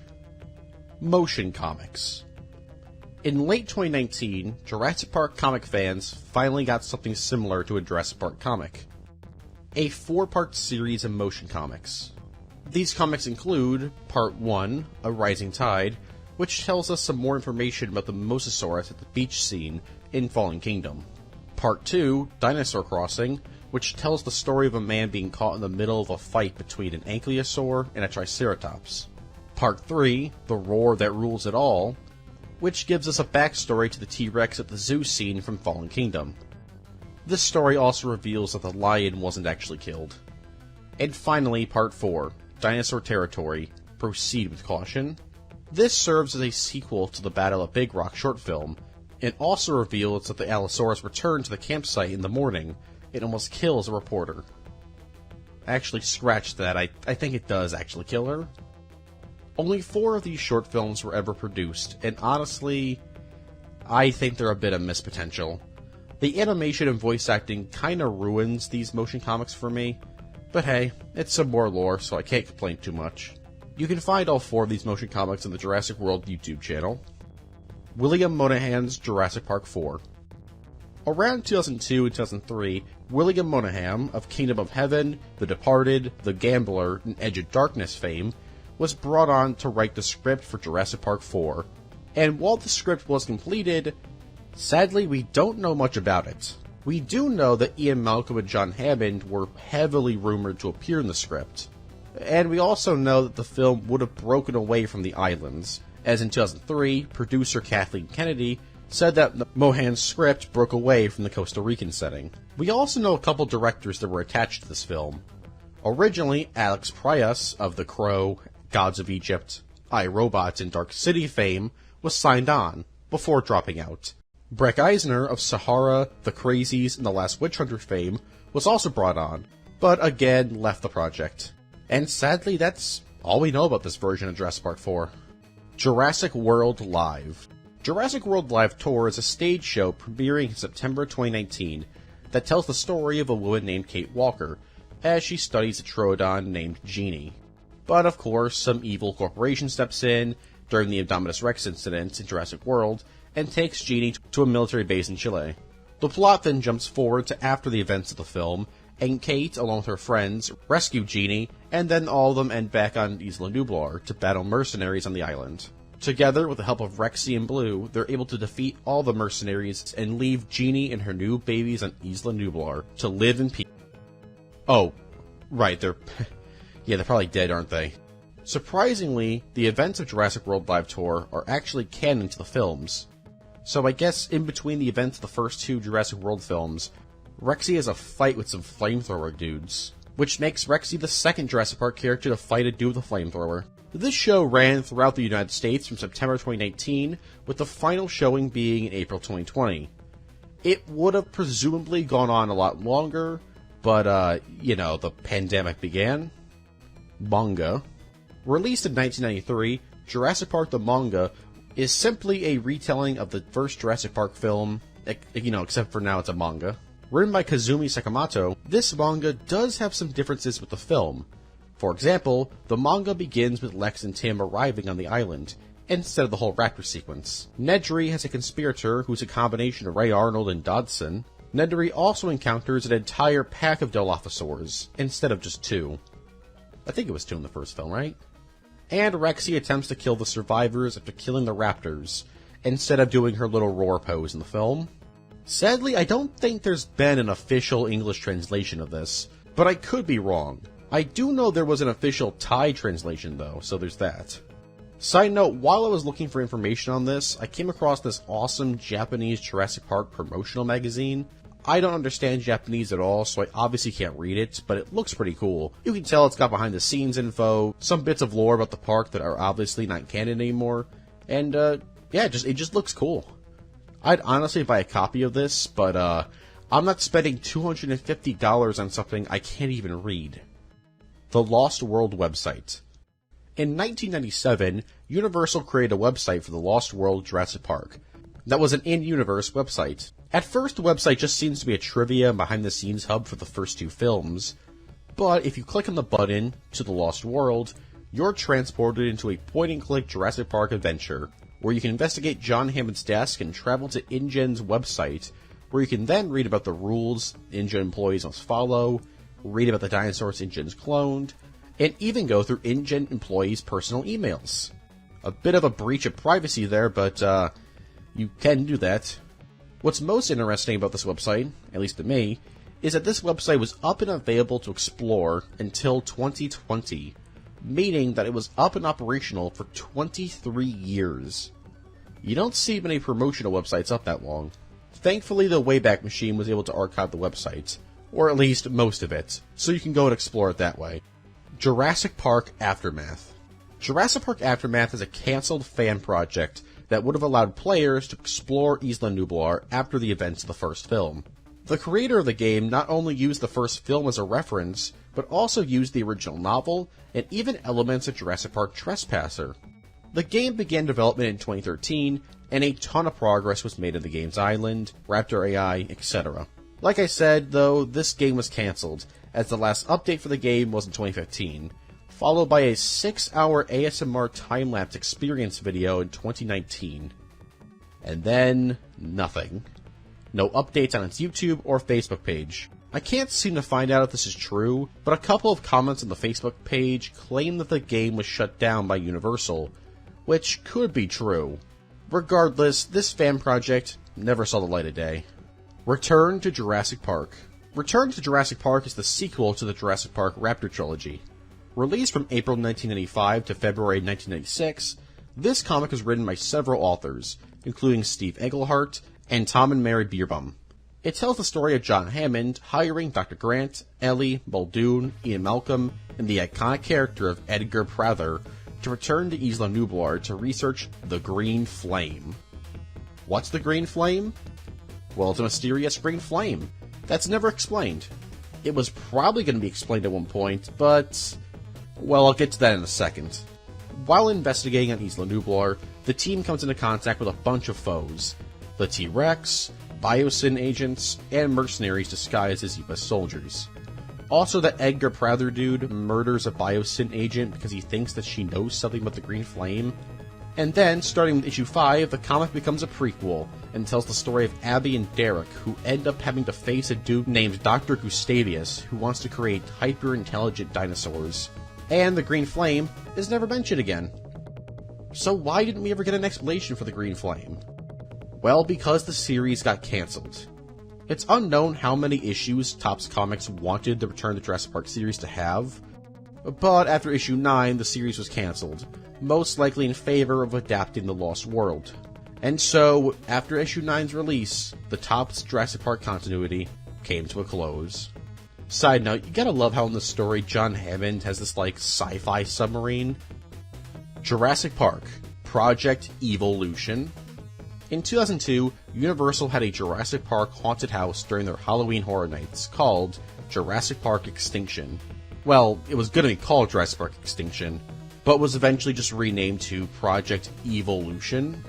Motion comics. In late 2019, Jurassic Park comic fans finally got something similar to a Jurassic Park comic. A 4-part series of motion comics. These comics include Part 1, A Rising Tide, which tells us some more information about the Mosasaurus at the beach scene in Fallen Kingdom. Part 2, Dinosaur Crossing, which tells the story of a man being caught in the middle of a fight between an ankylosaur and a triceratops. Part 3, The Roar That Rules It All, which gives us a backstory to the T-Rex at the zoo scene from Fallen Kingdom. This story also reveals that the lion wasn't actually killed. And finally, Part 4, Dinosaur Territory, Proceed with Caution. This serves as a sequel to the Battle of Big Rock short film, and also reveals that the Allosaurus returned to the campsite in the morning and almost kills a reporter. Actually, scratch that, I think it does actually kill her. Only 4 of these short films were ever produced, and honestly, I think they're a bit of missed potential. The animation and voice acting kinda ruins these motion comics for me, but hey, it's some more lore, so I can't complain too much. You can find all 4 of these motion comics on the Jurassic World YouTube channel. William Monahan's Jurassic Park 4. Around 2002 and 2003, William Monahan of Kingdom of Heaven, The Departed, The Gambler, and Edge of Darkness fame was brought on to write the script for Jurassic Park 4, and while the script was completed, sadly we don't know much about it. We do know that Ian Malcolm and John Hammond were heavily rumored to appear in the script, and we also know that the film would have broken away from the islands, as in 2003, producer Kathleen Kennedy said that Mohan's script broke away from the Costa Rican setting. We also know a couple directors that were attached to this film. Originally, Alex Proyas of The Crow, Gods of Egypt, I, Robot, and Dark City fame was signed on, before dropping out. Breck Eisner of Sahara, The Crazies, and The Last Witch Hunter fame was also brought on, but again left the project. And sadly, that's all we know about this version of Jurassic Park 4. Jurassic World Live. Jurassic World Live Tour is a stage show premiering in September 2019 that tells the story of a woman named Kate Walker as she studies a Troodon named Genie. But of course, some evil corporation steps in during the Indominus Rex incident in Jurassic World and takes Genie to a military base in Chile. The plot then jumps forward to after the events of the film, and Kate, along with her friends, rescue Genie, and then all of them end back on Isla Nublar to battle mercenaries on the island. Together, with the help of Rexy and Blue, they're able to defeat all the mercenaries and leave Genie and her new babies on Isla Nublar to live in peace. Oh, right, they're probably dead, aren't they? Surprisingly, the events of Jurassic World Live Tour are actually canon to the films. So I guess in between the events of the first 2 Jurassic World films, Rexy has a fight with some flamethrower dudes, which makes Rexy the second Jurassic Park character to fight a dude with a flamethrower. This show ran throughout the United States from September 2019, with the final showing being in April 2020. It would have presumably gone on a lot longer, but, the pandemic began. Manga. Released in 1993, Jurassic Park the manga is simply a retelling of the first Jurassic Park film, except for now it's a manga. Written by Kazumi Sakamoto, this manga does have some differences with the film. For example, the manga begins with Lex and Tim arriving on the island, instead of the whole raptor sequence. Nedry has a conspirator who's a combination of Ray Arnold and Dodson. Nedry also encounters an entire pack of Dilophosaurs, instead of just 2. I think it was 2 in the first film, right? And Rexy attempts to kill the survivors after killing the raptors, instead of doing her little roar pose in the film. Sadly, I don't think there's been an official English translation of this, but I could be wrong. I do know there was an official Thai translation though, so there's that. Side note, while I was looking for information on this, I came across this awesome Japanese Jurassic Park promotional magazine. I don't understand Japanese at all, so I obviously can't read it, but it looks pretty cool. You can tell it's got behind the scenes info, some bits of lore about the park that are obviously not canon anymore, and it just looks cool. I'd honestly buy a copy of this, but I'm not spending $250 on something I can't even read. The Lost World website. In 1997, Universal created a website for the Lost World Jurassic Park. That was an in-universe website. At first, the website just seems to be a trivia and behind-the-scenes hub for the first 2 films, but if you click on the button to the Lost World, you're transported into a point-and-click Jurassic Park adventure, where you can investigate John Hammond's desk and travel to InGen's website, where you can then read about the rules InGen employees must follow, read about the dinosaurs InGen's cloned, and even go through InGen employees' personal emails. A bit of a breach of privacy there, but you can do that. What's most interesting about this website, at least to me, is that this website was up and available to explore until 2020, meaning that it was up and operational for 23 years. You don't see many promotional websites up that long. Thankfully, the Wayback Machine was able to archive the website, or at least most of it, so you can go and explore it that way. Jurassic Park Aftermath. Jurassic Park Aftermath is a cancelled fan project that would have allowed players to explore Isla Nublar after the events of the first film. The creator of the game not only used the first film as a reference, but also used the original novel and even elements of Jurassic Park Trespasser. The game began development in 2013, and a ton of progress was made in the game's island, Raptor AI, etc. Like I said, though, this game was cancelled, as the last update for the game was in 2015, followed by a 6-hour ASMR time-lapse experience video in 2019. And then, nothing. No updates on its YouTube or Facebook page. I can't seem to find out if this is true, but a couple of comments on the Facebook page claim that the game was shut down by Universal, which could be true. Regardless, this fan project never saw the light of day. Return to Jurassic Park. Return to Jurassic Park is the sequel to the Jurassic Park Raptor trilogy. Released from April 1995 to February 1996, this comic was written by several authors, including Steve Englehart and Tom and Mary Bierbaum. It tells the story of John Hammond hiring Dr. Grant, Ellie, Muldoon, Ian Malcolm, and the iconic character of Edgar Prather to return to Isla Nublar to research the Green Flame. What's the Green Flame? Well, it's a mysterious green flame that's never explained. It was probably going to be explained at one point, but, well, I'll get to that in a second. While investigating on Isla Nublar, the team comes into contact with a bunch of foes. The T-Rex, Biosyn agents, and mercenaries disguised as US soldiers. Also, that Edgar Prather dude murders a Biosyn agent because he thinks that she knows something about the Green Flame. And then, starting with issue 5, the comic becomes a prequel, and tells the story of Abby and Derek, who end up having to face a dude named Dr. Gustavius, who wants to create hyper-intelligent dinosaurs. And the Green Flame is never mentioned again. So why didn't we ever get an explanation for the Green Flame? Well, because the series got cancelled. It's unknown how many issues Topps Comics wanted the Return to Jurassic Park series to have, but after issue 9, the series was cancelled, most likely in favor of adapting The Lost World. And so, after issue 9's release, the Topps Jurassic Park continuity came to a close. Side note, you gotta love how in the story John Hammond has this, sci-fi submarine. Jurassic Park, Project Evolution. In 2002, Universal had a Jurassic Park haunted house during their Halloween Horror Nights called Jurassic Park Extinction. Well, it was gonna be called Jurassic Park Extinction, but was eventually just renamed to Project Evolution.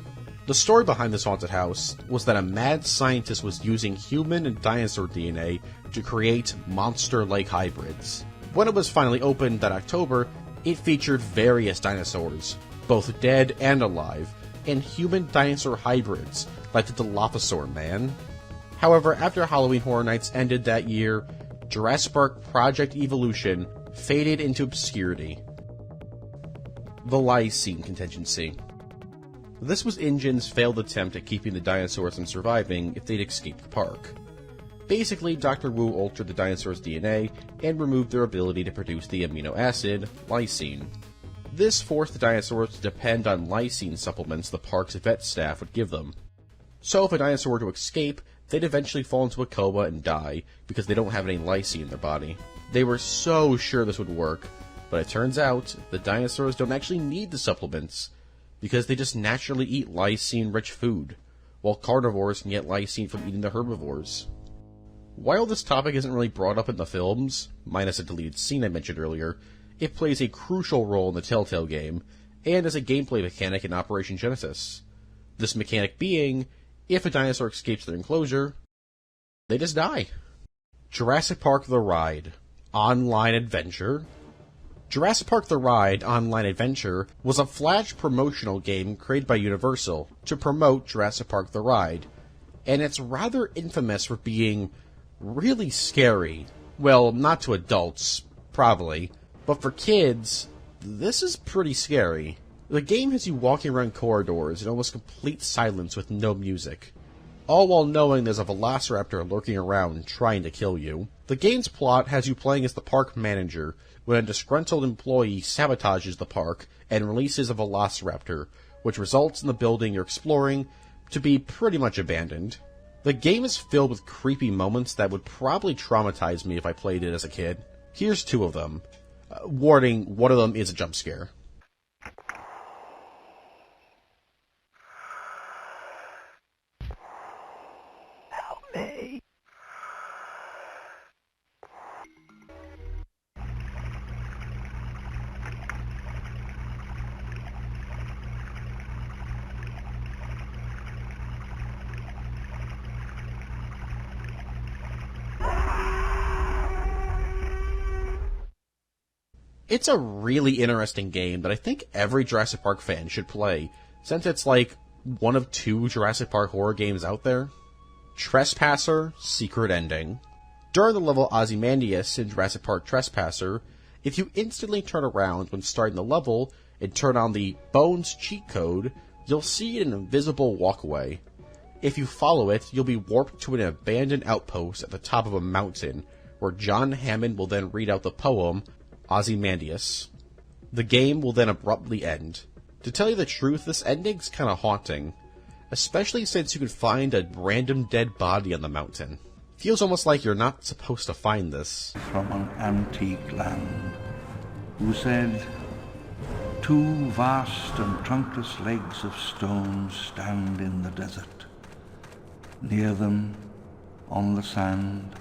The story behind this haunted house was that a mad scientist was using human and dinosaur DNA to create monster-like hybrids. When it was finally opened that October, it featured various dinosaurs, both dead and alive, and human-dinosaur hybrids like the Dilophosaur Man. However, after Halloween Horror Nights ended that year, Jurassic Park Project Evolution faded into obscurity. The Lysine Contingency. This was InGen's failed attempt at keeping the dinosaurs from surviving if they'd escaped the park. Basically, Dr. Wu altered the dinosaurs' DNA and removed their ability to produce the amino acid, lysine. This forced the dinosaurs to depend on lysine supplements the park's vet staff would give them. So if a dinosaur were to escape, they'd eventually fall into a coma and die because they don't have any lysine in their body. They were so sure this would work, but it turns out the dinosaurs don't actually need the supplements because they just naturally eat lysine-rich food, while carnivores can get lysine from eating the herbivores. While this topic isn't really brought up in the films, minus a deleted scene I mentioned earlier, it plays a crucial role in the Telltale game, and as a gameplay mechanic in Operation Genesis. This mechanic being, if a dinosaur escapes their enclosure, they just die. Jurassic Park The Ride Online Adventure. Jurassic Park The Ride Online Adventure was a flash promotional game created by Universal to promote Jurassic Park The Ride, and it's rather infamous for being really scary. Well, not to adults, probably, but for kids, this is pretty scary. The game has you walking around corridors in almost complete silence with no music. all while knowing there's a velociraptor lurking around trying to kill you. The game's plot has you playing as the park manager when a disgruntled employee sabotages the park and releases a velociraptor, which results in the building you're exploring to be pretty much abandoned. The game is filled with creepy moments that would probably traumatize me if I played it as a kid. Here's two of them. Warning, one of them is a jump scare. Help me. It's a really interesting game that I think every Jurassic Park fan should play, since it's like one of 2 Jurassic Park horror games out there. Trespasser, Secret Ending. During the level Ozymandias in Jurassic Park Trespasser, if you instantly turn around when starting the level and turn on the Bones cheat code, you'll see an invisible walkway. If you follow it, you'll be warped to an abandoned outpost at the top of a mountain, where John Hammond will then read out the poem Ozymandias. The game will then abruptly end. To tell you the truth, this ending's kinda haunting, especially since you can find a random dead body on the mountain. Feels almost like you're not supposed to find this. From an antique land, who said, 2 vast and trunkless legs of stone stand in the desert. Near them, on the sand,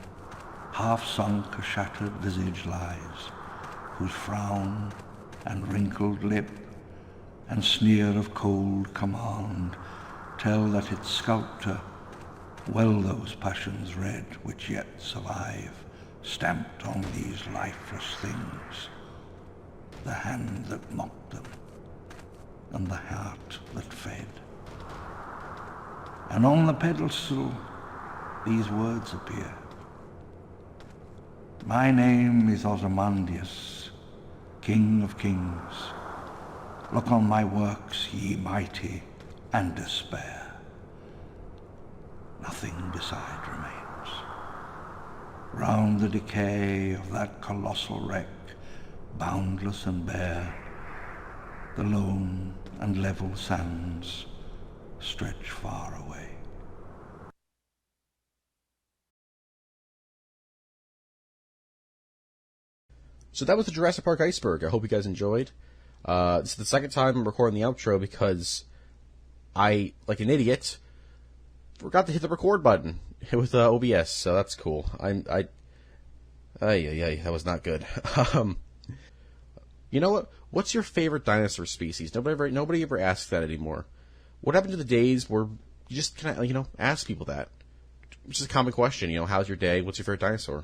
half sunk a shattered visage lies, whose frown and wrinkled lip and sneer of cold command tell that its sculptor well those passions read which yet survive, stamped on these lifeless things, the hand that mocked them and the heart that fed. And on the pedestal these words appear: my name is Ozymandias, King of Kings. Look on my works, ye mighty, and despair. Nothing beside remains. Round the decay of that colossal wreck, boundless and bare, the lone and level sands stretch far away. So that was the Jurassic Park Iceberg. I hope you guys enjoyed. This is the second time I'm recording the outro because I, like an idiot, forgot to hit the record button with OBS, so that's cool. That was not good. You know what? What's your favorite dinosaur species? Nobody ever asks that anymore. What happened to the days where you just kind of, ask people that? It's just a common question, how's your day? What's your favorite dinosaur?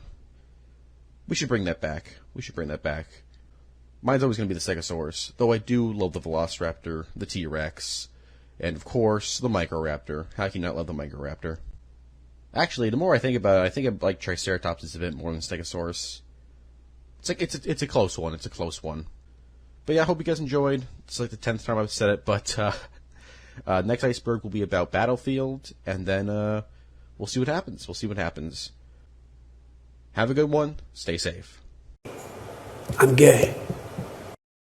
We should bring that back. Mine's always going to be the Stegosaurus, though I do love the Velociraptor, the T-Rex, and of course, the Microraptor. How can you not love the Microraptor? Actually, the more I think about it, I think I like Triceratops a bit more than Stegosaurus. It's a close one. It's a close one. But yeah, I hope you guys enjoyed. It's like the 10th time I've said it, but next Iceberg will be about Battlefield, and then we'll see what happens. Have a good one. Stay safe. I'm gay.